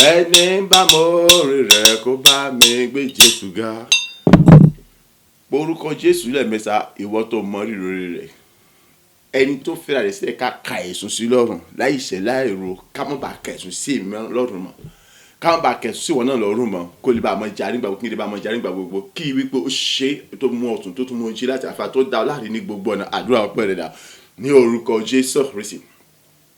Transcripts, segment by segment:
ẹni bá mọ orí rẹ̀ kó bá mi gbé Jésù ga. Orúkọ Jésù lẹ́ẹ̀mẹ́ta, ìwọ tó mọ rírì rẹ̀, ẹni tó fẹ́ra rẹ̀ sílẹ̀ ká ka ẹ̀sùn sí lọ́rùn láì ṣẹ̀ láì ro, ká má bàa ka ẹ̀sùn sí èmi lọ́rùn mọ́, ká má bàa ka ẹ̀sùn sí ìwọ náà lọ́rùn mọ́, kó lè bá a mọ jà nígbà gbogbo, kí lè bá a mọ jà nígbà gbogbo, kí wípé ó ṣe tó mú ọ̀tún tó tún mú ojú láti àfa tó dá ọ láàrin ní gbogbo ọ̀nà. Àdúrà ọpẹ́ rẹ̀ dà ní orúkọ Jésù Kristi,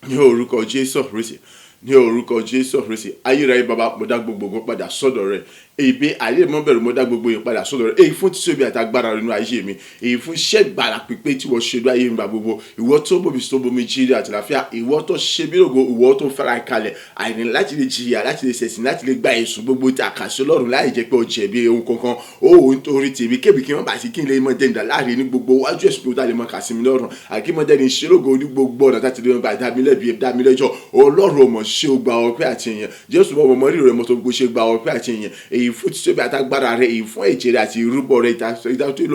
ní orúkọ Jésù Kristi, ní orúkọ Jésù Kristi. Ayérayé bàbá, mo dá gbogbo ògo padà sọ́dọ̀ rẹ̀. Èyí ayé mọ́ bẹ̀rù, mo dá gbogbo yẹn padà sọ́dọ̀ rẹ̀. Èyí fún títóbi àtagbára nínú ayé mi, èyí fún iṣẹ́ ìgbàlà pípé tí wọ́n ṣe lórí ayé mi gbà gbogbo. Ìwọ tó bòmí tó bomi jíire àti àlàáfíà, ìwọ tó ṣe bí ògo, ìwọ tó fara kalẹ̀ àìní láti lè jìyà, láti lè ṣẹ̀sìn, láti lè gba ẹ̀sùn gbogbo tí a kà sí Ọlọ́run láì jẹ́ pé ó jẹ̀bi ohun kankan. Ó nítorí tèmi kébì kí wọ́n bá sí kí n lè mọ dẹ́ndà láàrin ní gbogbo wájú ẹ̀sùn tó dá lè mọ kà sí mi lọ́rùn, àkí mọ dẹ́ni ìṣelógo ní gbogbo ọ̀nà láti lè mọ bá dá mi lẹ́bi, dá mi lẹ́jọ́. Ọlọ́run ò mọ̀ ṣe ó gba ọpẹ́ àti ìyìn. Jésù bọ́ mọ rí rẹ̀ mọ́ tó gbogbo ṣe gba ọpẹ́ àti ìyìn. Èyí fún títóbi àtagbára rẹ̀, èyí fún ẹ̀jẹ̀ rẹ̀ àti ìrúbọ rẹ̀ ìdájọ́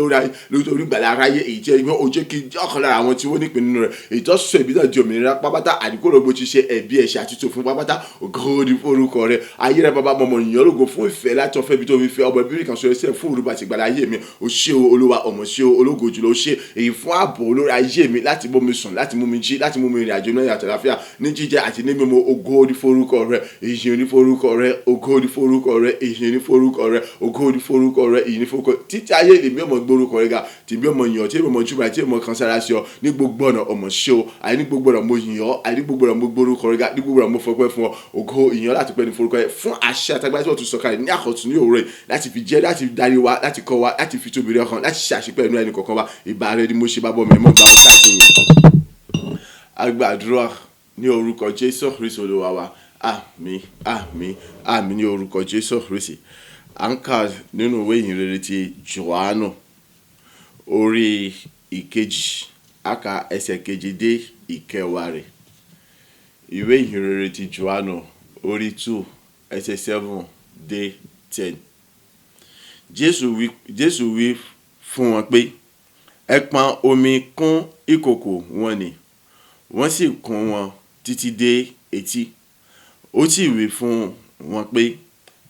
lórí ìgbàlà aráyé, èyí jẹ́ ìwọ́n ó jẹ́ kí ọ̀kan lára àwọn tí wọ́n nípìn nínú rẹ̀, èyí tó sọ ẹ̀bí náà di òmìnira pápátá, àdìkò rògbò ti ṣe ẹ̀bí ẹ̀ṣẹ̀ àti tó fún pápátá. Ògo ni fún orúkọ rẹ̀. Ayé rẹ̀ bàbá mọ̀mọ́ ìyàn lógo fún ìfẹ́ láti ọ̀fẹ́ bí tó fi fẹ́ ọmọ ìbírí kan sọ ẹsẹ̀ fún òrùba àti ìgbàlà ayé mi. Ó ṣe o Olúwa, ọmọ ṣe o ológo jùlọ, ó ṣe èyí fún ààbò olórí ayé mi láti mú mi sùn, láti mú mi jí, láti mú mi rìn àjò náà yàtọ̀ láfíà ní jíjẹ àti ní mímu. Ògo ni fún orúkọ rẹ̀, ìyìn ni fún orúkọ rẹ̀, ògo ni fún orúkọ rẹ̀, ìyìn ni fún orúkọ rẹ̀, ògo ni fún orúkọ rẹ̀, ìyìn ni fún orúkọ. Títí ayé lèmi ọmọ gbórúkọ rẹ̀ ga, tèmi ọmọ yàn, tí èmi ọmọ jùmọ̀, tí èmi ọmọ kan sára sí ọ ní gbogbo ọ̀nà. Ọmọ ṣe o, àì ní gbogbo ọ̀nà mo yìn ọ́, àì ní gbogbo ọ̀nà mo gbórúkọ rẹ̀ ga, ní gbogbo ọ̀nà mo fọpẹ́ fún ọ. Ògo ìyìn láti pẹ́ ní forúkọ rẹ̀, fún àṣẹ àtagbára tí wọ́n tún sọ̀kalẹ̀ ní àkọ́tún ní òwúrọ̀ láti fi jẹ́, láti darí wa, láti kọ́ wa, láti fi tóbi rẹ̀ hàn, láti ṣe àṣepẹ́ inú ẹni kọ̀ọ̀kan wa. Ìbà rẹ̀ ni mo ṣe bá bọ́ mi mọ́ gbà ọ́ káàkiri. Agbàdúrà ní orúkọ Jésù Kristi Olúwa wa. Àmín, àmín, àmín ní orúkọ Jésù Kristi. À ń kà nínú ìwé ìhìnrere ti Jòhánù orí ìkejì, a kà ẹsẹ̀ kejì dé ìkẹwàá rẹ̀. Ìwé ìhìnrere ti Jòhánù orí 2 ẹsẹ̀ 7 dé 10. Jésù wí fún wọn pé, ẹ pọn omi kún ìkòkò wọn nì. Wọ́n sì kún wọn títí dé etí. Ó sì wí fún wọn pé,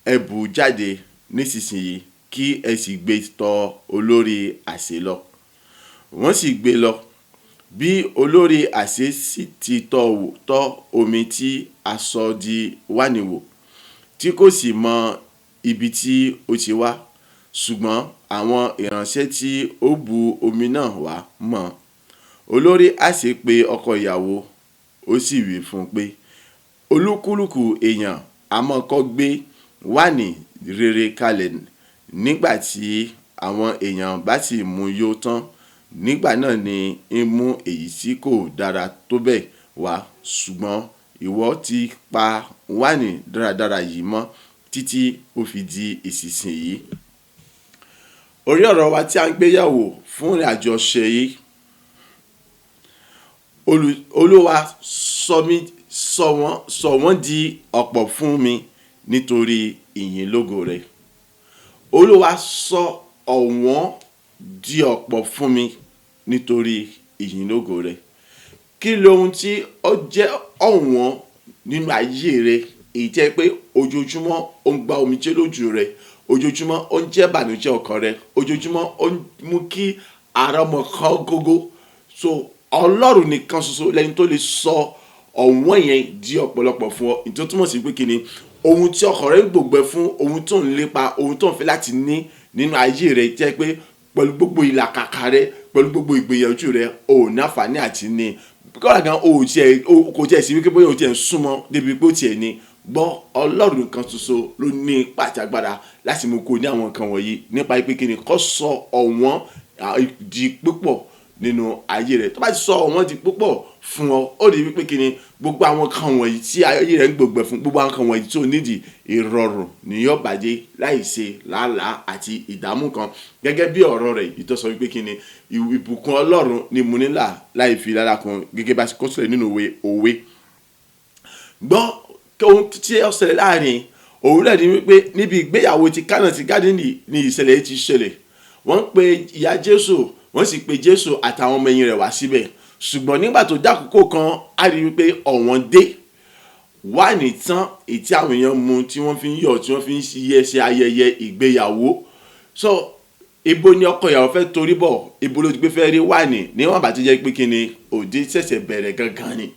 ẹ bù jáde nísinsìnyí kí ẹ sì gbé tọ̀ olórí àsè lọ. Wọ́n sì gbé lọ. Bí olórí àsè sì ti tọ́ omi tí a sọ di wáìnì wò, tí kò sì mọ ibi tí ó ti wá, ṣùgbọ́n àwọn ìránṣẹ́ tí ó bu omi náà wá mọ̀. Olórí àsè pe ọkọ ìyàwó, ó sì wí fún un pé, olúkúlùkù èèyàn a máa kọ́ gbé wáìnì rere kalẹ̀ nígbà tí àwọn èèyàn bá sì mú yó tán. Nígbà náà ni ń mú èyí tí kò dára tó bẹ́ẹ̀ wá, ṣùgbọ́n ìwọ ti pa wáìnì dáradára yìí mọ́ títí ó fi di ìsinsìnyí. Orí ọ̀rọ̀ wa tí a ń gbé yẹ̀wò fún ìrìn àjò ọ̀sẹ̀ yìí, Olúwa sọ wọ́n di ọ̀pọ̀ fún mi nítorí ìyìn lógo rẹ̀. Olúwa sọ ọ̀wọ́n di ọ̀pọ̀ fún mi nítorí ìyìn lógo rẹ̀. Kí lohun tí ó jẹ́ ọ̀wọ́n nínú ayé rẹ̀, èyí jẹ́ pé ojoojúmọ́ ó ń gba omijé lójú rẹ̀, ojoojúmọ́ ó ń jẹ́ ìbànújẹ́ ọkàn rẹ̀, ojoojúmọ́ ó ń mú kí ara ọmọ kan gógó. So Ọlọ́run nìkan ṣoṣo lẹ́ni tó lè sọ ọ̀wọ́n yẹn di ọ̀pọ̀lọpọ̀ fún ọ. Ìtọ́ túmọ̀ sí pé kí ni ohun tí ọkàn rẹ̀ ń gbògbẹ fún, ohun tó ń lépa, ohun tó ń fẹ́ láti ní nínú ayé rẹ̀, jẹ́ pé pẹ̀lú gbogbo ìlàkàkà rẹ̀, pẹ̀lú gbogbo ìgbìyànjú rẹ̀, ò ní àǹfààní àti ní. Kọ́lá gan kò tiẹ̀ sí wípé bóyá o tiẹ̀ ń súnmọ́ débi pé ó tiẹ̀ ní. Gbọ́, Ọlọ́run nìkan ṣoṣo ló ní ipá àti agbára láti mú kó ní àwọn nǹkan wọ̀nyí, nípa pé kí ni kó sọ ọ̀wọ́n di púpọ̀ nínú ayé rẹ̀. Tó bá ti sọ ọ̀wọ́n di púpọ̀ fún ọ, ó di wípé kí ni gbogbo àwọn nǹkan wọ̀nyí tí ayé rẹ̀ ń gbògbẹ fún, gbogbo àwọn nǹkan wọ̀nyí tí ó nídìí ìrọ̀rùn ni yóò bàjẹ́ láì ṣe làálàá àti ìdààmú kan. Gẹ́gẹ́ bí ọ̀rọ̀ rẹ̀ yìí tó sọ wípé kí ni ìbùkún Ọlọ́run ni mo nílà láì fi lára kan, gẹ́gẹ́ bá ṣe kọ sílẹ̀ nínú òwe. Gbọ́, ohun tí ó ṣẹlẹ̀ láàrin òwúrọ̀ ni wípé níbi ìgbéyàwó ti Kánà ti Gálílì ni ìṣẹ̀lẹ̀ yìí ti ṣẹlẹ̀. Wọ́n pe ìyá Jésù, wọ́n sì pe Jésù àtàwọn ọmọ ẹ̀yìn rẹ̀ wá síbẹ̀. Ṣùgbọ́n nígbà tó dákòókò kan, a rí wípé ọ̀wọ́n dé. wáìnì tán èyí tí àwọn èèyàn mu tí wọ́n fi ń yọ̀ tí wọ́n fi ń ṣe ayẹyẹ ìgbéyàwó. So ibo ni ọkọ ìyàwó fẹ́ torí bọ̀, ibo ló ti gbé fẹ́ rí wáìnì níwọ̀n bá ti jẹ́ pé kí ni òde ṣẹ̀ṣẹ̀ bẹ̀rẹ̀ gangan ni.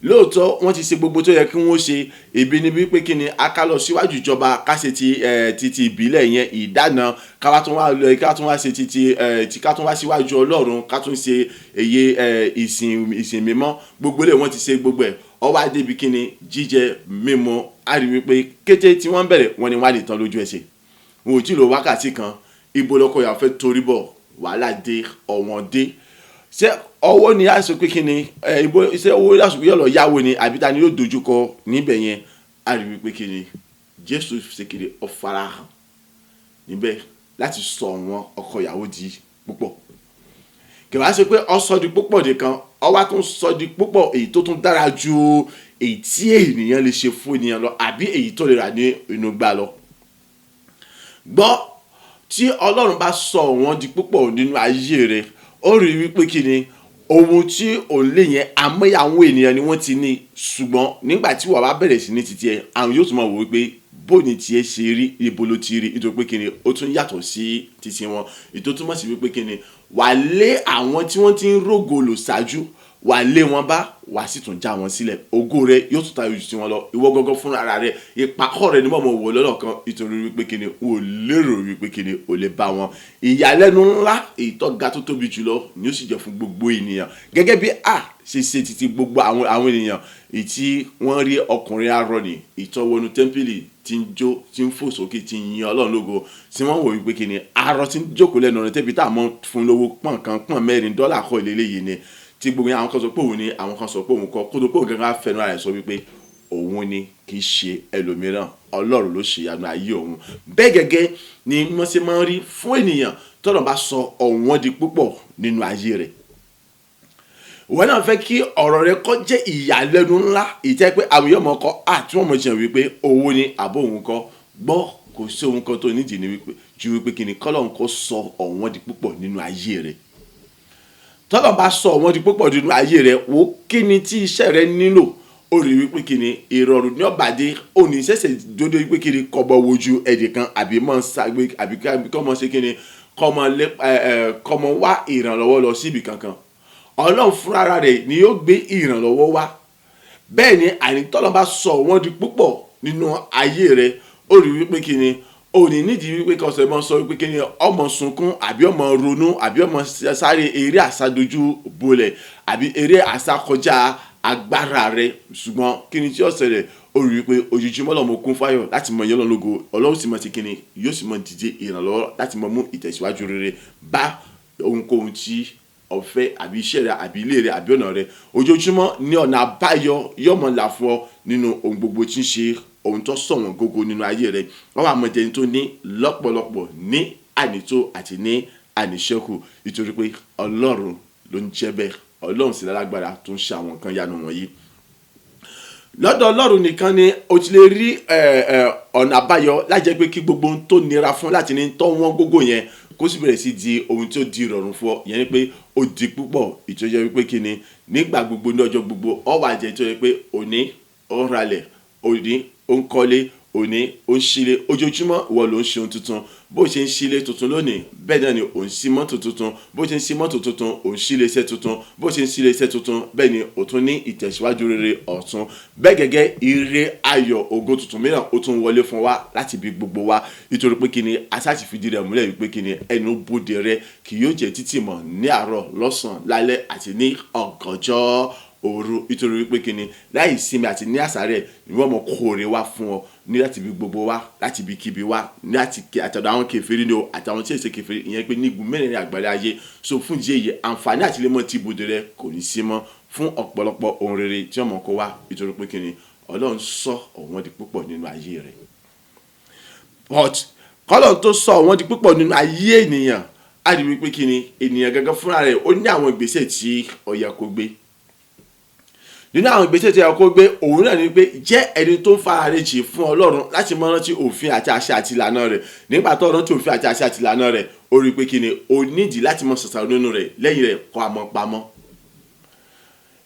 Lóòótọ́ wọ́n ti ṣe gbogbo tó yẹ kí wọ́n ṣe, ibi ni wípé kí ni a ká lọ síwájú ìjọba ká ṣe ti ìbílẹ̀ yẹn ìdáná, ká wá tún wá ṣe ká tún wá síwájú Ọlọ́run, ká tún ṣe èyí ìsìn mímọ́, gbogbo lè wọ́n ti ṣe gbogbo ẹ̀. Ó wá débi kí ni jíjẹ mímu, a rí wípé kété tí wọ́n bẹ̀rẹ̀ wọ́n ni wá lè tán lójú ẹsẹ̀. Wọn ò tí lò wákàtí kan, ibo lọkọ ìyàwó fẹ́ torí bọ̀, wàhálà dé, ọ̀wọ́n dé. Ṣé ọwọ́ ni a sọ pé kí ni ibo ṣé owó láṣù pé yóò lọ yáwó ni àbí ta ni yóò dojúkọ níbẹ̀ yẹn, a rí wípé kí ni Jésù ṣe kiri ó farahàn níbẹ̀ láti sọ wọn ọkọ ìyàwó di púpọ̀. Kì wá ṣe pé ó sọ di púpọ̀ nìkan, ó wá tún sọ di púpọ̀ èyí tó tún dára ju èyí tí ènìyàn lè ṣe fún ènìyàn lọ àbí èyí tó lè rà ní inú gbà lọ. Gbọ́, tí Ọlọ́run bá sọ wọn di púpọ̀ nínú ayé rẹ̀, ó rí wípé kí ni ohun tí òun lè yẹn àmọ́yà àwọn ènìyàn ni wọ́n ti ní, ṣùgbọ́n nígbà tí wọ́n bá bẹ̀rẹ̀ sí ní titi ẹ̀, àwọn yóò tún máa wò wípé bó ni tiẹ̀ ṣe rí, ibo ló ti rí, nítorí pé kí ni ó tún yàtọ̀ sí titi wọn. Ètò túmọ̀ sí wípé kí ni wà lé àwọn tí wọ́n ti ń rógo lò ṣáájú, wà lé wọn bá, wà sì tún já wọn sílẹ̀. Ògo rẹ yóò tún tayọ ju tiwọn lọ. Ìwọ gángan fúnra ara rẹ, ìpàkọ́ rẹ ni mo mọ̀ wò lọ́nà kan, nítorí wípé kí ni o lérò wípé kí ni o lè bá wọn. Ìyàlẹ́nu ńlá èyí tó ga tó tóbi jùlọ ni ó sì jẹ́ fún gbogbo ènìyàn. Gẹ́gẹ́ bí ṣe títí gbogbo àwọn ènìyàn èyí tí wọ́n rí ọkùnrin arọ ní ìtọ́wọ́nú tẹ́ḿpìlì tí ń jó, tí ń fò sókè, tí ń yin Ọlọ́run lógo, tí wọ́n wò wípé kí ni arọ tí ń jókòó lẹ́nu ọ̀nà tẹ́bi tá a mọ̀ fún lówó $4 kọ́ ìlélẹ́yìí ni, tí gbogbo àwọn kan sọ pé òun ni, àwọn kan sọ pé òun kọ́, kó tó pé òun gangan fẹnu ara rẹ̀ sọ wípé òun ni, kì í ṣe ẹlòmíràn, Ọlọ́run ló ṣe ìyanu ayé òun. Bẹ́ẹ̀ gẹ́gẹ́ ni wọ́n ṣe máa ń rí fún ènìyàn tọ́lọ́run bá sọ ọ̀wọ́n di púpọ̀ nínú ayé rẹ̀. Wọ́n náà fẹ́ kí ọ̀rọ̀ rẹ̀ kó jẹ́ ìyàlẹ́nu ńlá, ìtẹ́ pé àwọn èèyàn mọ̀ kọ́ àti wọ́n mọ̀ jẹun wípé owó ni àbó òun kọ́. Gbọ́, kò sí ohun kan tó nídìí ni wípé ju wípé kí ni kọ́lọ́run kó sọ ọ̀wọ́n di púpọ̀ nínú ayé rẹ̀. Tọ́lọ́run bá sọ ọ̀wọ́n di púpọ̀ nínú ayé rẹ̀, wo kí ni tí iṣẹ́ rẹ̀ nílò, ó rí wípé kí ni ìrọ̀rùn ní ọ̀bàdé, ó ní ṣẹ̀ṣẹ̀ dodo wípé kí ni kọ́bọ̀ wojú ẹnìkan àbí mọ̀ ṣàgbé àbí kọ́mọ ṣe kí ni kọ́mọ wá ìrànlọ́wọ́ lọ síbi kankan. Ọlọ́run fúnra rẹ̀ ni yóò gbé ìrànlọ́wọ́ wá. Bẹ́ẹ̀ ni àní tọ́lọ́run bá sọ wọ́n di púpọ̀ nínú ayé rẹ̀, ó rí wípé kí ni ó ní nídìí wípé kọ́sẹ̀ mọ́ sọ wípé kí ni ọmọ sunkún àbí ọmọ ronú àbí ọmọ sáré eré àsádojú bolẹ̀ àbí eré àsákọjá agbára rẹ̀, ṣùgbọ́n kí ni tí ó ṣẹlẹ̀, ó rí wípé ojoojúmọ́ lọ́mọ kún fáyọ̀ láti mọ Ọlọ́run lógo, Ọlọ́run sì mọ̀ sí kí ni yóò sì mọ̀ dìde ìrànlọ́wọ́ láti mọ̀ mú ìtẹ̀síwájú rere bá ohunkóhun tí ọ̀fẹ́ àbí iṣẹ́ rẹ àbí ilé rẹ àbí ọ̀nà rẹ. Ojoojúmọ́ ní ọ̀nà àbáyọ yóò mọ̀ là fún ọ nínú ohun gbogbo tí ń ṣe ohun tó sọ̀wọ́n gógó nínú ayé rẹ. Wọ́n wà mọ̀ jẹni tó ní lọ́pọ̀lọpọ̀ ní ànító àti ní àníṣẹ́kù, nítorí pé Ọlọ́run ló ń jẹ́ bẹ́ẹ̀. Ọlọ́run sì lálágbára tó ń ṣe àwọn nǹkan yanu wọ̀nyí. Lọ́dọ̀ Ọlọ́run nìkan ni o ti lè rí ọ̀nà àbáyọ lájẹ́ pé kí gbogbo ohun tó nira fún láti ní tọ́ wọ́n gógó yẹn kó sì bẹ̀rẹ̀ sí di ohun tí ó di ìrọ̀rùn fún ọ. Ìyẹn ni pé ó di púpọ̀, ìtọ́jẹ́ wípé kí ni nígbà gbogbo ní ọjọ́ gbogbo ọ wà jẹ́ tó yẹ pé òní ó ń ralẹ̀, òní ó ń kọ́lé, òní ó ń ṣílé, ojoojúmọ́ ìwọ ló ń ṣe ohun tuntun. Bó ṣe ń ṣílé tuntun lónìí, bẹ́ẹ̀ náà ni ò ń ṣí mọ́tò tuntun. Bó ṣe ń ṣí mọ́tò tuntun, ò ń ṣílé iṣẹ́ tuntun. Bó ṣe ń ṣílé iṣẹ́ tuntun, bẹ́ẹ̀ ni ò tún ní ìtẹ̀síwájú rere ọ̀tun. Bẹ́ẹ̀ gẹ́gẹ́ ire ayọ̀ ògo tuntun mìíràn ó tún wọlé fún wa láti bí gbogbo wa, nítorí pé kí ni asá ti fìdí rẹ̀ múlẹ̀ wípé kí ni ẹnu bodè rẹ̀ kì yóò jẹ́ títì mọ́ ní àárọ̀, lọ́sàn-án, lálẹ́ àti ní ọ̀gànjọ́ òru, nítorí wípé kí ni láì sinmi àti ní àsárẹ̀ ni wọ́n mọ̀ kóore wá fún ọ ní láti bí gbogbo wa, láti bí kíbi wa, ní àtọ̀dọ̀ àwọn kèfèrí ni o àtàwọn tí èsè kèfèrí, ìyẹn pé ní igun mẹ́rin àgbáyé ayé. So fún ìdí èyí àǹfààní àti lẹ́mọ̀ tí ibodè rẹ kò ní sí mọ́ fún ọ̀pọ̀lọpọ̀ ohun rere tí ọmọ kó wá, nítorí pé kí ni Ọlọ́run sọ ọ̀wọ́n di púpọ̀ nínú ayé rẹ̀. But kọ́lọ́run tó sọ ọ̀wọ́n di púpọ̀ nínú ayé ènìyàn, á rí wípé kí ni ènìyàn gẹ́gẹ́ fúnra rẹ̀ ó ní àwọn ìgbésẹ̀ tí ó yẹ kó gbé. Nínú àwọn ìgbésẹ̀ tí ó yẹ kó gbé, òun náà ni pé jẹ́ ẹni tó ń fara rẹ̀ jì fún Ọlọ́run láti mọ rántí òfin àti àṣẹ àti ìlànà rẹ̀. Nígbà tó rántí òfin àti àṣẹ àti ìlànà rẹ̀, ó rí pé kí ni ó nídìí láti mọ ṣàṣàrò nínú rẹ̀, lẹ́yìn rẹ̀ kó àmọ́ pamọ́.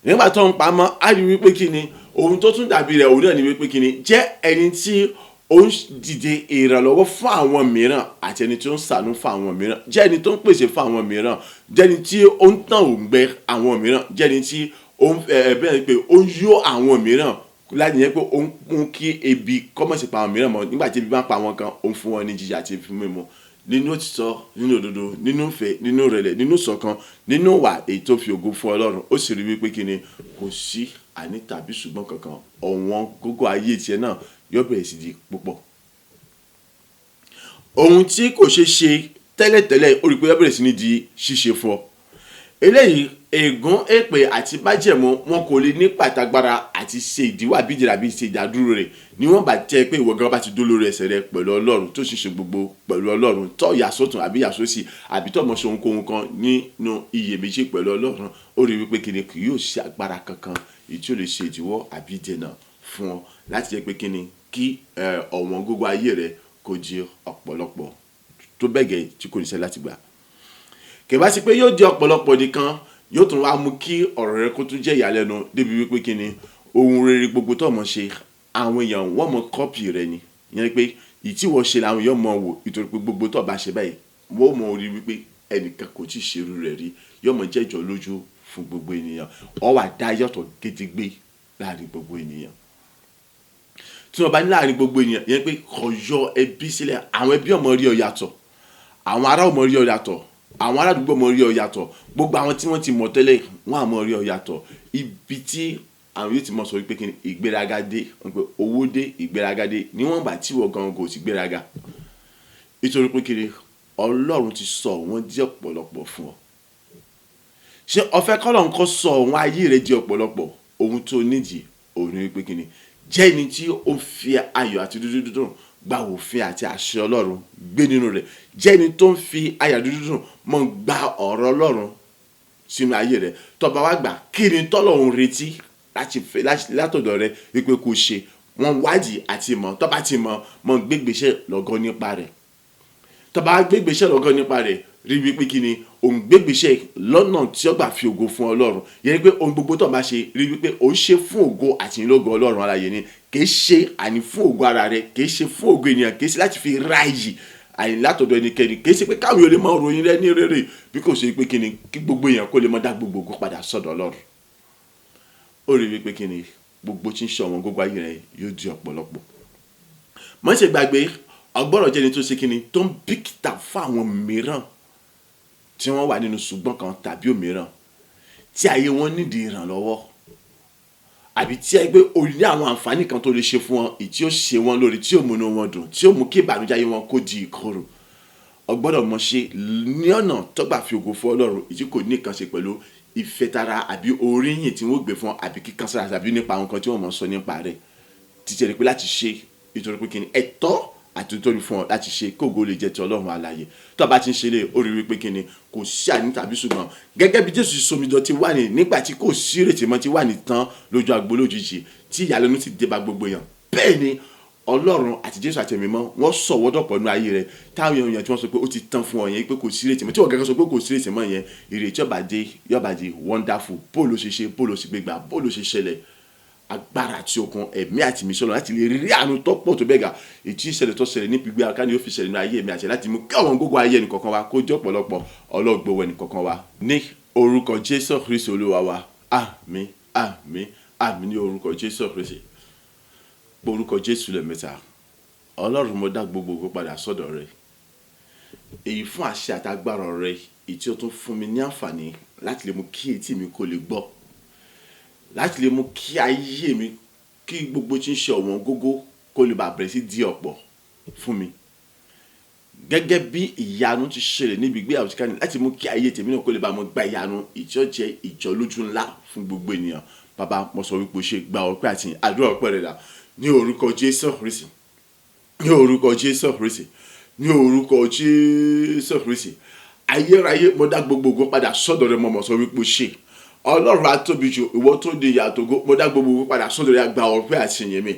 Nígbà tó ń pamọ́, á rí wípé kí ni ohun tó tún dàbí rẹ̀ òun náà ni wípé kíni jẹ́ ẹni tí ó ń dìde ìrànlọ́wọ́ fún àwọn mìíràn àti ẹni tí ó ń ṣàánú fún àwọn mìíràn, jẹ́ ẹni tó ń pèsè fún àwọn mìíràn, jẹ́ ẹni tí ó ń tàn òǹgbẹ àwọn mìíràn, jẹ́ ẹni tí ó ń bẹ́ẹ̀ pé ó ń yó àwọn mìíràn láti yẹ pé ó ń mú kí ebi kọ́mọ̀sí pa àwọn mìíràn mọ́ nígbà tí ebi bá ń pa àwọn kan ó ń fún wọn ní jíjẹ àti fún mímu nínú òtítọ́, nínú òdodo, nínú ìfẹ́, nínú ìrẹ̀lẹ̀, nínú ìṣọ̀kan, nínú ìwà èyí tó fi ògo fún Ọlọ́run. Ó sì rí wípé kíni kò sí àní tàbí ṣùgbọ́n kankan, ọ̀wọ́n gógó ayé tiẹ̀ náà yóò bẹ̀rẹ̀ sí di púpọ̀. Ohun tí kò ṣe ṣe tẹ́lẹ̀tẹ́lẹ̀ ó rí pé yóò bẹ̀rẹ̀ sí ní di ṣíṣe fún ọ. Eléyìí ègún, èpè àti májẹ̀mú wọn kò lè ní pàtàgbára àti ṣe ìdíwọ́ àbí ìjìrà bí ṣe ìdádúró rẹ̀ níwọ̀n bá tẹ́ pé ìwọ gan bá ti dó lórí ẹsẹ̀ rẹ pẹ̀lú Ọlọ́run tó ṣiṣẹ́ gbogbo pẹ̀lú Ọlọ́run tó yà sọ́tún àbí yà sósì àbí tó mọ̀ ṣe ohunkóhun kan nínú iyèméjì pẹ̀lú Ọlọ́run. Ó rí wípé kíni kì yóò ṣe agbára kankan èyí tí ó lè ṣe ìdíwọ́ àbí ìdènà fún ọ láti jẹ́ pé kíni kí ọ̀wọ́n gógó ayé rẹ kó di ọ̀pọ̀lọpọ̀ tó bẹ́gẹ̀ tí kò ní ṣe láti gbà. Kẹ̀bá sí pé yóò di ọ̀pọ̀lọpọ̀ nìkan yóò tún wá mú kí ọ̀rọ̀ rẹ kó tún jẹ́ ìyàlẹ́nu débi wípé kíni ohun rere gbogbo tó mọ̀ ṣe àwọn èèyàn wọ́n mọ̀ kọ́pì rẹ ni. Ìyẹn pé ìtí wọ́n ṣe làwọn èèyàn mọ̀ wò nítorí pé gbogbo tó bá ṣe báyìí wọ́n mọ̀ rí wípé ẹnìkan kò tí ì ṣerú rẹ̀ rí, yóò mọ̀ jẹ́jọ́ lójú fún gbogbo ènìyàn. Ó wá dá yàtọ̀ gédégbé láàrin gbogbo ènìyàn. Tí wọ́n bá ní láàrin gbogbo ènìyàn yẹn pé kó yọ ẹbí sílẹ̀, àwọn ẹbí ọmọ rí ọ yàtọ̀, àwọn ará ọmọ rí ọ yàtọ̀, àwọn aládùúgbò mọ̀ rí ọ yàtọ̀, gbogbo àwọn tí wọ́n ti mọ̀ tẹ́lẹ̀ wọ́n á mọ̀ rí ọ yàtọ̀. Ibi tí àwọn yóò ti mọ̀ sọ wípé kíni ìgbéraga dé, pé owó dé, ìgbéraga dé níwọ̀n bá tí wọ́n gan kò sí gbéraga. Nítorí pé kíni Ọlọ́run ti sọ wọ́n di ọ̀pọ̀lọpọ̀ fún ọ. Ṣé o fẹ́ k'Ọlọ́run kó sọ wọ́n ayé rẹ di ọ̀pọ̀lọpọ̀? Ohun tó nídìí òun ni wípé kíni jẹ́ ẹni tí ó fi ayọ̀ àti dúdú gba òfin àti àṣẹ Ọlọ́run gbé nínú rẹ̀, jẹ́ ẹni tó ń fi ayọ̀ dúdú mọ̀ gba ọ̀rọ̀ Ọlọ́run sínú ayé rẹ̀. Tó bá wá gbà kí ni t'Ọlọ́run retí látọ̀dọ̀ rẹ wípé kó ṣe, wọ́n wádìí àti mọ̀, tó bá ti mọ̀ gbégbèsè lọ́gán nípa rẹ̀. Tó bá gbégbèsè lọ́gán nípa rẹ̀ rí wípé kíni òun gbégbèsè lọ́nà tí ó gbà fi ògo fún Ọlọ́run. Yẹn pé ohun gbogbo tó bá ṣe rí wípé ó ṣe fún ògo àti ìlógo Ọlọ́run aláyé ni, kì í ṣe àní fún ògo ara rẹ̀, kì í ṣe fún ògo ènìyàn, kì í ṣe láti fi ráàyè àyìn látọ̀dọ̀ ẹnikẹ́ni, kì í ṣe pé káwọn èèyàn lè máa ròyìn rẹ ní rere bí kò ṣe pé kíni kí gbogbo èèyàn kó lè máa dá gbogbo ògo padà sọ́dọ̀ Ọlọ́run. Ó rí wípé kíni gbogbo tí ń ṣe ọ̀wọ́n gógó ayé rẹ yóò di ọ̀pọ̀lọpọ̀. Má ṣe gbàgbé ọgbọ́rọ̀ jẹ́ni tó ṣe kíni tó ń bìkítà fún àwọn mìíràn tí wọ́n wà nínú ṣùgbọ́n kan tàbí òmíràn tí ayé wọn nídìí ìrànlọ́wọ́ àbí tí ẹ gbé orí àwọn àǹfààní kan tó lè ṣe fún wọn tí ó ṣe wọn lórí, tí ó múnú wọn dùn, tí ó mú kí ìbànújẹ́ ayé wọn kó di ìkorò. Ó gbọ́dọ̀ mọ̀ ṣe ní ọ̀nà tó gbà fi ògo fún Ọlọ́run èyí kò ní nǹkan ṣe pẹ̀lú ìfẹ́tara àbí oríyìn tí wọ́n gbé fún àbí kíkan sára tàbí nípa àwọn kan tí wọ́n mọ̀ sọ nípa rẹ̀ títí ẹ̀ pé láti ṣe nítorí pé kíni ẹ̀tọ́ àti nítorí fún ọ láti ṣe kógo lè jẹ́ ti Ọlọ́run alààyè. Tó bá ti ń ṣe lé ó rí wípé kíni kò sí àní tàbí ṣùgbọ́n gẹ́gẹ́ bí Jésù sọmidọ̀ ti wà ní nígbà tí kò sí ìrètí mọ́ ti wà ní tán lójú agbo lójijì tí ìyàlẹ́nu ti dé bá gbogbo èèyàn. Bẹ́ẹ̀ ni Ọlọ́run àti Jésù àti Ẹ̀mí Mímọ́ wọ́n sọ wọ́dọ̀pọ̀ nínú ayé rẹ̀ táwọn èèyàn tí wọ́n sọ pé ó ti tán fún ọ yẹn pé kò sí ìrètí mọ́ tí wọ́n gẹ́gẹ́ sọ pé kò sí ìrètí mọ́ yẹn ìrètí yọba dé wonderful bóòlù ṣe ṣe bóòlù ṣe gbégbá bóòlù ṣe ṣẹlẹ̀ agbára àti okun ẹ̀mí àti ìmísí láti lè rí àánú tó pọ̀ tó bẹ́gà ètí ìṣẹ̀lẹ̀ tó ṣẹlẹ̀ ní gbígbé aká ni ó fi ṣẹlẹ̀ nínú ayé mi àti láti mú káwọn gbogbo ayé ẹnì kọ̀ọ̀kan wa kó jẹ́ ọ̀pọ̀lọpọ̀ ọlọ́gbọ̀wọ́ ẹnì kọ̀ọ̀kan wa ní orúkọ Jésù Kristi Olúwa wa. Àmín àmín àmín ní orúkọ Jésù Kristi. Orúkọ Jésù lẹ́mẹ̀ta. Ọlọ́run mo dá gbogbo ògo padà sọ́dọ̀ rẹ. Èyí fún àṣẹ àtagbára rẹ èyí tí ó tún fún mi ní àǹfààní láti lè mú kí etí mi kó lè gbọ́, láti lè mú kí ayé mi kí gbogbo tí ń ṣe ọ̀wọ́n gógó kó lè bá bẹ̀rẹ̀ sí di ọ̀pọ̀ fún mi. Gẹ́gẹ́ bí ìyanu ti ṣẹlẹ̀ níbi ìgbéyàwó tí ká ní láti mú kí ayé tèmi náà kó lè bá mọ gba ìyanu ìjọ jẹ́ ìjọ lójú ńlá fún gbogbo ènìyàn. Bàbá mo sọ wípé o ṣe gba ọpẹ́ àti àdúrà ọpẹ́ rẹ̀ dà ní orúkọ Jésù Kristi, ní orúkọ Jésù Kristi, ní orúkọ Jésù Kristi. Ayérayé mo dá gbogbo ògo padà sọ́dọ̀ rẹ, mo sọ wípé o ṣe Ọlọ́run atóbi jù ìwọ tó di ìyàtọ̀ ògo, mo dá gbogbo ògo padà sọ́dọ̀ rẹ, gba ọpẹ́ àti ìyìn mi.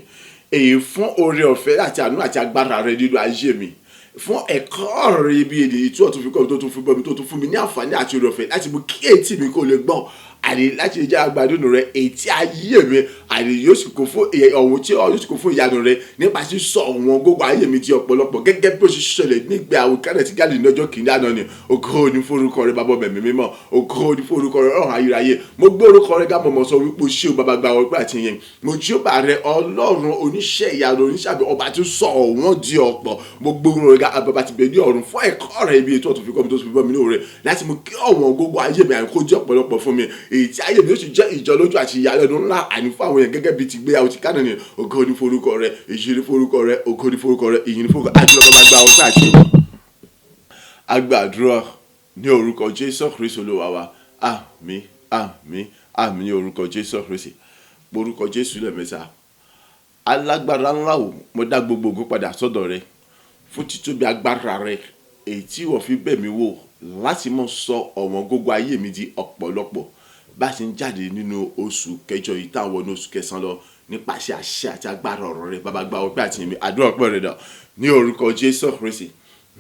Èyí fún oore ọ̀fẹ́ àti àánú àti agbára rẹ nínú ayé mi, fún ẹ̀kọ́ rẹ ibi èdè tí ó tún fi kọ́ mi tó tún fi gbọ́ mi tó tún fún mi ní àǹfààní àti oore ọ̀fẹ́ láti mú kí etí mi kó lè gbọ́ àní láti jẹ́ agbádùn rẹ èyí tí ayé mi àní yóò sì kún fún ọ̀hún tí yóò sì kún fún ìyanu rẹ nípa sísọ ọ̀wọ́n gógó ayé mi di ọ̀pọ̀lọpọ̀ gẹ́gẹ́ bí ó ṣe ṣẹlẹ̀ nígbà àwọn Kánà tí Gálílì lọ́jọ́ kìíní àná ni. Ògo ni fún orúkọ rẹ bàbá bẹ̀mí mímọ́, ògo ni fún orúkọ rẹ ọ̀hún ayérayé. Mo gbé orúkọ rẹ ga mọ̀mọ́ sọ wípé o ṣé o bàbá gba ọpẹ́ àti ìyìn. Mo jí ó bá rẹ Ọlọ́run oníṣẹ́ ìyanu oníṣàbí ọba tí ó sọ ọ̀wọ́n di ọ̀pọ̀. Mo gbé orúkọ rẹ ga bàbá ti bẹ̀ ní ọ̀run fún ẹ̀kọ́ rẹ ibi ètò ọ̀tún fi kọ́ mi tó fi bọ́ mi ní òre láti mú kí ọ̀wọ́n gógó ayé mi àìkó jẹ́ ọ̀pọ̀lọpọ̀ fún mi èyí tí ayé mi yóò sì jẹ́ ìjọ lójú àti ìyàlẹ́nu ńlá àní fún àwọn yẹn gẹ́gẹ́ bí ti gbéyàwó ti Kánà ni. Ògo ni fún orúkọ rẹ, èyí ni fún orúkọ rẹ, ògo ni fún orúkọ rẹ, ìyìn ni fún orúkọ rẹ. Àjùlọ bàbá gba ọpẹ́ àti agbàdúrà ní orúkọ Jésù Kristi Olúwa wa. Àmín àmín àmín ní orúkọ Jésù Kristi. Orúkọ Jésù lẹ́ẹ̀mẹ́ta. Alágbára ńlá o, mo dá gbogbo ògo padà sọ́dọ̀ rẹ fún títóbi agbára rẹ èyí tí wọ́n fi bẹ̀ mí wò láti mọ̀ sọ ọ̀wọ́n gógó ayé mi di ọ̀pọ̀lọpọ̀ bá ṣe ń jáde nínú oṣù kẹjọ yìí táwọn ní oṣù kẹsàn-án lọ nípasẹ̀ àṣẹ àti agbára ọ̀rọ̀ rẹ. Bàbá gba ọpẹ́ àti ìyìn. Àdúrà ọpẹ́ rẹ dà ní orúkọ Jésù Kristi,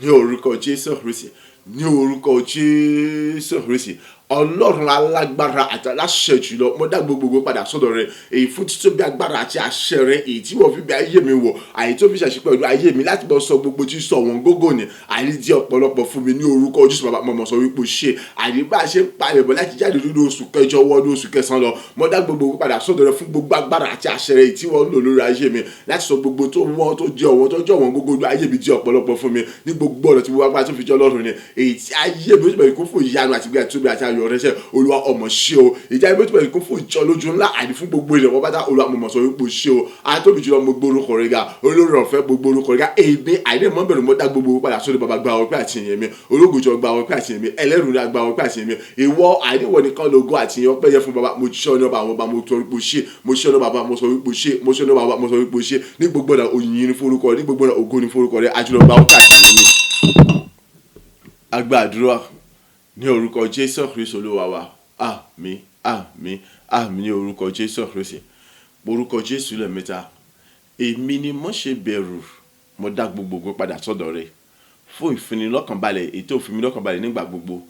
ní orúkọ Jésù Kristi, ní orúkọ Jésù Kristi. Ọlọ́run alágbára àti aláṣẹ jùlọ, mo dá gbogbo ògo padà sọ́dọ̀ rẹ èyí fún títóbi agbára àti àṣẹ rẹ èyí tí wọ́n fi bẹ̀ ayé mi wò àyè tó fi ṣàṣẹ pẹ̀lú ayé mi láti bọ́ sọ gbogbo tí sọ wọn gógó ni àyè di ọ̀pọ̀lọpọ̀ fún mi ní orúkọ Jésù. Bàbá mọ̀mọ́ sọ wípé ṣe àyè bá a ṣe ń palẹ̀ bọ̀ láti jáde nínú oṣù kẹjọ wọnú oṣù kẹsàn-án lọ. Mo dá gbogbo ògo padà sọ́dọ̀ rẹ fún gbogbo agbára àti àṣẹ rẹ èyí tí wọ́n lò lórí ayé mi láti sọ gbogbo tó wọ́n tó jẹ́ ọ̀wọ́n tó jẹ́ ọ̀wọ́n gógó ayé mi di ọ̀pọ̀lọpọ̀ fún mi ní gbogbo ọ̀nà tí gbogbo agbára tó fi jẹ́ Ọlọ́run ni èyí tí ayé mi ó sì bẹ̀rẹ̀ kún fún ìyanu àti gbé àti ayọ̀ rẹ ṣe. Olúwa ọmọ ṣe o ìjà ibi tó bẹ̀rẹ̀ kún fún ìjọ lójú ńlá àní fún gbogbo ilẹ̀ wọ́n bá dá. Olúwa mọ̀mọ́ sọ wípé ṣe o àtóbi jùlọ mo gbórúkọ rẹ ga olórí ọ̀fẹ́ gbogbo orúkọ rẹ ga èmi àìní mọ́ bẹ̀rù mo dá gbogbo padà sórí. Bàbá gba ọpẹ́ àti ìyìn mi, ológùjọ gba ọpẹ́ àti ìyìn mi, ẹlẹ́rù rẹ gba ọpẹ́ àti ìyìn mi. Ìwọ àìníwọ̀ nìkan lógo àti ìyìn ọpẹ́ yẹ fún bàbá. Mo ṣe ọ́nà bàbá ọba mo sọ wípé ṣe, mo ṣe ọ́nà bàbá mo sọ wípé ṣe, mo ṣe ọ́nà bàbá mo sọ wípé ṣe. Ní gbogbo ọ̀nà òyìn ní forúkọ rẹ, ní gbogbo ọ̀nà ògo ní forúkọ rẹ. Àjùlọ gba ọpẹ́ àti ìyìn mi. Agbàdúrà ní orúkọ Jésù Kristi Olúwa wa. Àmín àmín àmín ní orúkọ Jésù Kristi. Orúkọ Jésù lẹ́ẹ̀mẹ́ta. Èmi ni mo ṣe bẹ̀rù, mo dá gbogbo ògo padà sọ́dọ̀ rẹ fún ìfinilọ́kànbalẹ̀ ètò ìfinilọ́kànbalẹ̀ nígbà gbogbo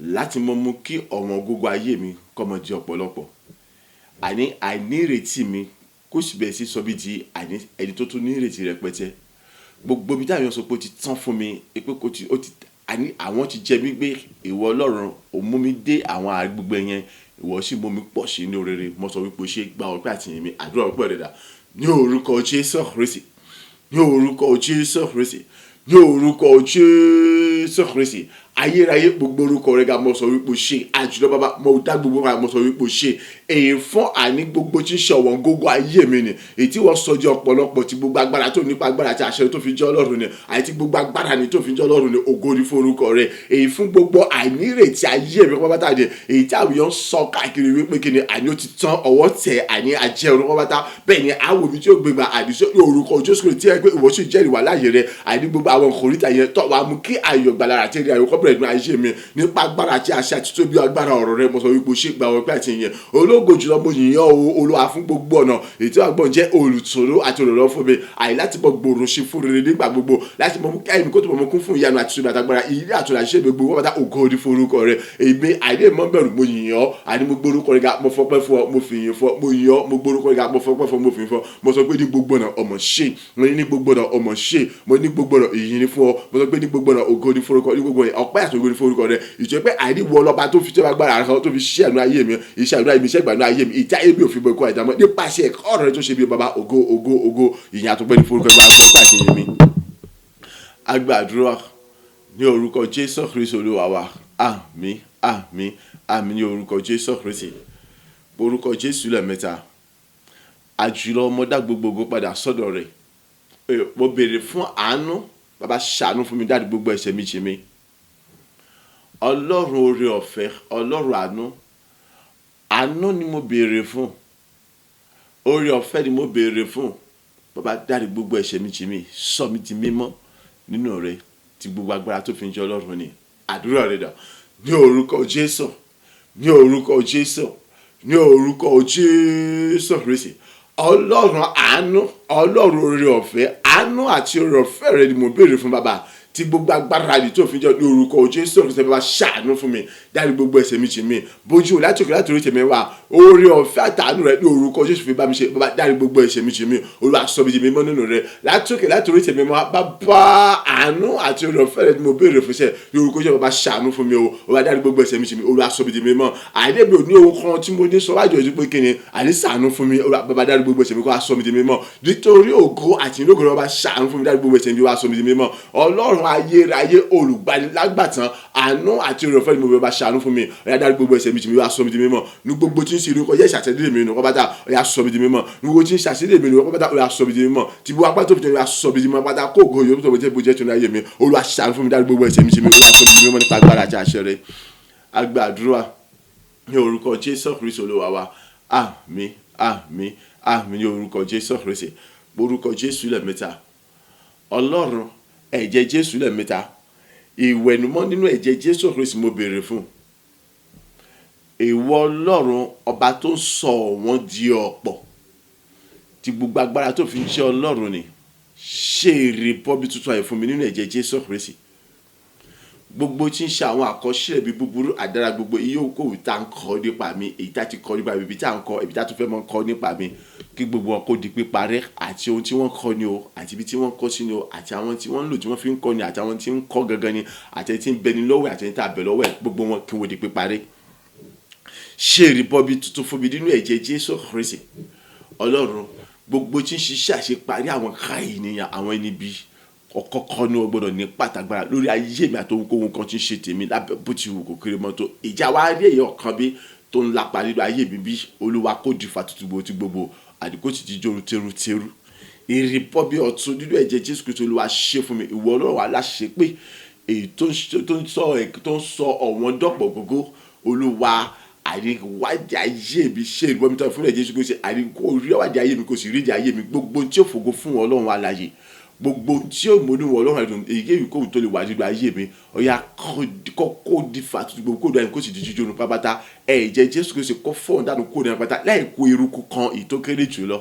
láti mú kí ọ̀wọ́n gógó ayé mi kó má di ọ̀pọ̀lọpọ̀ àní àìnírètí mi kó sì bẹ̀rẹ̀ sí sọ bí di àní ẹni tó tún ní ìrètí rẹpẹtẹ. Gbogbo bí táwọn sọ pé ó ti tán fún mi pé ó ti àní àwọn ti jẹ mí gbé. Ìwọ Ọlọ́run ò mú mi dé àwọn agbègbè yẹn, ìwọ sì mú mi pọ̀ sí ní orere. Mo sọ wípé ṣe gba ọpẹ́ àti ìyìn mi. Àdúrà ọpẹ́ rẹ dà ní orúkọ Jésù Kristi, ní orúkọ Jésù Kristi, ní orúkọ Jésù Kristi. Ayérayé gbogbo orúkọ rẹ ga mo sọ wípé ṣe. Àjùlọ bàbá mo dá gbogbo rẹ mo sọ wípé ṣe. Èyí fún àní gbogbo tí ń ṣe ọ̀wọ́n gógó ayé mi ni èyí tí wọ́n sọ di ọ̀pọ̀lọpọ̀ tí gbogbo agbára tó nípa agbára àti àṣẹ tó fi jẹ́ Ọlọ́run ni àti gbogbo agbára ni tó fi jẹ́ Ọlọ́run ni. Ògo ni fún orúkọ rẹ. Èyí fún gbogbo àìnírètí ayé mi pápátá ni èyí tí àwọn èèyàn sọ káàkiri wípé kí ni àní ó ti tán ọwọ́ tẹ àní àjẹ orúkọ pápátá bẹ́ẹ̀ ni àwọn òbí tí ó gbégbá àdìsọ́ ní orúkọ Jésù Kristi tí ẹ pé ìwọ sì jẹ́rìí wà láàyè rẹ àní gbogbo àwọn kòríta yẹn tọ́ wa mú kí ayọ̀ gbàlára àti èrè ayọ̀ kọ́bẹ̀rẹ̀ nínú ayé mi nípa agbára àti àṣẹ àti tóbi agbára ọ̀rọ̀ rẹ. Mo sọ wípé ṣe gba ọpẹ́ àti ìyìn. Ológo jùlọ mo yìn ọ́ o Olúwa fún gbogbo ọ̀nà ètò àgbọ̀n jẹ́ olùtùnú àti olùrànlọ́wọ́ fún mi àyè láti mọ gbòòrò ṣe fún rere nígbà gbogbo láti mọ mú kí àyè kó tó mọ kún fún ìyanu àti tóbi àtagbára ìrírí àtúnṣe àṣẹ gbogbo wọ́n bá ògo ní forúkọ rẹ. Èmi àìní mọ́ bẹ̀rù mo yìn ọ́ àní mo gbórúkọ rẹ ga mo fọpẹ́ fún ọ mo fi yìn fún ọ mo yìn ọ́ mo gbórúkọ rẹ ga mo fọpẹ́ fún ọ mo fi yìn fún ọ. Mo sọ pé ní gbogbo ọ̀nà ọmọ ṣe mo ní gbogbo ọ̀nà ọmọ ṣe mo ní gbogbo ọ̀nà ìyìn ní fún ọ. Mo sọ pé ní gbogbo ọ̀nà ògo ní forúkọ ní gbogbo ọpẹ́ àti ògo ní forúkọ rẹ. Ìjọ pé àìní wọ ọlọ́ba tó fi tẹ́ agbára kan tó fi ṣe àánú ayé mi iṣẹ́ àánú ayé mi iṣẹ́ ìgbàanú ayé mi ìtí ayé mi ò fi bọ ikú àìdámọ́ nípasẹ̀ ẹ̀kọ́ rẹ tó ṣe bí baba ògo ògo ògo ìyìn àtọ́gbẹ́ ní forúkọ ẹgbẹ́ àgbẹ̀ àti ìyìn mi. Agbàdúrà ní orúkọ Jésù Kristi Olúwa wa. Àmín àmín àmín ní orúkọ Jésù Kristi. Orúkọ Jésù lẹ́ẹ̀mẹ́ta. Àjùlọ mo dá gbogbo ògo padà sọ́dọ̀ rẹ̀. Mo béèrè fún àánú bàbá ṣàánú fún mi dáàdì gbogbo ẹ̀ṣẹ̀ mi jì mí. Ọlọ́run oore ọ̀fẹ́ Ọlọ́run àánú ni mo béèrè fún. Oore ọ̀fẹ́ ni mo béèrè fún. Bàbá dárí gbogbo ẹ̀ṣẹ̀ mi jì mí sọ mi di mímọ́ nínú rẹ tí gbogbo agbára tó fi ń jẹ́ Ọlọ́run ni. Àdúrà rẹ dà ní orúkọ Jésù, ní orúkọ Jésù, ní orúkọ Jésù Kristi. Ọlọ́run àánú Ọlọ́run oore ọ̀fẹ́ àánú àti oore ọ̀fẹ́ rẹ ni mo béèrè fún bàbá tí gbogbo agbára rẹ̀ tó fi jọ ní orúkọ Jésù Kristi bá ṣàánú fún mi dárí gbogbo ẹ̀ṣẹ̀ mi jì mí bójú láti òkè láti orí tèmi wá oore ọ̀fẹ́ àtàánú rẹ̀ ní orúkọ Jésù fi bá mi ṣe bàbá dárí gbogbo ẹ̀ṣẹ̀ mi jì mí Olúwa sọ mi di mímọ́ nínú rẹ̀ láti òkè láti orí tèmi wá bàbá àánú àti oore ọ̀fẹ́ rẹ̀ tí mo béèrè fún iṣẹ́ ní orúkọ Jésù bàbá ṣàánú fún mi o Olúwa dárí gbogbo ẹ̀ṣẹ̀ mi jì mí Olúwa sọ mi di mímọ́ àìdébí ò ní ohun kan tí mo ní sọ wájú ojú pé kíni àní ṣàánú fún mi Olúwa bàbá dárí gbogbo ẹ̀ṣẹ̀ mi kó wá sọ mi di mímọ́ nítorí ògo àti ìlógo rẹ̀ bàbá ṣàánú fún mi dárí gbogbo ẹ̀ṣẹ̀ mi wá sọ mi di mímọ́ Ọlọ́run ayérayé olùgbanilágbàtàn àánú àti oore ọ̀fẹ́ ni mo bẹ̀ bá ṣàánú fún mi ọ̀yá dárí gbogbo ẹ̀ṣẹ̀ mi jì mí wá sọ mi di mímọ́ ní gbogbo tí ń ṣe ìrúkọ yẹ́ ìṣàtẹ̀lẹ́ mi nù pátá ọ̀yá sọ mi di mímọ́ ní gbogbo tí ń ṣàṣílẹ̀ mi nù pátá ọ̀yá sọ mi di mímọ́ tí gbogbo apá tó fi tẹ̀lé ọ̀yá sọ mi di mímọ́ pátá kó ògo yòókù tó fi tẹ̀ bó jẹ́ tó ní ayé mi Olúwa ṣàánú fún mi dárí gbogbo ẹ̀ṣẹ̀ mi jì mí Olúwa sọ mi di mímọ́ nípa agbára àti àṣẹ rẹ̀ agbàdúrà ní orúkọ Jésù Kristi Olúwa wa àmín àmín àmín ní orúkọ Jésù Kristi orúkọ Jésù lẹ́ẹ̀mẹ́ta Ọlọ́run ẹ̀jẹ̀ Jésù lẹ́ẹ̀mẹ́ta ìwẹ̀nùmọ́ nínú ẹ̀jẹ̀ Jésù Kristi mo béèrè fún ìwọ Ọlọ́run ọba tó ń sọ wọ́n di ọ̀pọ̀ tí gbogbo agbára tó fi ń jẹ́ Ọlọ́run ni ṣe ìrìbọmi tuntun àyè fún mi nínú ẹ̀jẹ̀ Jésù Kristi gbogbo tí ń ṣe àwọn àkọsílẹ̀ bíi búburú àdára gbogbo iye òkòwò tá à ń kọ́ nípa mi èyí tá ti kọ́ nípa mi ibi tá à ń kọ́ ibi tá tún fẹ́ mọ́ kọ́ nípa mi kí gbogbo wọn kó di píparẹ́ àti ohun tí wọ́n kọ́ ni o àti ibi tí wọ́n kọ́ sí ni o àti àwọn tí wọ́n ń lò tí wọ́n fi ń kọ́ ni àti àwọn tí ń kọ́ gangan ni àti ẹni tí ń bẹni lọ́wọ́ àti ẹni tí a bẹ̀ lọ́wọ́ ẹ̀ gbogbo wọn kí wọ́n di píparẹ́ ṣe ìrìbọmi tuntun fún mi nínú ẹ̀jẹ̀ Jésù Kristi Ọlọ́run gbogbo tí ń ṣiṣẹ́ àṣeparí àwọn ká ènìyàn àwọn ẹni bíi ọ̀kọ̀ọ̀kan ní o gbọ́dọ̀ ní pàtàgbára lórí ayé mi àti ohunkóhun kan tí ń ṣe tèmi lábẹ́ bó ti wù kó kéré mọ́ tó ìjà wa rí èyí ọ̀kan bí tó ń lapa nínú ayé mi bí Olúwa kó di fàtútù ti gbogbo àdìgbò ti di jóru teru ìrìbọmi ọ̀tun nínú ẹ̀jẹ̀ Jésù Kristi Olúwa ṣe fún mi ìwọ Ọlọ́run aláṣẹ pé èyí tó ń sọ ọ̀wọ́n dọ̀pọ̀ gbogbo Olúwa àríwájà ayé mi ṣe ìrìbọmi tó fún ẹ̀jẹ̀ Jésù Kristi àríkó rí ọ̀wájà ayé mi kò sì rí ìjà ayé mi gbogbo tí ó fògo fún Ọlọ́run alààyè gbogbo tí ó mọ ní wọn Ọlọ́run ẹ̀dùn èyíkéyìí kóhùn tó lè wà nínú ayé mi ọ̀yà kó di fàtútù gbogbo kó dání kó sì di jíjónu pápátá ẹ̀jẹ̀ Jésù Kristi kó fọ́ọ̀n dànù kó dání pápátá láì kó eruku kan èyí tó kéré jù lọ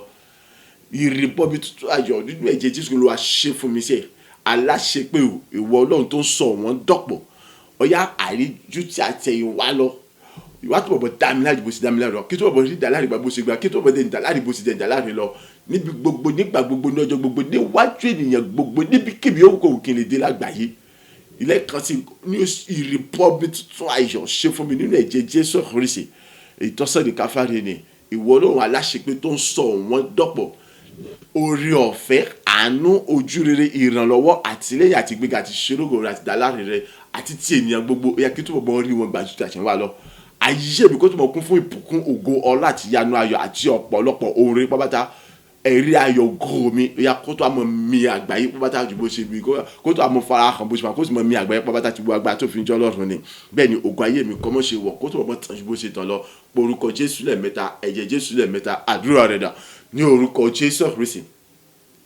ìrìbọmi tuntun ayọ̀ nínú ẹ̀jẹ̀ Jésù Kristi ló wá ṣe fún mi sẹ́ aláṣẹ pé ìwọ Ọlọ́run tó ń sọ wọ́n dọ̀pọ̀ ọ̀yà àríjú tí a tẹ̀yìn wá lọ ìwà tó bọ̀ dá mi láàrin bó ṣe dá mi láàrin lọ kí tó bọ̀ rí dá láàrin bó ṣe gbà kí tó bọ̀ dé dá láàrin bó ṣe dá láàrin lọ níbi gbogbo nígbà gbogbo ní ọjọ́ gbogbo níwájú ènìyàn gbogbo níbikíbi ó kò kí n lè dé lágbàáyé ilé kan sí ní ìrìbọmi tuntun ayọ̀ ṣe fún mi nínú ẹ̀jẹ̀ Jésù Kristi ìtọ́sọ̀nì káfárí ni ìwọ Ọlọ́run aláṣepé tó ń sọ wọ́n dọ̀pọ̀ oore ọ̀fẹ́ àánú ojúrere ìrànlọ́wọ́ àtìlẹ́yìn àti gbéga àti ṣerúgò rẹ àti dáláre rẹ àti ti ènìyàn gbogbo ẹ̀yà kí tó bọ̀ rí wọn gbàjú tàṣẹ wà lọ ayé mi kó tó mọ̀ kún fún ìbùkún ògo ọlá àti ìyanu ayọ̀ àti ọ̀pọ̀lọpọ̀ oore pápátá ẹ̀rí ayọ̀ ògo mi ẹ̀yà kó tó àmọ́ mi àgbáyé pápátá ju bó ṣe bí kó tó àmọ́ fara hàn bó ṣe máa kó tó mọ̀ mi àgbáyé pápátá ti bu agbára tó fi ń jọ́ Ọlọ́run ni bẹ́ẹ̀ ni ògo ayé mi kọ́ mọ́ ṣe wọ̀ kó tó mọ̀ tàn ju bó ṣe tàn lọ orúkọ Jésù lẹ́ẹ̀mẹ́ta ẹ̀jẹ̀ Jésù lẹ́ẹ̀mẹ́ta àdúrà rẹ̀ dà ní orúkọ Jésù Kristi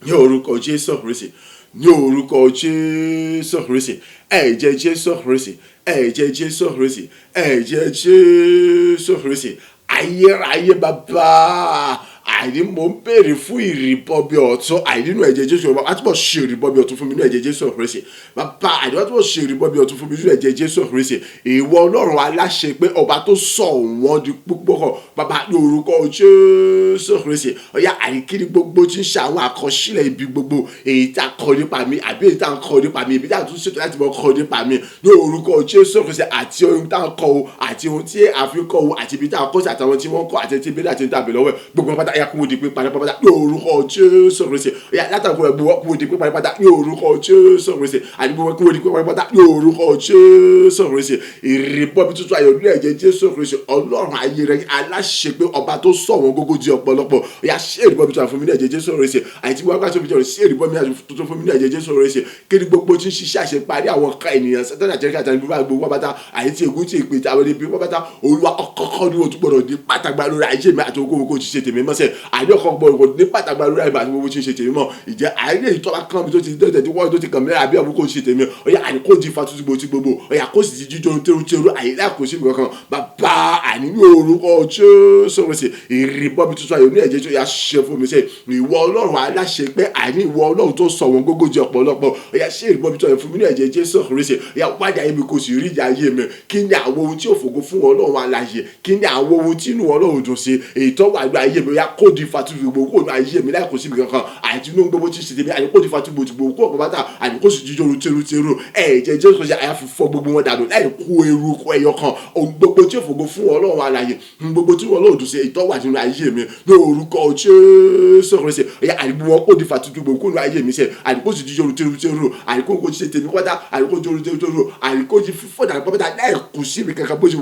ní orúkọ Jésù Kristi ní orúkọ Jésù Kristi ẹ̀jẹ̀ Jésù Kristi ẹ̀jẹ̀ Jésù Kristi ẹ̀jẹ̀ Jésù Kristi ayérayé bàbá àìní mo ń béèrè fún ìrìbọmi ọ̀tun àìnínú ẹ̀jẹ̀ Jésù ọba àtúbọ̀ ṣe ìrìbọmi ọ̀tun fún mi nínú ẹ̀jẹ̀ Jésù Kristi bàbá àìní àtúbọ̀ ṣe ìrìbọmi ọ̀tun fún mi nínú ẹ̀jẹ̀ Jésù Kristi ìwọ Ọlọ́run aláṣẹ pé ọba tó sọ wọ́n di púpọ̀ kọ bàbá ní orúkọ Jésù Kristi ọ̀yà àìkíni gbogbo tí ń ṣe àwọn àkọsílẹ̀ ibi gbogbo èyí tá a kọ nípa mi àbí èyí tá a kọ nípa mi èyí tá a tún ṣètò láti mọ kọ nípa mi ní orúkọ Jésù Kristi àti ohun tá a kọ o àti ohun tí a fi kọ o àti ibi tá a kọ sí àtàwọn tí wọ́n kọ àti ti bẹ́ẹ̀ àti ti tàbí lọ́wọ́ gbogbo pátá ẹ̀yà kúrò di pé parapata ní orúkọ Jésù Kristi ẹ̀yà látàkùn rẹ̀ gbowó kúrò di pé parapata ní orúkọ Jésù Kristi àdìgbò kúrò di pé parapata ní orúkọ Jésù Kristi ìrìbọmi tuntun ayọ̀ ní ẹ̀jẹ̀ Jésù Kristi Ọlọ́run ayé rẹ̀ aláṣẹ pé ọba tó sọ wọn gógó di ọ̀pọ̀lọpọ̀ ẹ̀yà ṣé ìrìbọmi tuntun fún mi ní ẹ̀jẹ̀ Jésù Kristi àti wọ́n gbàtọ́ fìjọ́ ṣé ìrìbọmi tuntun fún mi ní ẹ̀jẹ̀ Jésù Kristi kí ni gbogbo tí ń ṣiṣẹ́ àṣeparí àwọn ká ènìyàn sẹ́tẹ̀nà jẹ́ríkà àti gbogbo pátá àyètí ègún tí èpè àwọn ibi pátá Olúwa ọkọ̀ọ̀kan ní òtún gbọ́dọ̀ di pátágbá lórí ayé mi àti ogún kò ti ṣe tèmi mọ́sẹ̀ Kristi àìdọ́kọ̀ gbọ́dọ̀ ní pàtàkì àlúrà ìgbà tí gbogbo ti ṣe tèmi mọ́ ìjẹ́ àìlè ìtọ́ba kan mi tó ti dẹ́tẹ̀ tí wọ́n tó ti kàn mí àbí àbúkò ṣe tèmi ọ̀yà àníkó di fatútù ti gbogbo ọ̀yà kó sì ti jíjọ tẹ́rù àyílá kò sí nǹkan bàbá àníní orúkọ Jésù Kristi ìrìbọmi tuntun ayọ̀ ní ẹ̀jẹ̀ tó yà ṣe fún mi sẹ́ ìwọ Ọlọ́run aláṣẹ pé àní ìwọ Ọlọ́run tó sọ wọn gógójì ọ̀pọ̀lọpọ̀ ọ̀yà ṣe ìrìbọmi tuntun ayọ̀ fún mi ní ẹ̀jẹ̀ Jésù Kristi ọ̀yà wájà yẹn mi kò sì rí ìjà ayé mi kí ni àwọn ohun tí ò fògo fún Ọlọ́run aláṣẹ kí ni àwọn ohun tí inú Ọlọ́run dùn sí èyí tó wà ní ayé mi ọ̀yà kó di fatútù gbogbo kó ní ayé mi láì kó síbi kankan àti inú gbogbo tí ṣe tèmi àní kó di fatútù gbogbo kó ọ̀pọ̀ bàtà àní kó sì jíjọ tẹ́rù ẹ̀jẹ̀ Jésù Kristi àyà fi fọ́ gbogbo wọn dànù láì kó eruku ẹyọ kan ohun gbogbo tí ò fògo fún Ọlọ́run aláṣẹ gbogbo tí Ọlọ́run dùn sí èyí tó wà nínú ayé mi ní orúkọ Jésù Kristi ọ̀yà àdìgbò wọn kó di fatútù gbogbo kó ní ayé mi sẹ́ àdìgbò sì jíjọ tẹ́rù àdìgbò kó ṣe tèmi pátá àdìgbò jọrù tẹ́rù àdìgbò ti fífọ́ dànù pátá láì kù sí mi kankan bó ṣe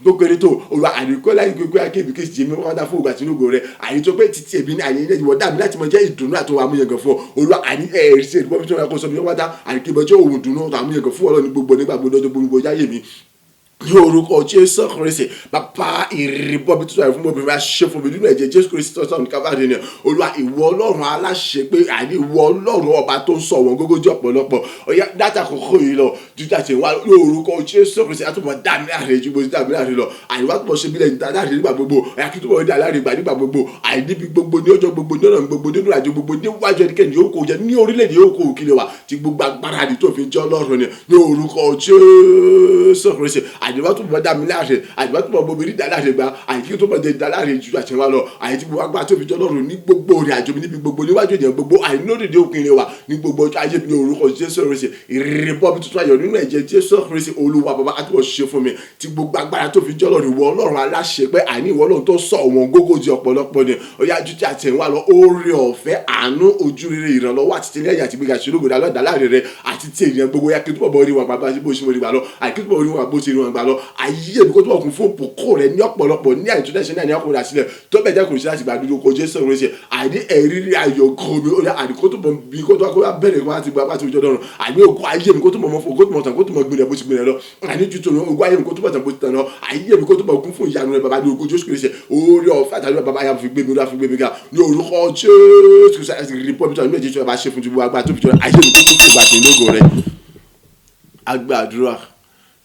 kó péré tó olùwà àdìgbò láì gbégbé akébì kí jèmi pátá fún ògbà tìǹbù rẹ àdìgbò pé títí èmi ní àyè ìwọ dàbí láti mọ jẹ́ ìdùnnú àti àmúyẹ̀gàn fún ọ olùwà àní ẹ̀rí sí ìdúpọ̀ tó yẹ kó sọ mi pátá àdìgbò jẹ́ òun dùnnú àmúyẹ̀gàn fún Ọlọ́run gbogbo nígbà gbogbo jáyé mi ní orúkọ Jésù Kristi bàbá ìrìbọmi tuntun àyè fún mi bá ṣe fún mi nínú ẹ̀jẹ̀ Jésù Kristi tó sọ̀rọ̀ kábàdé ni olúwa ìwọ Ọlọ́run aláṣẹ pé àní ìwọ Ọlọ́run ọba tó ń sọ wọn gógójì ọ̀pọ̀lọpọ̀ ọ̀yá dáta kòkó yìí lọ jíjà tí wà ní orúkọ Jésù Kristi àtúbọ̀ dàmí àrè ju bó ti dàmí àrè lọ àyíwá tó bọ̀ ṣe bílẹ̀ níta láàrin nígbà gbogbo ọ̀yá kí tó bọ̀ dà láàrin ìgbà nígbà gbogbo àìníbi gbogbo ní ọjọ́ gbogbo ní ọ̀nà gbogbo nínú àjò gbogbo níwájú ẹnikẹ́ni yóò kó jẹ ní orílẹ̀-èdè yóò kó òkìlẹ̀ wa ti gbogbo agbára ni tó fi jẹ́ Ọlọ́run ni ní orúkọ Jésù Kristi àyíwá tó bọ̀ dàmí láàrin àyíwá tó bọ̀ bomi ní dàlárin gba àyíkí tó bọ̀ dé dàlárin ju àti wa lọ àyíkí gbogbo agbára tó fi jẹ́ Ọlọ́run ní gbogbo orin àjò mi níbi gbogbo níwájú ènìyàn gbogbo àìnódìdí òkìlẹ̀ wa ní gbogbo ọjọ́ ayé mi ní orúkọ Jésù Kristi ìrìbọmi tuntun ayọ̀ nínú ẹ̀jẹ̀ Jésù Kristi olúwa bàbá àtúbọ̀ ṣe fún mi ti gbogbo agbára tó fi jẹ́ Ọlọ́run ìwọ Ọlọ́run aláṣẹ pé àní ìwọ Ọlọ́run tó sọ wọn gógójì ọ̀pọ̀lọpọ̀ ni ọ̀yá ju tí àti ẹ̀wọ̀n lọ oore ọ̀fẹ́ àánú ojúrere ìrànlọ́wọ́ àti tẹ́lẹ̀yìn àti gbígbà ṣológo dálọ́dà láàrin rẹ àti tí ènìyàn gbogbo ya kí tó bọ̀ rí wọn bàbá bó ṣe mo rí wà lọ àti kí tó bọ̀ rí wọn bó ṣe rí wọn gbà lọ ayé mi kó tó bọ̀ kún fún òpókó rẹ ní ọ̀pọ̀lọpọ̀ ní àìtúndẹ̀ṣẹ̀ náà ní ọkùnrin àṣìlẹ̀ tó bẹ̀ jẹ́ kò sí láti gbàdúró kó Jésù rẹ ṣe àìní ẹ̀rírí ayọ̀ kan mi ó yà àdìkó tó bọ̀ bí kó tó bẹ̀rẹ̀ wọn àti gbà pàtó ìjọ dọ̀rùn àìní ògùn ayé mi kó tó mọ̀ fún kó tó mọ̀ tàn kó tó mọ̀ gbìnlẹ̀ bó ti gbìnlẹ̀ lọ àìní ju tòun ògùn ayé mi kó tó mọ̀ tàn bó ti tàn lọ ayé mi kó tó mọ̀ kún fún ìyanu rẹ bàbá ní orúkọ Jésù Kristi orí ọ̀fẹ́ àtàlẹ́ bàbá yà fi gbé mi rà fi gbé mi ga ní orúkọ Jésù Kristi àti rìpọ́bìtì ọ̀nà méjì tí wọ́n bá ṣe fún ti gbogbo agbára tó fi jọ ayé mi kó tó fún ìgbà tí ń lógo rẹ agbàdúrà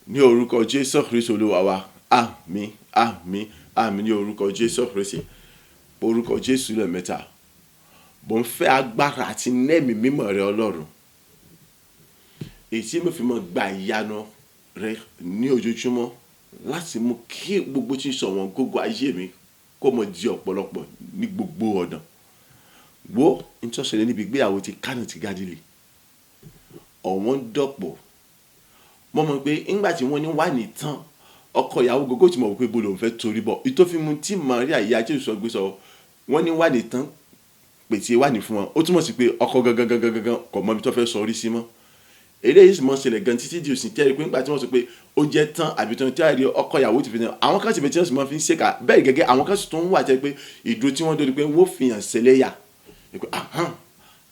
ní orúkọ Jésù Kristi olúwa wa àmín àmín àmín ní orúkọ Jésù Kristi orúkọ Jésù lẹ́ẹ̀mẹ́ta bó ń fẹ́ agbára àti nẹ́ẹ̀mí mímọ́ rẹ Ọlọ́run èyí tí mo fi mọ́ gba ìyanu rẹ ní ojoojúmọ́ láti mú kí gbogbo tí ń sọ wọn gógó ayé mi kó mọ di ọ̀pọ̀lọpọ̀ ní gbogbo ọ̀nà wo ìtọ́sẹ̀lẹ̀ níbi ìgbéyàwó ti Kánà ti Gálílì ọ̀wọ́n dọ̀pọ̀ mo mọ̀ pé ńgbà tí wọ́n ní wà ní tán ọkọ ìyàwó gógó tí mo wò pé bó lòun fẹ́ torí bọ̀ ìtòfimú tí Maria ìyá Jésù sọ gbé sọ wọ́n ní wà ní tán pèsè wà ní fún wọn ó túmọ̀ sí pé ọkọ gangan kò mọ ibi tó fẹ́ sọ orí sí mọ́ eléyìí sì mọ̀ ṣẹlẹ̀ gan títí di òsì tẹ́rì pé ńgbà tí wọ́n sọ pé ó jẹ́ tán àbí tán tí àìrí ọkọ ìyàwó ti fi hàn àwọn kan sì bẹ tí wọ́n sì máa fi ń ṣèkà bẹ́ẹ̀ gẹ́gẹ́ àwọn kan sì tún wà tẹ́ pé ìdúró tí wọ́n dóni pé wọ́n fi hàn ṣẹlẹ́yà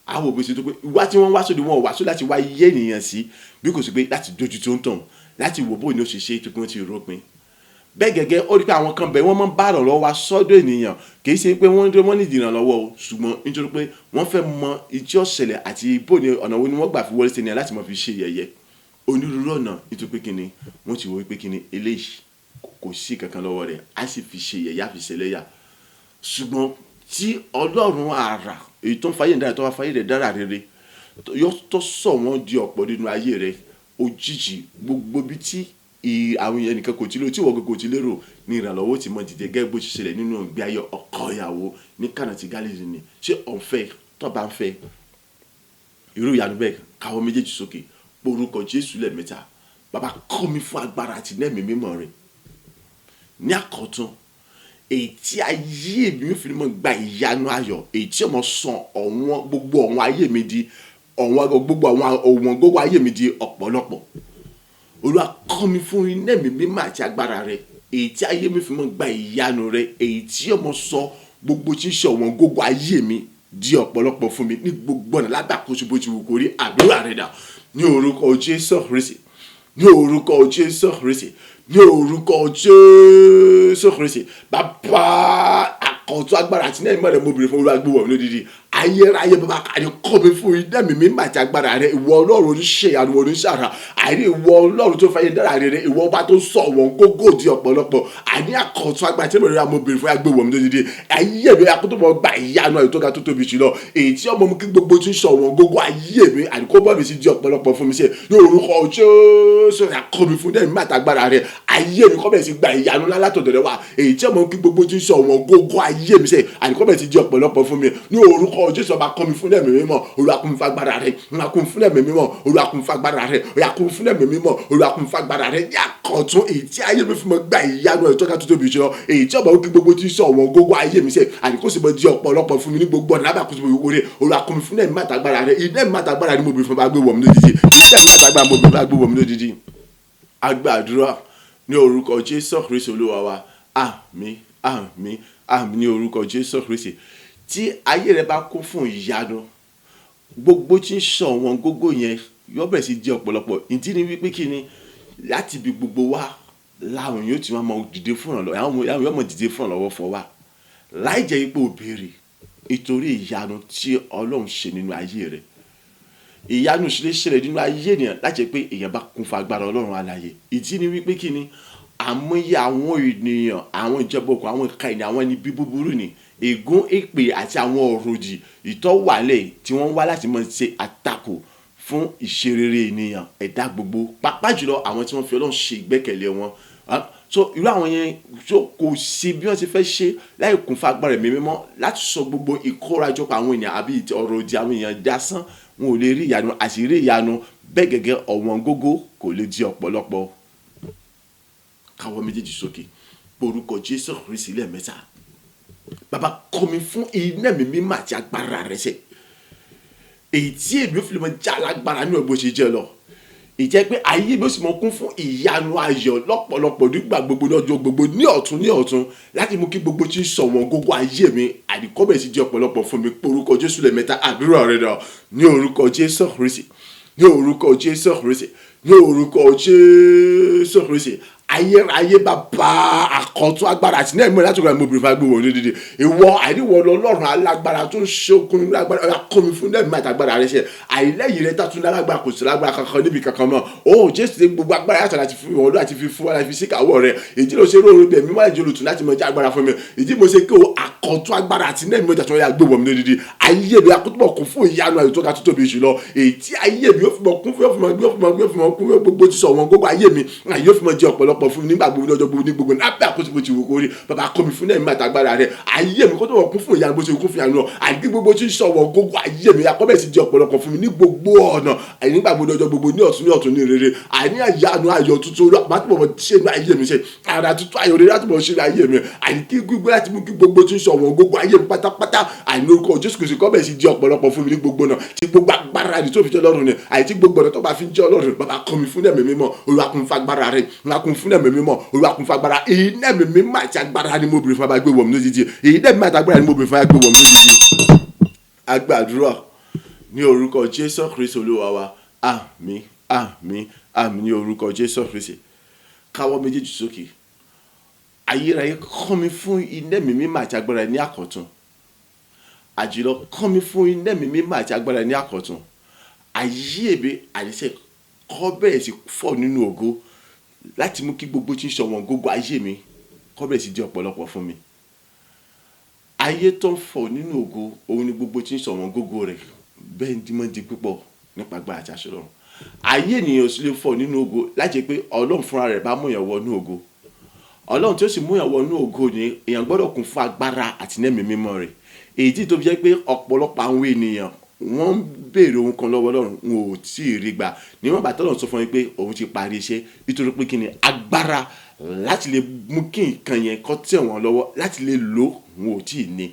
àwọn òbí sì tó pé wá tí wọ́n wá sóde wọn ò wá sóde láti wá yé ènìyàn sí bí kò sí pé láti dojú tó ń tàn láti wò bó ni ó ṣe ṣe tó pé wọ́n ti rọ́pin bẹ́ẹ̀ gẹ́gẹ́ ó rí pé àwọn kan bẹ̀ wọ́n máa ń bá ìrànlọ́wọ́ wá sọ́dọ̀ ènìyàn kì í ṣe pé wọ́n ní ìdìrànlọ́wọ́ o ṣùgbọ́n nítorí pé wọ́n fẹ́ mọ ìjọ ṣẹlẹ̀ àti bó ni ọ̀nà wo ni wọ́n gbà fi wọlé sí ènìyàn láti máa fi ṣe yẹ̀yẹ́ onírúurú ọ̀nà nítorí pé kíni wọ́n ti wò pé kíni eléyìí kò sí kankan lọ́wọ́ rẹ̀ á sì fi ṣe yẹ̀yẹ́ àfi ṣẹlẹ́yà ṣùgbọ́n tí Ọlọ́run àrà èyí tó ń fayé dára tó wá fayé rẹ̀ dára rere yóò tó sọ wọ́n di ọ̀pọ̀ nínú ayé rẹ̀ òjijì gbogbo bí tí àwọn èèyàn nìkan kò tí lérò tí wọ́n kò tí lérò ní ìrànlọ́wọ́ tí mo dìde gẹ́gẹ́ bó ti ṣẹlẹ̀ nínú ìgbé ayé ọkọ ìyàwó ní Kánà ti Gálílì ni ṣé ọ̀nfẹ́ tó bá ń fẹ́ irú ìyanu bẹ́ẹ̀ káwọ́ méjèèjì sókè orúkọ Jésù lẹ́ẹ̀mẹ́ta bàbá kọ́ mi fún agbára àti nẹ́ẹ̀mí mímọ́ rẹ̀ ní àkọ́tún èyí tí ayé mi fi mọ́ gba ìyanu ayọ̀ èyí tí ọmọ sàn ọ̀wọ́n gbogbo ọ̀wọ́n ayé mi di ọ̀wọ́n gbogbo ọ̀wọ́n gbogbo ayé mi di ọ̀pọ̀lọpọ̀ Olúwa kọ́ mi fún nẹ́ẹ̀mí mímọ́ àti agbára rẹ̀ èyí tí ayé mi fi mọ́ gba ìyanu rẹ̀ èyí tí ọmọ sọ gbogbo tí ń ṣe ọ̀wọ́n gbogbo ayé mi di ọ̀pọ̀lọpọ̀ fún mi ní gbogbo ọ̀nà lágbàkóso bó ti wù kó rí àdúrà rẹ̀ dà ní orúkọ Jésù Kristi ní orúkọ Jésù Kristi ní orúkọ Jésù Kristi bàbá àkọ́tún agbára àti náà ìmọ̀ rẹ̀ mo bèrè fún Olúwa gbé wọ̀ mí lódìdí ayérayé bàbá àní kọ́ mi fún iná mi mímọ́ àti agbára rẹ̀ ìwọ Ọlọ́run oníṣẹ́ ìyanu oníṣàrà àní ìwọ Ọlọ́run tó fàyè dára rere ìwọ ọba tó sọ wọn gógó di ọ̀pọ̀lọpọ̀ àní àkọ́tún agbára tí mo bèrè fún agbé wọ̀ mí lódìdí ayé mi akótó mọ́ gba ìyanu àyè tó ga tó tóbi jùlọ èyí tí ọmọ mi kí gbogbo tí ń sọ wọn gógó ayé mi àní kó bọ́ mi sí di ọ̀pọ̀lọpọ̀ fún mi sí ní orúkọ Jésù àkọ́ mi fún iná mi mímọ́ àti agbára rẹ̀ ayé mi kọ́ bẹ̀ sí gba ìyanu látọ̀dọ̀ rẹ̀ wá èyí tí ọmọ mi kí gbogbo tí ń sọ wọn gógó ayé mi sí àní kọ́ bẹ̀ sí di ọ̀pọ̀lọpọ̀ fún mi ní orúkọ Jésù ọba kọ́ mi fún ẹ̀mí mímọ́ Olúwa kún mi fún agbára rẹ̀ Olúwa kún mi fún ẹ̀mí mímọ́ Olúwa kún mi fún agbára rẹ̀ Olúwa kún mi fún ẹ̀mí mímọ́ Olúwa kún mi fún agbára rẹ̀ ní àkọ́tún èyí tí ayé mi fún mi gba ìyanu ẹ̀ tọ́ka tó tóbi jùlọ èyí tí ọba ó kí gbogbo tí ń sọ wọn gógó ayé mi sẹ́ àdìkó sì mọ di ọ̀pọ̀lọpọ̀ fún mi ní gbogbo ọ̀nà lábàkóso mi wọlé Olúwa kún mi fún ẹ̀mí àtàgbára rẹ̀ iná ẹ̀mí àtàgbára ni mo bèrè fún bá gbé wọ̀ mí lódìdí iná ẹ̀mí àtàgbára mo bèrè fún bá gbé wọ̀ mí lódìdí agbàdúrà ní orúkọ Jésù Kristi Olúwa wa àmín àmín àmín ní orúkọ Jésù Kristi tí ayé rẹ bá kún fún ìyanu gbogbo tí ń sọ wọn gógó yẹn yóò bẹ̀rẹ̀ sí jẹ́ ọ̀pọ̀lọpọ̀ ìdí ni wípé kí ni láti ibi gbogbo wa láwọn yóò ti máa mọ dìde fún ọ̀nà àwọn yóò mọ dìde fún ọ̀nà lọ́wọ́ fọ wa láì jẹ́ ipò òbèrè nítorí ìyanu tí Ọlọ́run ṣe nínú ayé rẹ̀ ìyanu ṣe lè ṣẹlẹ̀ nínú ayé ènìyàn láti jẹ́ pé èèyàn bá kún fún agbára Ọlọ́run alààyè ìdí ni wípé kí ni àmọye àwọn ènìyàn àwọn ìjọba òkú àwọn ìka ènìyàn àwọn ẹni bí búburú ni ègún èpè àti àwọn ọ̀rọ̀ òdì ìtọ́wálẹ̀ tí wọ́n wá láti máa ṣe àtakò fún ìṣerere ènìyàn ẹ̀dá gbogbo pàápàá jùlọ àwọn tí wọ́n fi Ọlọ́run ṣe ìgbẹ́kẹ̀lé wọn so irú àwọn yẹn so kò sí bí wọ́n ti fẹ́ ṣe láì kún fún agbára ẹ̀mí mímọ́ láti sọ gbogbo ìkórajọpọ̀ àwọn ènìyàn àbí ọ̀rọ̀ òdì àwọn èèyàn dasán wọn ò lè rí ìyanu àti rí ìyanu bẹ́ẹ̀ gẹ́gẹ́ ọ̀wọ́n gógó kò lè di ọ̀pọ̀lọpọ̀ káwọ́ méjèèjì sókè orúkọ Jésù Kristi lẹ́ẹ̀mẹ́ta bàbá kọ́ mi fún iná mi mímọ́ àti agbára rẹ̀ sẹ́ èyí tí èmi ò fi lè mọ já lágbára ní ọgbọ́n ṣe jẹ́ lọ ìjẹ́ pé ayé mi ó sì mọ kún fún ìyanu ayọ̀ lọ́pọ̀lọpọ̀ nígbà gbogbo lọ́jọ́ gbogbo ní ọ̀tún láti mú kí gbogbo tí ń sọ wọn gógó ayé mi àdìkọ́bẹ̀ sí jẹ́ ọ̀pọ̀lọpọ̀ fún mi orúkọ Jésù lẹ́ẹ̀mẹ́ta àdúrà rẹ̀ dà ní orúkọ Jésù Kristi ní orúkọ Jésù Kristi ní orúkọ Jésù Kristi ayérayé bàbá àkọ́tún agbára àti náà ìmọ̀ láti ọ̀gá ìmọ̀ obìnrin fagbó wọn dídí ìwọ àìníwọ̀ Ọlọ́run alágbára tó ń ṣe okun lágbára ọ̀yà kọ́ mi fún náà ìmọ̀ àtàgbára rẹ ṣe àìlẹ́yìn rẹ tàtún lágbára kò sí lágbára kankan níbi kankan mọ́ ó Jésù ní gbogbo agbára yàtọ̀ láti fi wọn láti fi fún wa láti fi síkàwọ́ rẹ ìdí ló ṣe róòrò bẹ̀ mímọ́ ìjọ olùtún láti mọ jẹ́ agbára fún mi ìdí mo ṣe kí o àkọ́tún agbára àti náà ìmọ̀ ìjàtọ̀ yà gbé wọn dídí ayé mi akótópọ̀ kún fún ìyanu àyè tó ga tó tóbi jùlọ èyí tí ayé mi yóò fi mọ kún fún yóò fi mọ gbogbo tí sọ wọn gbogbo ayé mi yóò fi mọ jẹ ọ̀pọ̀lọpọ̀ fún mi nígbà gbogbo lọ́jọ́ gbogbo ní gbogbo lábẹ́ àkóso bó ti wò kórè bàbá kọ́ mi fún náà ìmọ̀ àtàgbára rẹ̀ ayé mi kó tó wọ̀ kún fún ìyanu bó ṣe kún fún ìyanu àti gbogbo tí ń sọ̀wọ́ gbogbo ayé mi akọ́bẹ̀ sí di ọ̀pọ̀lọpọ̀ fún mi ní gbogbo ọ̀nà nígbà gbogbo lọ́jọ́ gbogbo ní ọ̀tún ní rere àní àyànú ayọ̀ tuntun látìmọ̀ ṣe ní ayé mi ṣe ara tuntun ayọ̀ rere látìmọ̀ ṣe ní ayé mi àní kí gbogbo láti mú kí gbogbo tí ń sọ̀wọ́ gbogbo ayé mi pátápátá àní orúkọ Jésù Kristi kọ́bẹ̀ sí di ọ̀pọ̀lọpọ̀ fún mi ní gbogbo náà tí gbogbo agbára ni tó fi jẹ́ Ọlọ́run ni àti gbogbo ọ̀nà tó bá fi jẹ́ Ọlọ́run bàbá kọ́ mi fún ẹ̀mí mímọ́ Olúwa kún fún agbára rẹ̀ Olúwa kún fún ẹ̀mí mímọ́ Olúwa kún fún agbára iná mi mímọ́ àti agbára ni mo bèrè fún abá gbé wọ̀ mí lójijì iná mi àti agbára ni mo bèrè fún abá gbé wọ̀ mí lójijì agbàdúrà ní orúkọ Jésù Kristi Olúwa wa àmín àmín àmín ní orúkọ Jésù Kristi káwọ́ méjèèjì sókè ayérayé kọ́ mi fún iná mi mímọ́ àti agbára ní àkọ́tún àjùlọ kọ́ mi fún iná mi mímọ́ àti agbára ní àkọ́tún ayé mi àdìsẹ́ kọ́ bẹ̀rẹ̀ sí fọ́ nínú ògo láti mú kí gbogbo tí ń sọ wọn gógó ayé mi kọ́ bẹ̀rẹ̀ sí di ọ̀pọ̀lọpọ̀ fún mi ayé tó ń fọ́ nínú ògo òun ni gbogbo tí ń sọ wọn gógó rẹ̀ bẹ́ẹ̀ ni mọ́ di púpọ̀ nípa agbára àti àṣẹ Ọlọ́run ayé ènìyàn sì lè fọ́ nínú ògo láti pé Ọlọ́run fúnra rẹ̀ bá mú èèyàn wọnú ògo Ọlọ́run tí ó sì mú èèyàn wọnú ògo ni èèyàn gbọ́dọ̀ kún fún agbára àti ẹ̀mí mímọ́ rẹ̀ èyí tí tó fi jẹ́ pé ọ̀pọ̀lọpọ̀ àwọn ènìyàn wọ́n ń béèrè ohun kan lọ́wọ́ Ọlọ́run wọn ò tí ì rí gbà níwọ̀n bàtà Ọlọ́run sọ fún mi pé òun ti parí iṣẹ́ nítorí pé kí ni agbára láti lè mú kí nǹkan yẹn kó tẹ̀ wọ́n lọ́wọ́ láti lè lò wọn ò tí ì ní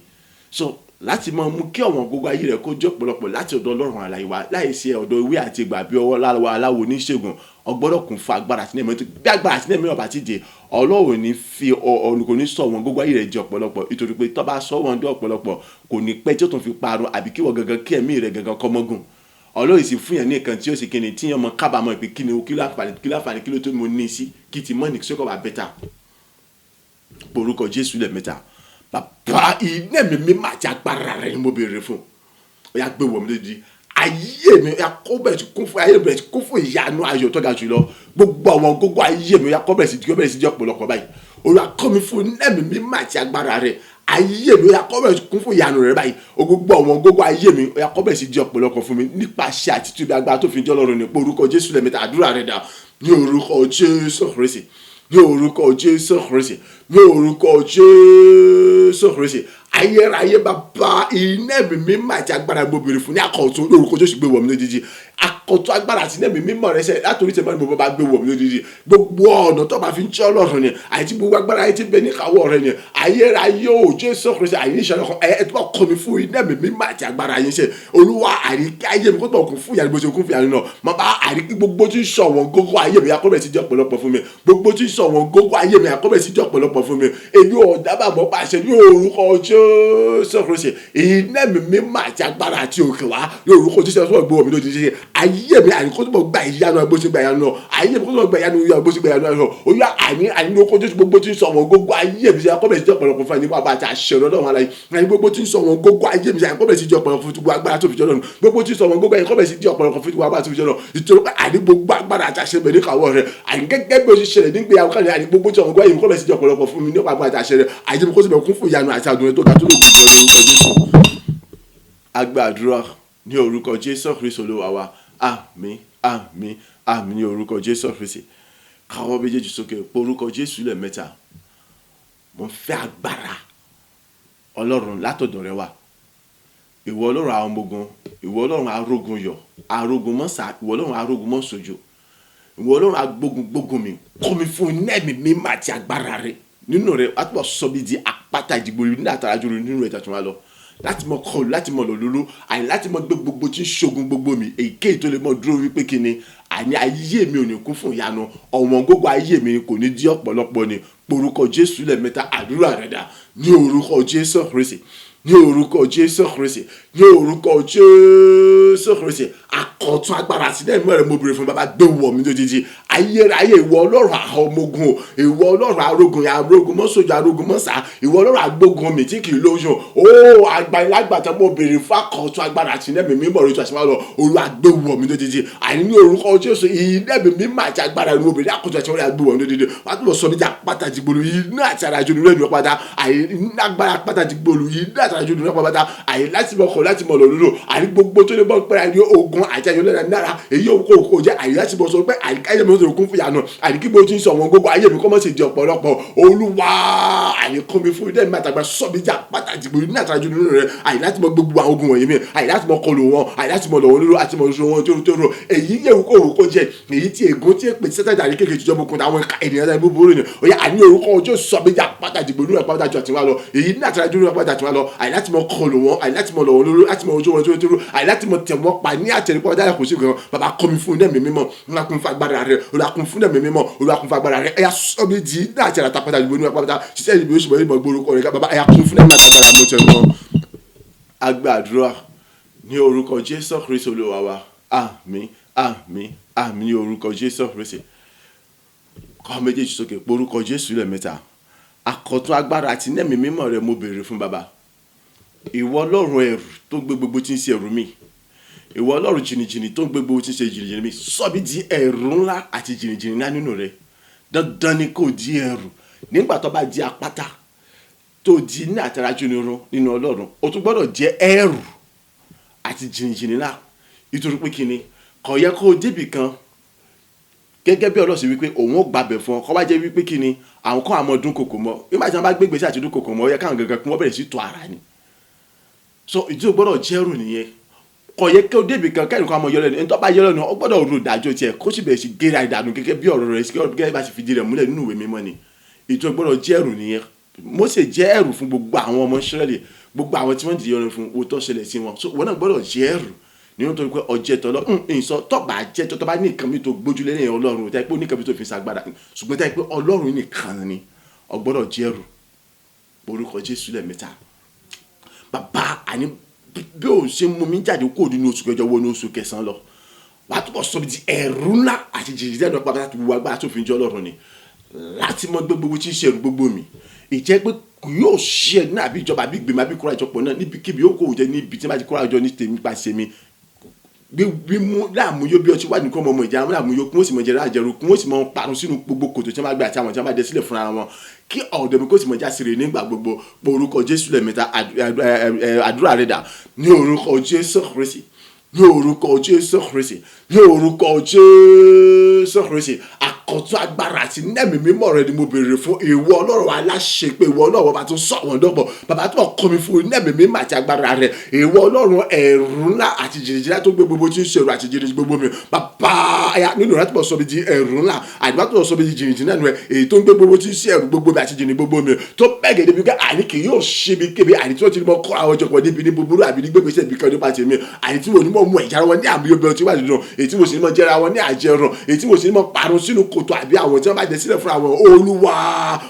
so láti máa mú kí ọ̀wọ́n gbogbo ayé rẹ̀ kó jẹ́ ọ̀pọ̀lọpọ̀ láti ọ̀dọ̀ Ọlọ́run àlàyé wa láì ṣe ọ̀dọ̀ ìwé àti ìgbà bí ọwọ́ aláwo oníṣègùn ọgbọ́dọ̀ kún fún agbára àti ẹ̀mí bí agbára àti ẹ̀mí ọba ti dé Ọlọ́run ní fi kò ní sọ wọn gbogbo ayé rẹ̀ jẹ́ ọ̀pọ̀lọpọ̀ nítorí pé tó bá sọ wọn dé ọ̀pọ̀lọpọ̀ kò ní pẹ́ tí ó tún fi parun àbí kí wọ́n gangan kí ẹ̀mí rẹ̀ gangan kọ́ mọ́gùn Ọlọ́run sì fún yẹn ní nǹkan tí ó sì kíni tí yẹn mọ kábàámọ̀ pé kí láǹfààní kí ló tó mo ní sí kí ti mọ́ ní sọ́kọ̀ bá bẹ́tà orúkọ Jésù lẹ́ẹ̀mẹ́ta bàbá iná mi mímọ́ àti agbára rẹ ni mo béèrè fún ó yá gbé wọ̀ mí lódìdí ayé mi ó yá kó bẹ̀rẹ̀ sí kún fún ayé mi bẹ̀rẹ̀ sí kún fún ìyanu ayọ̀ tó ga jùlọ gbogbo àwọn gógó ayé mi ó yá kó bẹ̀rẹ̀ sí di ọ̀pọ̀lọpọ̀ báyìí Olúwa kọ́ mi fún iná mi mímọ́ àti agbára rẹ ayé mi ó yá kó bẹ̀rẹ̀ sí kún fún ìyanu rẹ báyìí gbogbo àwọn gógó ayé mi ó yá kó bẹ̀rẹ̀ sí di ọ̀pọ̀lọpọ̀ fún mi nípasẹ̀ àti túbi agbára tó fi jẹ́ Ọlọ́run ní orúkọ Jésù lẹ́mẹ̀ta àdúrà rẹ dà ní orúkọ Jésù Kristi ní orúkọ Jésù Kristi ní orúkọ Jésù Kristi ayérayé bàbá iná mi mímọ́ àti agbára mo béèrè fún ní àkọ́tún lórúkọ Jésù gbé wọ̀ mí lójijì àkọ́tún agbára àti iná mi mímọ́ rẹ sẹ́ látòrí tẹ̀mọ́ ni mo bá gbé wọ̀ mí lójijì gbogbo ọ̀nà tó bá fi ń jẹ́ Ọlọ́run ni àti gbogbo agbára ayé ti bẹ ní káwọ́ rẹ ni ayérayé o Jésù Kristi àyè ìṣẹ̀lẹ̀ kan ẹ̀ tó bá kọ́ mi fún iná mi mímọ́ àti agbára yín sẹ́ Olúwa àríkí ayé mi kó tó kún fún ìyanu bó ṣe kún fún ìyanu náà má bá àríkí gbogbo tí ń sọ wọn gógó ayé mi akọ́bẹ̀ sí jẹ́ ọ̀pọ̀lọpọ̀ fún mi gbogbo tí ń sọ wọn gógó ayé mi akọ́bẹ̀ sí jẹ́ ọ̀pọ̀lọpọ̀ fún mi èmi ò dábàá mọ́ pàṣẹ ní orúkọ Jésù Kristi iná mi mímọ́ àti agbára àti òkè wá ní orúkọ Jésù ọ̀sán gbọ́ mi lójú ṣe ayé mi àní kó tó mọ̀ gba ìyanu bó ṣe gba ìyanu náà ayé mi kó tó mọ̀ gba ìyanu bó ṣe gba ìyanu náà ó yá àní lórúkọ Jésù gbogbo tí ń sọ wọn gógó ayé mi akọ́bẹ̀ sí jẹ́ ọ̀pọ̀lọpọ̀ fún mi nípa àti àṣẹ ọlọ́run aláyé àní gbogbo tí ń sọ wọn gógó ayé mi akọ́bẹ̀ sí jẹ́ ọ̀pọ̀lọpọ̀ fún gbogbo agbára tó fi jẹ́ ọlọ́run gbogbo tí ń sọ wọn gógó ayé akọ́bẹ̀ sí jẹ́ ọ̀pọ̀lọpọ̀ fún gbogbo agbára tó fi jẹ́ ọlọ́run ìtòrò pé àní gbogbo agbára àti àṣẹ bẹ̀rẹ̀ kàwọ́ rẹ̀ àní gẹ́gẹ́ bí o ṣe ṣẹlẹ̀ nígbèyàwó kan ní àní gbogbo tí ọmọ gbọ́ yìí kọ́bẹ̀ sí jẹ́ ọ̀pọ̀lọpọ̀ fún mi nípa agbára àti àṣẹ rẹ̀ àyè mi kó sì bẹ̀ kún fún ìyanu àti àdùn rẹ̀ tó ga tó lóògùn jọ lórúkọ Jésù agbàdúrà ní orúkọ Jésù Kristi Olúwa wa àmín àmín àmín ní orúkọ Jésù Kristi káwọ́ méjèèjì sókè orúkọ Jésù lẹ́ẹ̀mẹ́ta mo fẹ́ agbára Ọlọ́run látọ̀dọ̀ rẹ wá ìwọ Ọlọ́run àwọn ọmọ ogun ìwọ Ọlọ́run arógun yọ arógun mọ́sà ìwọ Ọlọ́run arógun mọ́sọ̀jọ́ ìwọ Ọlọ́run agbógun mi kọ́ mi fún iná mi mímọ́ àti agbára rẹ nínú rẹ wàá túbọ̀ sọ mi di àpáta ìdìgbò ní àtàràjò nínú rẹ tàtúmọ̀ lọ láti mọ kọlù láti mọ lòlúlú àní láti mọ gbé gbogbo tí ń ṣogun gbogbo mi èyíkéyìí tó lè mọ dúró wípé kí ni àní ayé mi ò ní kún fún ìyanu ọ̀wọ́n gbogbo ayé mi kò ní di ọ̀pọ̀lọpọ̀ ni orúkọ Jésù lẹ́ẹ̀mẹ́ta àdúrà rẹ̀ dà ní orúkọ Jésù Kristi ní orúkọ Jésù Kristi ní orúkọ Jésù Kristi àkọ́tún agbára àti lẹ́yìn mẹ́rin mo béèrè fún bàbá gbé wọ̀ mí lójijì ayérayé ìwọ Ọlọ́run àwọn ọmọ ogun ìwọ Ọlọ́run arógun mọ́sọ̀jọ́ arógun mọ́sà ìwọ Ọlọ́run agbógun mi tí kì í lóyún ó agbanilágbàtà mo béèrè fún àkọ́tún agbára àti lẹ́yìn mímọ́ rẹ̀ tó àṣìwá lọ Olúwa gbé wọ̀ mí lójijì àní ní orúkọ Jésù ìlẹ́yìn mímọ́ àti agbára ni mo béèrè àkọ́tún àti wọ́n gbé wọ̀ mí lójijì wàá tó lọ sọ níjà pàtàkì gbòòlù yìí náà àti àràjò nínú ẹ̀mí ọ̀pátá àìlágbára pàtàkì gbòòlù yìí náà àti àràjò nínú ẹ̀mí ọ̀pátá àyè láti mọ̀ kọ́ láti mọ̀ lọ́lọ́lọ́ àní gbogbo tó lè bọ́ pẹ́ra ní ogun àti ayọ̀lẹ́ra náírà èyí kò jẹ́ àyè láti mọ̀ sọ pé àyè mi ò sọ̀rọ̀ kún fún ìyanu àní kí bó ti ń sọ wọn gbogbo ayé mi kọ́ mọ̀ sí di ọ̀pọ̀lọpọ̀ Olúwa àyè kún mi fún ìdẹ́mi àtàgbà sọ́bìjà pàtàkì gbòòrò ní àtàràjù nínú rẹ̀ àyè láti mọ̀ gbogbo àwọn ogun wọ̀nyí mi àyè láti mọ̀ kọlù wọn àyè láti mọ̀ lọ́wọ́ lóró àti mọ̀ lọ́wọ́ wọn tó èyí yẹ kó jẹ èyí tí ègún tí èpè sẹ́tà ìdàrí kékeré tí jọmọ kun àwọn ènìyàn tàbí búburú ni ó yẹ àní orúkọ ọjọ́ sọ́bìjà pàtàkì gbòòrò ní àpáta jọ àtiwá lọ èyí ní àtàràjù ní àpáta àtiwá lọ àyè láti mọ̀ kọlù wọn àyè láti mọ̀ lọ́wọ́ lóró láti mọ̀ ojú wọn tó àyè láti mọ̀ tẹ̀ wọ́n pa ní àtẹ̀rípọ̀ dáyà kò sí gan bàbá kọ́ mi fún ẹ̀mí mímọ́ ńlá kún fún agbára rẹ̀ ọ̀là kún fún ẹ̀mí mímọ́ ọ̀là kún fún agbára rẹ̀ ẹ̀yà sọ́mi di ní àtẹ̀rẹ̀ àtàpàtà ìbò ní àpáta ṣiṣẹ́ ìbí oṣù mọ́lẹ́ gbórúkọ rẹ̀ bàbá ẹ̀yà kún fún ẹ̀mí àtàgbára mọ́ tẹ̀ wọ́n. agbàdúrà ní orúkọ Jésù Kristi Olúwa wa àmín àmín àmín ní orúkọ Jésù Kristi kọ́ méjèèjì sókè porúkọ Jésù lẹ́ẹ̀mẹ́ta àkọ́tún agbára àti ẹ̀mí mímọ́ rẹ̀ mo béèrè fún bàbá ìwọ Ọlọ́run ẹ̀rù tó gbé gbogbo tí ń ṣe ẹ̀rù mi ìwọ Ọlọ́run jìnnìjìnnì tó ń gbé gbogbo tí ń ṣe jìnnìjìnnì mi sọ mí di ẹ̀rù ńlá àti jìnnìjìnnì ńlá nínú rẹ̀ dandan ni kò di ẹ̀rù nígbà tó bá di àpáta tó di ní àtàràjù nínú Ọlọ́run ó tún gbọ́dọ̀ jẹ́ ẹ̀rù àti jìnnìjìnnì ńlá nítorí pé kíni kò yẹ kó débì kan gẹ́gẹ́ bí Ọlọ́run ṣe wípé òun ó gbàbẹ̀ fún ọ kó bá jẹ́ wípé kíni àwọn kan àmọ́ dún kòkò mọ́ nígbà tí wọ́n bá gbégbèsè àti dún kòkò mọ́ ó yẹ káwọn gangan kí wọ́n bẹ̀rẹ̀ sí tó ara ni so ìdí ò gbọ́dọ̀ jẹ́rù nìyẹn kò yẹ kí o débi kan kẹ́rin kan mọ yọlẹ́ ní tó bá yọlẹ́ ní ọ gbọ́dọ̀ ro ìdájọ́ tiẹ̀ kó sì bẹ̀rẹ̀ sí gẹ́ra ìdànù gẹ́gẹ́ bí ọ̀rọ̀ rẹ̀ gẹ́gẹ́ bá ti fìdí rẹ̀ múlẹ̀ nínú ìwé mímọ́ ni ìdí ò gbọ́dọ̀ jẹ́rù nìyẹn Mósè jẹ́ ẹ̀rù fún gbogbo àwọn ọmọ Ísírẹ́lì gbogbo àwọn tí wọ́n di yọrin fún owó tó ṣẹlẹ̀ sí wọn so wọn náà gbọ́dọ̀ jẹ́ ẹ̀rù nínú tó ń pẹ́ ọjẹ́ tọ́lọ́ ìsọ tọ́ba jẹ́ tó bá ní nǹkan mi tó gbójúlé ní Ọlọ́run tẹ́ pé oníkan mi tó fi ṣàgbára ṣùgbọ́n tẹ́ pé Ọlọ́run nìkan ni ọ gbọ́dọ̀ jẹ́ ẹ̀rù orúkọ Jésù lẹ́ẹ̀mẹ́ta bàbá àní bí o ṣe mú mi jáde kó nínú oṣù kẹjọ wọ ní oṣù kẹsàn-án lọ wàá túbọ̀ sọ mi di ẹ̀rù ńlá àti jìjìdẹ́ ẹ̀dọ́ pàápàá láti wọ agbára tó fi ń jẹ́ Ọlọ́run ni láti mọ gbogbo tí ń ṣe ẹ̀rù gbogbo mi ìjẹ́ pé yóò ṣe ní àbí ìjọba àbí ìgbìmọ̀ àbí ìkóra ìjọpọ̀ náà níbikíbi ó kò jẹ́ níbi tí wọ́n bá ti kóra ìjọ ní tèmi pàṣẹ mi bí mú láàmúyó bí ọtí wà ní kọ́ ọmọ ìjà láàmúyó kí wọ́n sì mọ jẹrẹ àjẹrò kí wọ́n sì mọ parun sínú gbogbo kòtò tí wọ́n bá gbé àti àwọn tí wọ́n bá dẹ sílẹ̀ fúnra wọn kí ọ̀dọ̀ mi kó sì mọ já sí rè nígbà gbogbo orúkọ Jésù lẹ́ẹ̀mẹ́ta àdúrà rẹ̀ dà ní orúkọ Jésù Kristi ní orúkọ Jésù Kristi ní orúkọ Jésù Kristi àkọ́tún agbára àti nẹ́ẹ̀mí mímọ́ rẹ ni mo béèrè fún ìwọ Ọlọ́run aláṣepé ìwọ Ọlọ́run ọba tó sọ àwọn dọ́gbọ̀n bàbá tó kọ́ mi fún nẹ́ẹ̀mí mímọ́ àti agbára rẹ ìwọ Ọlọ́run ẹ̀rù ńlá àti jìnnìjìnnà tó gbé gbogbo tí ń ṣèrò àti jìnnìjìnnà gbogbo mi bàbá aya nínú rẹ tó bọ̀ sọ mi di ẹ̀rù ńlá àdìbá tó sọ mi di jìnnìjìnnà nù ẹ èyí tó ń gbé gbogbo tí ń ṣèrò gbogbo mi àti jìnnì gbogbo mi tó bẹ́ẹ̀ gẹ́gẹ́ bí ká àní kì yóò ṣe mi kébi àní tí wọ́n ti mọ kọ́ àwọn ọjọ́ pọ̀ níbi ní búburú àbí ní gbégbèsè ibi kan nípa tèmi àní tí wọ́n ní mọ̀ mú ẹ̀já wọn ní àmì obìnrin tí wà nínú èyí tí mo sì ní mọ̀ jẹ́ra wọn ní àjẹrùn èyí tí mo sì ní mọ̀ parun sínú kòtò àbí àwọn tí wọ́n bá jẹ sílẹ̀ fún àwọn Olúwa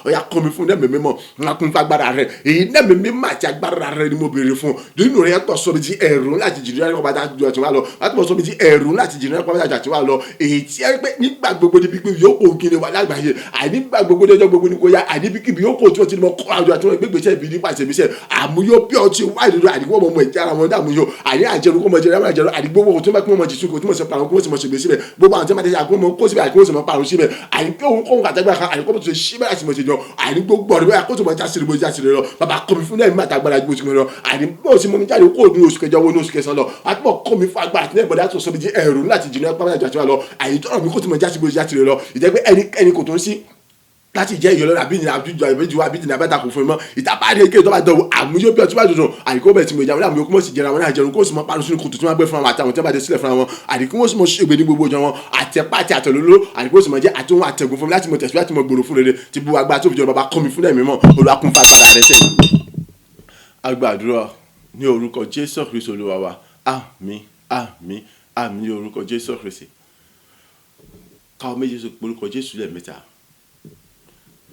ọ̀yà kọ́ mi fún nẹ́ẹ̀mí mímọ́ ńlá kún fún agbára rẹ̀ èyí nẹ́ẹ̀mí mímọ́ àti agbára rẹ̀ ni mo béèrè fún nínú rẹ̀ yàtọ̀ sọ mi di ẹ̀rù láti jìnnà nípa bàtà àjọ àti wà lọ láti sọ mi di ẹ̀rù láti jìnnà nípa bàtà àti wà lọ èyí tí ẹ pé nígbà gbogbo níbi pé yóò kó gíní wa lágbàáyé àìnígbà gbogbo ní ọjọ́ gbogbo ní kò yá àìníbíkíbi yóò kó tí wọ́n ti mọ kọ́ àjọ àti wọ́n gbégbèsè ibi nípa ìṣẹ̀míṣẹ́ àmúyó bí ọtí wá ìdúró àdìgbò ọmọ ẹ̀jẹ̀ ara wọn dàmúyó àní àjẹrù kó mọ jẹrẹ àwọn àjẹrù àdìgbò wọn tó bá kí wọ́n mọ jìsú kó tí wọ́n sọ parun kó wọ́n sì mọ ṣègbè síbẹ̀ gbogbo àwọn tí wọ́n máa tẹ̀sí àkó mọ kó síbẹ̀ àkó wọ́n sì mọ parun síbẹ̀ àyíkó òun kó àtàgbà kan àyíkó tó ṣe síbẹ̀ láti mọ̀ ṣe jọ àyíkó gbọ́dọ̀ bẹ́ẹ̀ àkó tó mọ jásìrì bó jásìrì lọ bàbá kọ́ mi fún náà nígbà tàgbàrà gbó ti mi lọ àyíkó sì mọ mi jáde kó ní oṣù kẹjọ wo ní oṣù kẹsàn lọ àtúbọ̀ kọ́ mi fún agbára àti nẹ́ẹ̀bọ̀dá tó sọ mi di ẹ̀rù láti jìnnà pápá àjọ àti wà lọ àyíkó mi kó tó mọ jásìrì bó jásìrì lọ ìjẹ́ pé ẹnikẹ́ni kò tó ń sí láti jẹ́ ìyọlọ́run àbí ìnira àbíjọ ìbẹ́jọ àbí ìdìnnà abẹ́ta kò fún mi mọ́ ìtàpáàdé kéde tó bá dọ̀wọ́ àmúyó bí ọtí bá dùn àdìkó bẹ̀ tí mo jà wọn àmúyó kó mọ̀ sí jẹra wọn náà jẹun kó sì mọ parun sínú kùtù tí wọ́n gbé fún wọn àtàwọn tí wọ́n bá dé sílẹ̀ fún wọn àdìkó wọ́n sì mọ ṣègbè ní gbogbo ọjọ́ wọn àtẹ̀pá àti àtẹ̀lóló àdìkó sì mọ jẹ́ àti wọn àtẹ̀gùn fún mi láti mọ tẹ̀síwájú láti mọ gbòòrò fún rere ti bu agbára tó fi jọ bàbá kọ́ mi fún ẹ̀mí mọ́ olùwàkùn fún agbára rẹ̀ sẹ́yìn. agbàdúrà ní orúkọ Jésù Kristi Olúwa wa àmín àmín àmín ní orúkọ Jésù Kristi káwọn méjì sọ pé orúkọ Jésù lẹ́ẹ̀mẹ́ta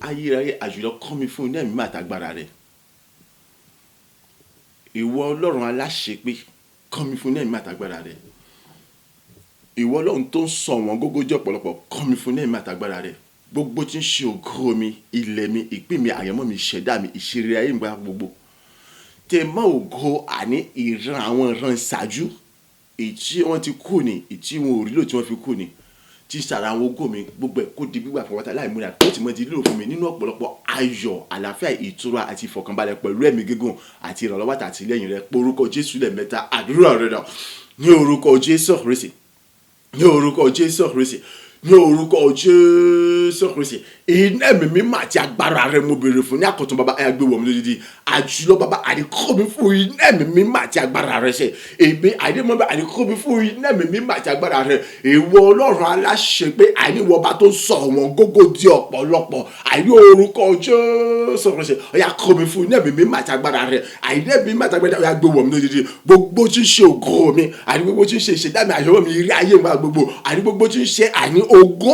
ayérayé àjùlọ kọ́ mi fún iná mímọ́ àtàgbára rẹ̀ ìwọ Ọlọ́run aláṣepé kọ́ mi fún iná mímọ́ àtàgbára rẹ̀ ìwọ Ọlọ́run tó ń sọ wọn gógó jẹ́ ọ̀pọ̀lọpọ̀ kọ́ mi fún iná mímọ́ àtàgbára rẹ̀ gbogbo tí ń ṣe ògo mi ilẹ̀ mi ìpín mi àyànmọ́ mi ìṣẹ̀dá mi ìṣeré ayé mi gbogbo tẹ mọ́ ògo àní ìran àwọn ìran ìṣáájú èyí tí wọ́n ti kú ni èyí tí wọn ò rí lò tí wọ́n fi kú ni tí sara àwọn ogó mi gbogbo ẹ̀ kó di gbígbà fún wọ́tá láì múra kó tí mo ti lílò fún mi nínú ọ̀pọ̀lọpọ̀ ayọ̀ àlàáfíà ìtura àti ìfọ̀kànbalẹ̀ pẹ̀lú ẹ̀mí gígùn àti ìrànlọ́wọ́ àti àtìlẹ́yìn rẹ porúkọ Jésù lẹ́ẹ̀mẹ́ta àdúrà rẹ dà ní orúkọ Jésù Kristi ní orúkọ Jésù Kristi ní orúkọ Jésù Kristi iná ẹ̀mí mímọ́ àti agbára rẹ mo béèrè fún ní àkọ́tún bàbá ẹgbẹ́ wọ̀ mí lódìdí àjùlọ bàbá àdìkọ́ mi fún iná ẹ̀mí mímọ́ àti agbára rẹ ṣe èmi àdìmọ́ àdìkọ́ mi fún iná ẹ̀mí mímọ́ àti agbára rẹ ìwọ Ọlọ́run aláṣepé àìníwọ̀ bá tó sọ wọn gógó di ọ̀pọ̀lọpọ̀ àìní orúkọ Jésù Kristi ọ̀yà kọ́ mi fún iná ẹ̀mí mímọ́ àti agbára rẹ àìní ẹ̀mí mímọ́ àti agbára rẹ ọ̀yà gbé wọ̀ mí lódìdí gbogbo tí ń ṣe ògo mi àní gbogbo tí ń ṣe ìṣẹ̀dá mi àyọ̀wọ̀ mi rí ayé mi gbogbo àní gbogbo tí ń ṣe àní ògo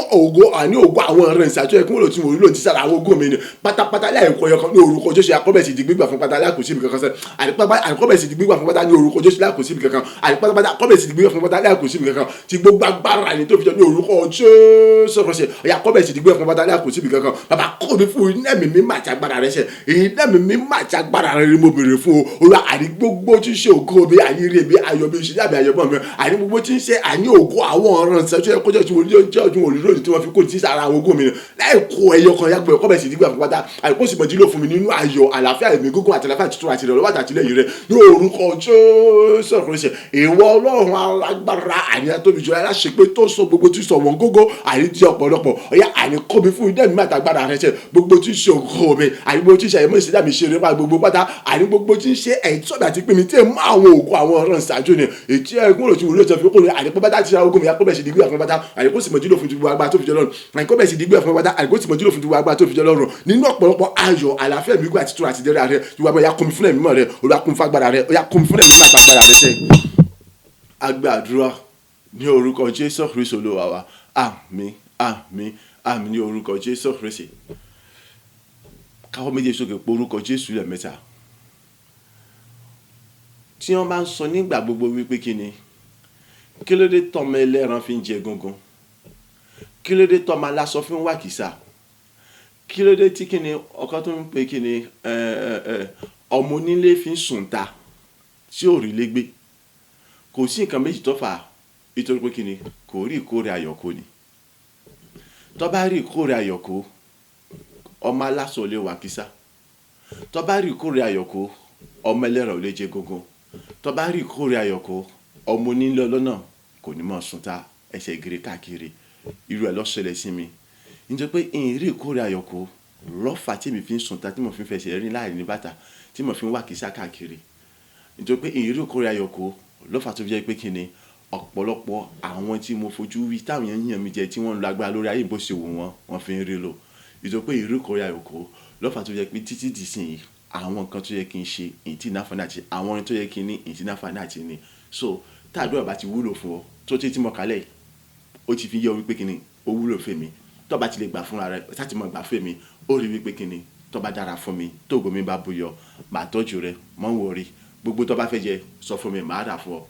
àwọn ọ̀rẹ́ ìṣàtúnyẹ kí wọ́n lò tí mo rí lò tí sára àwọn ogún mi ni pátápátá láì kọ́ ẹyọkan ní orúkọ Jésù àkọ́bẹ̀sì di gbígbà fún pátá láìkò síbi kankan sẹ́ àkọ́bẹ̀sì di gbígbà fún pátá ní orúkọ Jésù láìkò síbi kankan àkọ́bẹ̀sì àkọ́bẹ̀sì di gbígbà fún pátá láìkò síbi kankan ti gbogbo agbára ni tó fi jọ ní orúkọ Jésù rọ̀ṣẹ̀ àkọ́bẹ̀sì di gbígbà fún pátá láìkò síbi kankan bàbá kọ́ mi fún iná mi mímọ́ àti agbára rẹ ṣẹ iná mi mímọ́ àti agbára rẹ ni mo béèrè fún o olú àní gbogbo tí ń ṣe ògo mi àyírí mi ayọ̀ mi ìṣẹ́jà mi ayọ̀bọ̀ mi àní gbogbo tí ń ṣe àní ògo àwọn ọ̀ràn ṣẹ́jú ẹ̀kọ́ jẹ́ tí mo rí lónìí tí wọ́n fi kó ti sára àwọn ogún mi ni láì kó ẹyọ kan yàgbẹ́ ọkọ̀ bẹ̀ sì dígbà fún pátá àìkó sì mọ̀jú lò fún mi nínú ayọ̀ àlàáfíà ẹ̀mí gógó àti àlàáfíà tuntun àti ìrọ̀lọ́wọ́ àti àtìlẹ́yìn rẹ̀ ní orúkọ Jésù Kristi ìwọ Ọlọ́run alágbára àníyàn tóbi jù aláṣepé tó sọ gbogbo tí sọ wọn gógó àní di ọ̀pọ̀lọpọ̀ ọ̀yà àní kó mi fún idẹ́ mi àtàgbára rẹ̀ ṣe gbogbo tí ṣe ògo mi àní gbogbo tí ṣe àyẹ̀mọ́ ìṣẹ̀dá mi ṣe nípa gbogbo pátá àní gbogbo tí ṣe ẹ̀tọ́ àti pé mi tí mú àwọn ògo àwọn ọ̀ràn ṣáájú ni ètí ẹ̀gbọ́n òtún wòlé ọ̀tún fi kó lè àní pátá ti ṣe àwọn ògo mi àkọ́bẹ̀ sì dìgbì àfọ̀n pátá àní kó sì mọ̀jú lò fún gbogbo agbára tó fi jọ lọ́run àní kó bẹ̀ sì dìgbì àfọ̀n pátá àní kó sì mọ̀jú lò fún gbogbo agbára tó fi jọ lọ́run nínú ọ̀pọ̀lọpọ̀ ayọ̀ àlàáfíà mi gbà àti tura àti dẹ́rẹ́ rẹ ìwà bẹ́ẹ̀ ya kún mi fún ẹ̀mí mọ́ rẹ olúwa kún fún agbára rẹ ó yá kún mi fún ẹ̀mí mọ́ àtàgbára rẹ sẹ́. agbàdúrà ní orúkọ Jésù Kristi Olúwa wa àmín àmín àmín ní orúkọ Jésù Kristi káwọ́ méjèèjì sókè pé orúkọ Jésù lẹ́ẹ̀mẹ́ta tí wọ́n bá ń sọ nígbà gbogbo wípé kí ni kí ló dé tọ́mọ ẹlẹ́ran fi ń jẹ gungun kí ló dé tọ́mọ aláṣọ fi ń wá kìsà kí ló dé tí kíni ọkọ tó ń pe kíni ọmọ onílé fi ń sùn ta tí ò rí lé gbé? Kò sí nǹkan méjì tó fà á, nítorí pé kíni kò rí ìkórè àyọ̀kó ni. Tó bá rí ìkórè àyọ̀kó, ọmọ aláṣọ ò lè wà kísà. Tó bá rí ìkórè àyọ̀kó, ọmọ ẹlẹ́ran ò lè jẹ gógó. Tó bá rí ìkórè àyọ̀kó, ọmọ onílé ọlọ́nà kò ní mọ̀ sùn ta ẹsẹ̀ gírí káàkiri. Irú ẹ̀ ló ṣẹlẹ̀ sí mi. Nítorí pé ìrí ìkórè àyọ̀kó lọ́fà tí mi fi ń sùn ta, tí mo fi ń fẹsẹ̀ rìn láì ní bàtà, tí mo fi ń wà kísà káàkiri. Nítorí pé ìrí ìkórè àyọ̀kó lọ́fà tó fi jẹ́ pé kíni ọ̀pọ̀lọpọ̀ àwọn tí mo fojú rí táwọn èèyàn yàn mí jẹ tí wọ́n ń lágbára lórí ayé bó ṣe wù wọ́n fi ń rí lò. Nítorí pé ìrí ìkórè àyọ̀kó lọ́fà tó jẹ́ pé títí dìsìn àwọn nǹkan tó yẹ kí n ṣe ìtì náfààní àti àwọn orin tó yẹ kí n ní ìtì náfààní àti ní. So táàdúrà bá ti wúlò fún ọ tó tí mo kálẹ̀ ó ti fi yé ọ wípé kíni ó wúlò fún mi. Tó bá ti lè gbà fúnra rẹ̀ sáti mọ̀ gbà fún mi, ó rí wípé kíni tó bá dára fún mi, tó ògo mi bá buyọ, màá tọ́jú rẹ̀, mọ́ ń wọrí. Gbogbo tó bá fẹ́ jẹ sọ fún mi, màá rà fún ọ.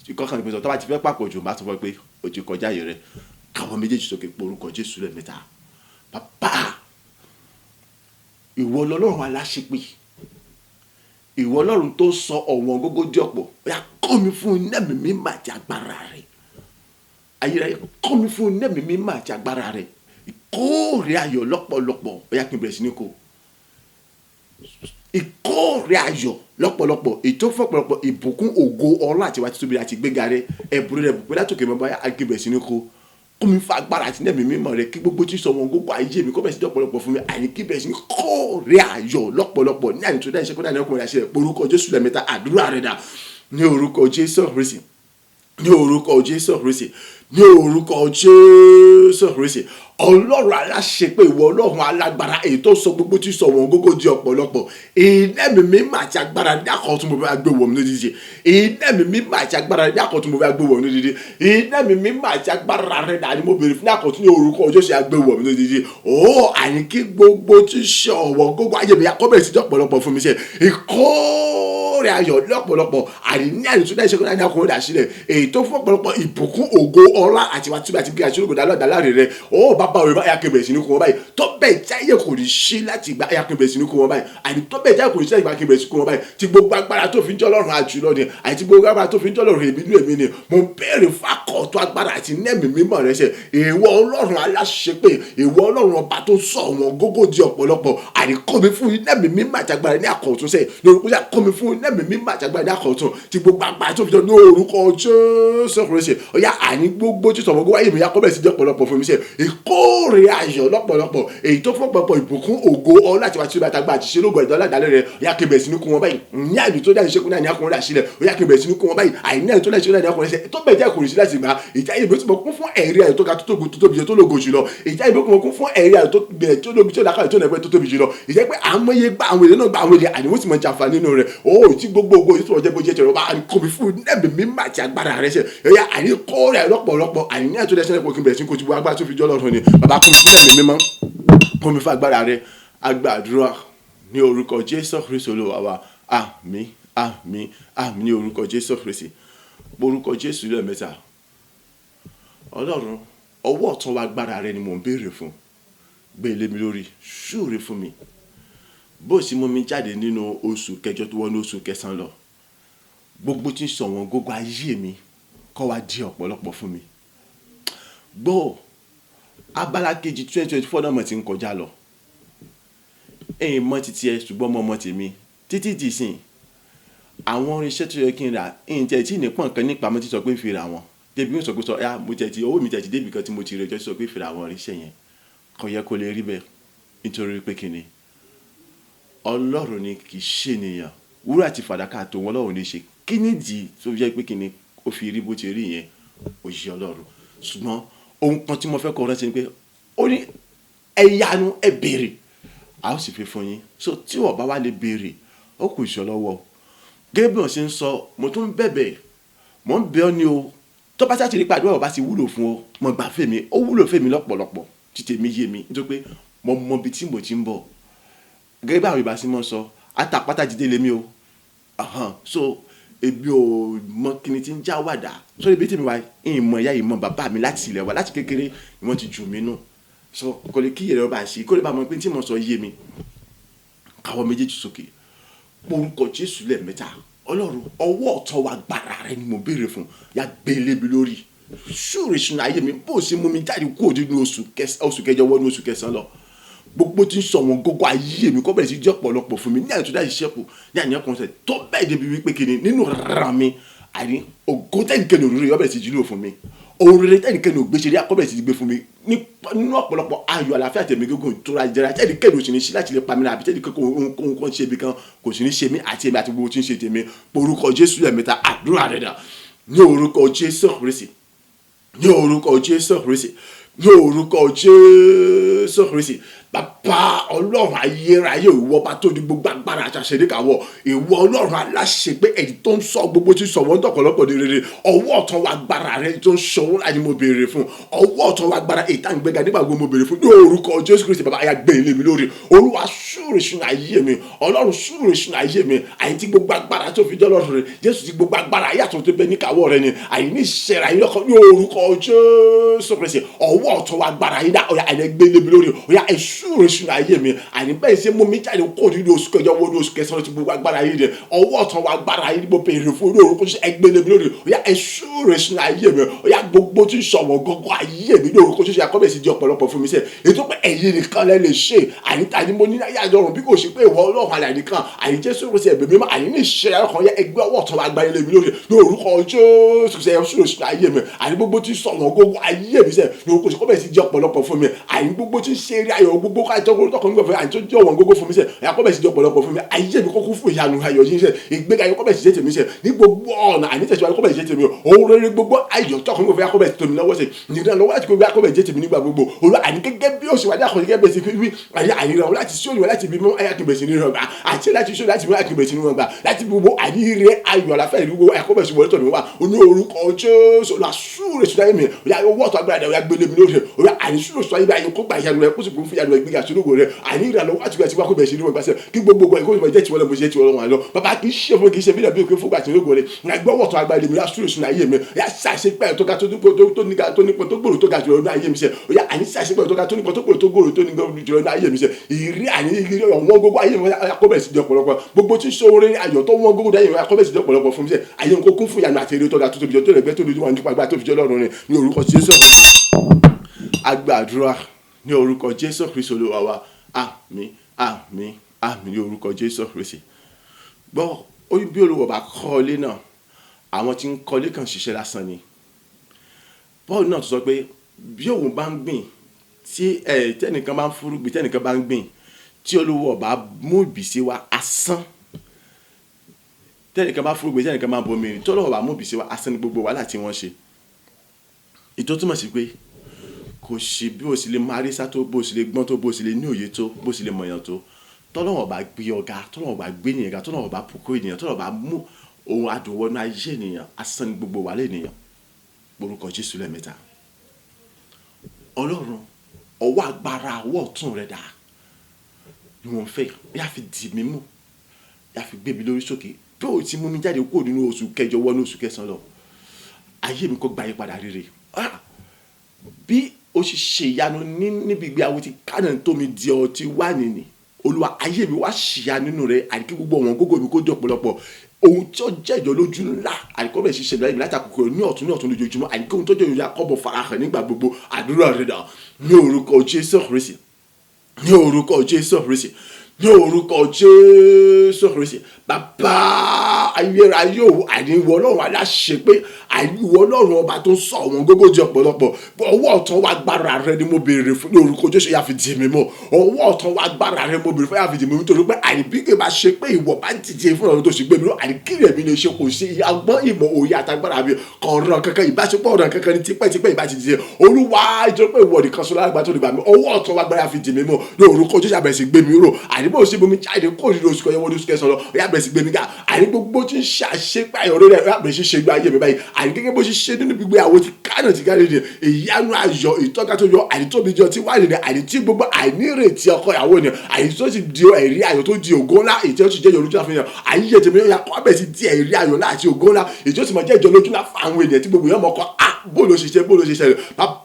Ìkọ́kàn ìpèsè tó bá ti fẹ́ pàpọ̀ jù, màá sọ fún ọ pé o ti kọjá yìí rẹ̀. Káwọn méjèèjì sókè pé orúkọ Jésù lẹ́ẹ̀mẹ́ta. Bàbá, ìwọ lọ́lọ́run aláṣepé, ìwọ Ọlọ́run tó sọ ọ̀wọ́n gógó di ọ̀pọ̀, ó yá kọ́ mi fún iná mi mímọ́ àti agbára rẹ̀. Ayérayé kọ́ mi fún iná mi mímọ́ àti agbára rẹ̀. Ìkórè ayọ̀ lọ́pọ̀lọpọ̀, ó yá kí n bẹ̀rẹ̀ sí ní kó. Ìkórè ayọ̀ lọ́pọ̀lọpọ̀, ètò fọ́pọ̀lọpọ̀ ìbùkún ògo ọlá àti ìwà títóbi àti gbéga rẹ̀, ẹ̀bùrú rẹ̀ bùkún látòkè mọ́ báyà kí n bẹ̀rẹ̀ sí ní kó. Kọ́ mi fún agbára àti iná mi mímọ́ rẹ̀ kí gbogbo tí sọ wọn gbogbo ayé mi kó bẹ̀rẹ̀ sí lọ́pọ̀lọpọ̀ fún mi, àní kí bẹ̀rẹ̀ sí ní kórè ayọ̀ lọ́pọ̀lọpọ̀ ní àní tó dá iṣẹ́ kó dá ní ọkùnrin àṣẹ orúkọ Jésù lẹ́ẹ̀mẹ́ta. Àdúrà rẹ̀ dà ní orúkọ Jésù Kristi, ní orúkọ Jésù Kristi, ní orúkọ Jésù Kristi. Ọlọ́run aláṣepé, ìwọ Ọlọ́run alágbára èyí tó sọ gbogbo tí sọ wọn gógó di ọ̀pọ̀lọpọ̀, iná mi mímọ́ àti agbára ní àkọ́tún mo fẹ́ gbé wọ̀ mí lódìdí, iná mi mímọ́ àti agbára ní àkọ́tún mo fẹ́ gbé wọ̀ mí lódìdí, iná mi mímọ́ àti agbára rẹ̀ dà ní mo béèrè fún àkọ́tún ní orúkọ Jésù àgbé wọ̀ mí lódìdí. Ó àní kí gbogbo tí sọ wọn gógó ayé mi akọ́bẹ̀rẹ̀ sí ọ̀pọ̀lọpọ̀ fún mi ṣe ìkórè ayọ̀ lọ́pọ̀lọpọ̀, àní ní àní tó dá iṣẹ́ kó dá ní ọkùnrin dà sílẹ̀ èyí tó fún ọ̀pọ̀lọpọ̀ ìbùkún ògo ọlá àti wà tíbi àti bí àti olóògùn dálọ́ dálárè rẹ̀. Ó bàbá òwe báyà kí n bẹ̀rẹ̀ sí ní kó wọn báyìí, tó bẹ́ẹ̀ jáyé kò ní ṣí láti gbà ayà kí n bẹ̀rẹ̀ sí ní kó wọn báyìí, àní tó bẹ́ẹ̀ jáyé kò ní ṣí láti gbà kí n bẹ̀rẹ̀ sí kó wọn báyìí. Tí gbogbo agbára tó fi ń jẹ́ Ọlọ́run àjùlọ ni, àti gbogbo agbára tó fi ń jẹ́ Ọlọ́run èmi nínú èmi ni, mo béèrè fákọ̀ọ́tọ̀ agbára àti nẹ́ẹ̀mí mímọ́ rẹ̀ ṣe. Ìwọ Ọlọ́run aláṣepé, ìwọ Ọlọ́run ọba tó sọ wọn gógó di ọ̀pọ̀lọpọ̀, àní kọ́ mi fún nẹ́ẹ̀mí mímọ́ àti agbára ní àkọ́tún sẹ́yìn lórúkọ Jésù, kọ́ mi fún nẹ́ẹ̀mí mímọ́ àti agbára ní àkọ́tún tí gbogbo agbára tó fi jẹ́ lórúkọ Jésù Kristi. Ó yá àní gbogbo tí sọ̀rọ̀ gbogbo ayé mi yá kọ́ bẹ̀rẹ̀ sí jẹ́ ọ̀pọ̀lọpọ̀ fún mi ṣe ìkórè ayọ̀ lọ́pọ̀lọpọ̀ èyí tó fún ọ̀pọ̀lọpọ̀ ìbùkún ògo ọlá àti wàá tí àti ṣe lóògùn ẹ̀dọ́ aládàálẹ̀ rẹ̀. Ó yá kí n bẹ̀rẹ̀ sí ní kó wọn báyìí, ní àyè tó dáhùn ṣẹ́kùn náà ní akọrin àṣìlẹ̀. Ó yá kí n bẹ̀rẹ̀ sí ní kó wọn báyìí, àìní àyè tó dáhùn ṣẹ́kùn náà ní akọrin ṣẹ́ tó bẹ̀ jẹ́ ìkòrìsí láti gbà. Ìjà ìbò tí mo kún fún ẹ̀rí ayọ̀ tó ga tó tóbi tó lógo jùlọ. Ìjà ìbò tí mo kún fún ẹ̀rí ayọ̀ tó gbẹ̀rẹ̀ tó lóbi tó dákàlẹ̀ tó nẹ̀pẹ́ tó tóbi jùlọ. Ìjà pé àmọye gba àwọn èdè náà gba àwọn èdè àníwó tí mo jàǹfà nínú rẹ̀. Ó tí gbogbo ògo ìtura jẹ́ bó jẹ́ jẹ̀rọ bá kó mi fún nẹ́ẹ̀mí mímọ́ àti agbára rẹ̀ ṣe. Ó yá àní kórè ayọ̀ lọ́pọ̀lọpọ̀, àní àyè tó dẹ́sẹ̀ kó kí n bẹ̀rẹ̀ sí kó ti bu agbára tó fi jọ́ lọ́rùn ni. Bàbá kó mi fún nẹ́ẹ̀mí mímọ́, kó mi fún agbára rẹ̀. Agbàdúrà ní orúkọ Jésù Kristi Olúwa wa. Àmín, àmín, àmín ní orúkọ Jésù Kristi. Orúkọ Jésù lẹ́ẹ̀mẹ́ta. Ọlọ́run, ọwọ́ ọ̀tún wa agbára rẹ ni mò ń béèrè fún. Gbé ilé mi lórí, ṣúre fún mi. Bó sì mú mi jáde nínú oṣù kẹjọ tó wọnú oṣù kẹsàn-án lọ. Gbogbo tí ń sọ wọn gógó ayé mi kọ́ wa di ọ̀pọ̀lọpọ̀ fún mi. Gbọ́ abala kejì 2024 náà mọ̀ tí ń kọjá lọ. Ẹ̀yin mọ́ títí ẹ ṣùgbọ́n mọ́ tèmi títí dì sìn. Àwọn irinṣẹ́ tó yẹ kí n rà ẹ̀yin tẹ̀ tí ní pọ̀n kan nípa mo ti sọ pé ń fi ra wọn. Débi ń sọ pé sọ ya mo tẹ̀ tí owó mi tẹ̀ tí débi kan tí mo ti rẹ̀ jọ́ sọ pé fi ra àwọn irinṣẹ́ yẹn. Kò yẹ kó lè rí bẹ́ẹ̀ nítorí pé kíni Ọlọ́run ni kì í ṣe ènìyàn. Wúrà àti fàdákà tó wọn Ọlọ́run ní ṣe. Kí nìdí tó jẹ́ pé kíni ó fi rí bó ti rí yẹn ó yẹ Ọlọ́run. Ṣùgbọ́n ohun kan tí mo fẹ́ kọ́ rántí ni pé ó ní ẹ̀yánu ẹ béèrè a ó sì fi fún yín. So tí wọ́n bá wá lè béèrè ó kù ìṣọ́ lọ́wọ́. Gẹ́gẹ́ bí wọ́n ṣe ń sọ mo tún bẹ̀bẹ̀ mo ń bẹ̀ ọ́ ní o tó bá ṣáà ti rí pàdé ọ̀rọ̀ bá ti wúlò fún ọ mo gbà fèmí ó wúlò fèmí lọ́pọ̀lọpọ̀ títí mi yé mi nítorí pé mo mọ ibi tí mo ti ń bọ̀. Gẹ́gẹ́ bí àwọn ìbá sí mọ́ sọ àtàpátá jíde lémi o. So ebi ò mọ kíni tí ń já wàdà sórí ibi tí mi wá ìmọ̀ ìyá ìmọ̀ bàbá mi láti ilẹ̀ wa láti kékeré ni wọ́n ti jù mí nù sọ kò lè kí ìrẹ́ ọba ṣe kó lè bá mọ pé tí mo sọ yé mi káwọ́ méjèèjì sókè orúkọ Jésù lẹ́ẹ̀mẹ́ta Ọlọ́run ọwọ́ ọ̀tọ̀ wa gbára rẹ ni mo béèrè fún yá gbélé mi lórí ṣúre sínú ayé mi bó ṣe mú mi jáde kúrò nínú oṣù kẹjọ wọnú oṣù kẹsàn-án lọ gbogbo tí ń sọ wọn gógó ayé mi kọ́ bẹ̀rẹ̀ sí jẹ́ ọ̀pọ̀lọpọ̀ fún mi ní àyẹ̀tò dáì ṣẹ́kù ní àyẹ̀kọ́ kan sẹ̀ tó bẹ́ẹ̀ débi wípé kìíní nínú rárá mi àní ògo tẹ́nìkẹ́ni òróró yọ bẹ̀rẹ̀ sí jùlọ fún mi òróró tẹ́nìkẹ́ni ògbéṣẹ́rí akọ́bẹ̀rẹ̀ sí gbé fún mi nínú ọ̀pọ̀lọpọ̀ ayọ̀ àlàáfíà tẹ̀mí gígùn ìtura ìjẹra tẹ́nìkẹ́ni òsì ní sí láti lè pa mí náà àbí tẹ́nìkẹ́ni ohun kan ṣe ibi kan kò sì ní ṣe mí àti èmi àti gbogbo tí ń ṣe tèmi orúkọ Jésù lẹ́ẹ̀mẹ́ta àdúrà rẹ̀ dà ní orúkọ Jésù Kristi ní orúkọ Jésù Kristi ní orúkọ Jésù Kristi bàbá Ọlọ́run ayérayé ìwọ bá tó di gbogbo agbára àṣàṣe níkàwọ́ ìwọ Ọlọ́run aláṣẹ pé ẹni tó ń sọ gbogbo tí sọ wọ́n dọ̀pọ̀lọpọ̀ ní rere ọwọ́ ọ̀tún wa agbára rẹ tó ń sọ wọ́n láti mo béèrè fún ọwọ́ ọ̀tún wa agbára èyí tá ń gbéga nígbà gbogbo mo béèrè fún ní orúkọ Jésù Kristi bàbá ayá gbé ilé mi lórí Olúwa súre sínú ayé mi Ọlọ́run súre sínú ayé mi àyè tí gbogbo agbára tó fi jẹ́ Ọlọ́run rẹ Jésù tí gbogbo agbára ayé àtúntò bẹ níkàwọ́ rẹ ni àyè ní ìṣẹ̀ra yìí lọ́kọ̀ ní orúkọ Jésù Kristi ọwọ́ ọ̀tún wa agbára yìí dá ọ̀yà àyè gbé ilé mi lórí ọ̀yà súre sínú ayé mi àní bẹ́ẹ̀ ṣe mú mi jáde kó nínú oṣù kẹjọ wọnú oṣù kẹsàn-án tí gbogbo agbára yìí rẹ ọwọ́ ọ̀tún wa agbára yìí mo béèrè fún ní orúkọ Jésù ẹgbẹ́ lé mi lórí ọ̀yà súre sínú ayé mi ọ̀yà gbogbo tí ń sọ̀wọ́ gọ́gọ́ ayé mi ní orúkọ Jésù akọ́bẹ̀ sí di ọ̀pọ̀lọpọ̀ fún mi sẹ́ ètò pé ẹ̀yin nìkan lẹ́ lè ṣe àní tani mo ní ayé àjọrùn bí kò sí pé ìwọ Ọlọ́run àlàyé nìkan àní Jésù kò sí ẹ̀bẹ̀ mímọ́ àní ní ìṣẹ̀lẹ̀ ọkàn yẹ ẹgbẹ́ ọwọ́ ọ̀tún wa agbára lé mi lórí ní orúkọ Jésù sẹ́ súre sínú ayé mi àní gbogbo tí ń sọ̀wọ́ gọ́gọ́ ayé mi sẹ́ ní orúkọ Jésù kọ́bẹ̀ sí di ọ̀pọ̀lọpọ̀ fún mi àní gbogbo tí ń ṣe eré ayọ̀ gbogbo káàtó fún mi sẹ ẹ akọbẹ sí di ọ̀pọ̀lọpọ̀ fún mi ayé mi kókó fún ìyanu ayọ̀ yín sẹ ìgbéga yín kọbẹ sí jẹ tèmi sẹ ní gbogbo ọ̀nà àní tẹ̀síwájú kọbẹ sí jẹ tèmi òun rere gbogbo ayọ̀ tọkàn mi kò fẹ́ akọbẹ sí tèmi lọ́wọ́ sẹ nìkan lọ́wọ́ láti kó gbé akọbẹ jẹ tèmi nígbà gbogbo olú àní gẹ́gẹ́ bí òṣèwádìí àkọsí gẹ́gẹ́ bẹ́ẹ̀ sí wí àyè àyìnrán láti sí òyìnbó láti bí mọ́ ayé akínbẹ̀ sí nínú ọgbà àti láti sí láti mọ́ akínbẹ̀ sí nínú ọgbà láti gbogbo àyíire ayọ̀ àlàfẹ́ ìlú gbogbo akọbẹ̀ sí wọlé tọ̀nù wa oní orúkọ Jésù la súre sùdá mi ọ̀yà owó ọ̀tọ̀ agbára dẹ̀ ọ̀yà gbélé mi lórí ọ̀yà àní súre sùdá yìí báyìí kó gbà ìyanu rẹ̀ kó sì kún fún ìyanu rẹ̀ gbéga sínú ògo rẹ̀ àní ìrànlọ́wọ́ àti gbà tí wàá kó bẹ̀ sí nínú ọgbà sẹ́ kí gbogbo ẹ̀kọ́ ìmọ̀ jẹ́ tiwọn lọ bó ṣe tiwọn lọ wọn lọ bàbá kì í ṣe fún kì í ṣe bí nàbí òkè fún gbàtí lógo rẹ̀ ẹgbẹ́ wọ̀tọ̀ agbára èmi lásùrù sínú ayé mi yà ṣàṣe pẹ́ tó ga tó nípa tó gbòòrò tó ga jùlọ ní ayé mi sẹ́ yà àní ṣàṣe pẹ́ tó ga tó nípa tó gbòòrò tó gbòòrò tó nípa jùlọ ní ayé mi sẹ́ ìrí àní ìrí ọ̀wọ́n gbogbo ayé mi akọ́bẹ̀ sí di ọ̀pọ̀lọpọ̀ gbogbo tí sóore ayọ̀ tó wọ́n gbogbo ayé mi akọ́bẹ̀ sí di ọ̀pọ̀lọpọ̀ fún mi sẹ́ ayé nǹkan kún fún ìyanu àti èrè tó ga tó tóbi jọ tó rẹ̀ gbẹ́ tó lójú wọn nípa agbára tó fi jẹ́ Ọlọ́run rẹ̀ ní orúkọ Jésù agbàdúrà ní orúkọ Jésù Kristi Olúwa wa àmín àmín àmín ní orúkọ Jésù Kristi gbọ́ ó bí Olúwa bá kọ́lé náà àwọn tí ń kọ́lé kan ṣiṣẹ́ lásán ni Paul náà tó sọ pé bí òun bá ń gbìn tí tẹ́nìkan bá ń fúrúgbìn tẹ́nìkan bá ń gbìn tí Olúwa bá mú ìbísí wá asán tẹ́nìkan bá fúrúgbìn tẹ́nìkan bá ń bomi rìn tí Olúwa bá mú ìbísí wá asán ní gbogbo wàhálà tí wọ́n ṣe ìtọ́ túmọ̀ sí pé kò sí bí o sì lè máa rí sá tó bó o sì lè gbọ́n tó bó o sì lè ní òye tó bó o sì lè mọ̀yàn tó tọ́lọ́wọ́ bá gbé ọ̀gá tọ́lọ́wọ́ bá gbé ènìyàn ga tọ́lọ́wọ́ bá pòkó ènìyàn tọ́lọ́wọ́ bá mú ohun àdùnwọ́nú ayé ènìyàn asán ní gbogbo wàhálà ènìyàn orúkọ Jésù lẹ́ẹ̀mẹ́ta Ọlọ́run ọwọ́ agbára ọwọ́ ọ̀tún rẹ̀ dà ni wọ́n fẹ́ yà fi dì mí mú yà fi gbé mi lórí sókè bí o ti mú mi jáde kúrò nínú oṣù kẹjọ wọnú oṣù kẹsàn-án lọ ayé mi kó gba ìpadà rere bí o ṣe ṣe ìyanu níbi ìgbé àwọn ti kánà tó mi di ọtí wá nìní Olúwa ayé mi wá ṣìyà nínú rẹ̀ àdìkí gbogbo wọn gógó mi kó jọ pọ̀lọpọ̀ ohun tí ó jẹ́ ìjọ lójú ńlá àdìkọ́ bẹ̀ ṣiṣẹ́ lọ́yìn láti àkókò ní ọ̀tún lójoojúmọ́ àdìkí ohun tó jẹ́ ìjọ akọ́bọ̀ farahàn nígbà gbogbo àdúrà rẹ̀ dà ní orúkọ Jésù Kristi ní orúkọ Jésù Kristi ní orúkọ Jésù Kristi bàbá ayérayé o àníwọ Ọlọ́run aláṣẹ pé àníwọ Ọlọ́run ọba tó ń sọ wọn gbogbo jẹ ọ̀pọ̀lọpọ̀ ọwọ́ ọ̀tún wa agbára rẹ ni mo béèrè fún ní orúkọ Jésù yà fi dì mí mọ́ ọwọ́ ọ̀tún wa agbára rẹ mo béèrè fún yà fi dì mí mọ́ nítorí pé àníbíkè bá ṣe pé ìwọ bá ń tìjẹ fún ọ̀run tó ṣe gbé mi lọ àníkìrẹ̀ mi lè ṣe kò sí agbọ́n ìmọ̀ òye àtagbára mi kọ̀ọ̀ràn kankan ìbáṣepọ̀ ọ̀ràn kankan ní tipẹ́tipẹ́ ìbá ti dìde Olúwa ìjọ pé ìwọ nìkan sọlá àgbà tó lè gbà mí ọwọ́ ọ̀tún wa agbára fi dì mí mọ́ ní orúkọ Jésù àbẹ̀sí gbé mi ró àníbò sí bomi jáde kó nínú oṣù kẹyọ wọnú oṣù kẹsàn lọ ó yà bẹ̀rẹ̀ sí gbé mi ká àní gbogbo tí ń ṣàṣepá ìrọ̀lẹ́ rẹ̀ ó yà bẹ̀rẹ̀ sí ṣe gbé ayé mi báyìí àní gẹ́gẹ́ bó ṣe ṣe nínú gbígbé àwọn ti kánà ti kárí ni ìyanu ayọ̀ ìtọ́ka tó yọ àní tóbi jọ tí wà nìyẹn àní tí gbogbo àìnírètí ọkọ ìyàwó ni àní tó ti di ẹ̀rí ayọ̀ tó di ògo ńlá èyí tó ti jẹ́ ìjọ lójú láfihàn àní yẹ tèmi yọ kọ́ bẹ̀ sí di ẹ̀rí ayọ̀ ńlá àti ògo ńlá èyí tó ti máa jẹ́ ìjọ lójú láfa àwọn ènìyàn tí gbogbo yẹn mọ̀ kọ́ bó ló ṣiṣẹ́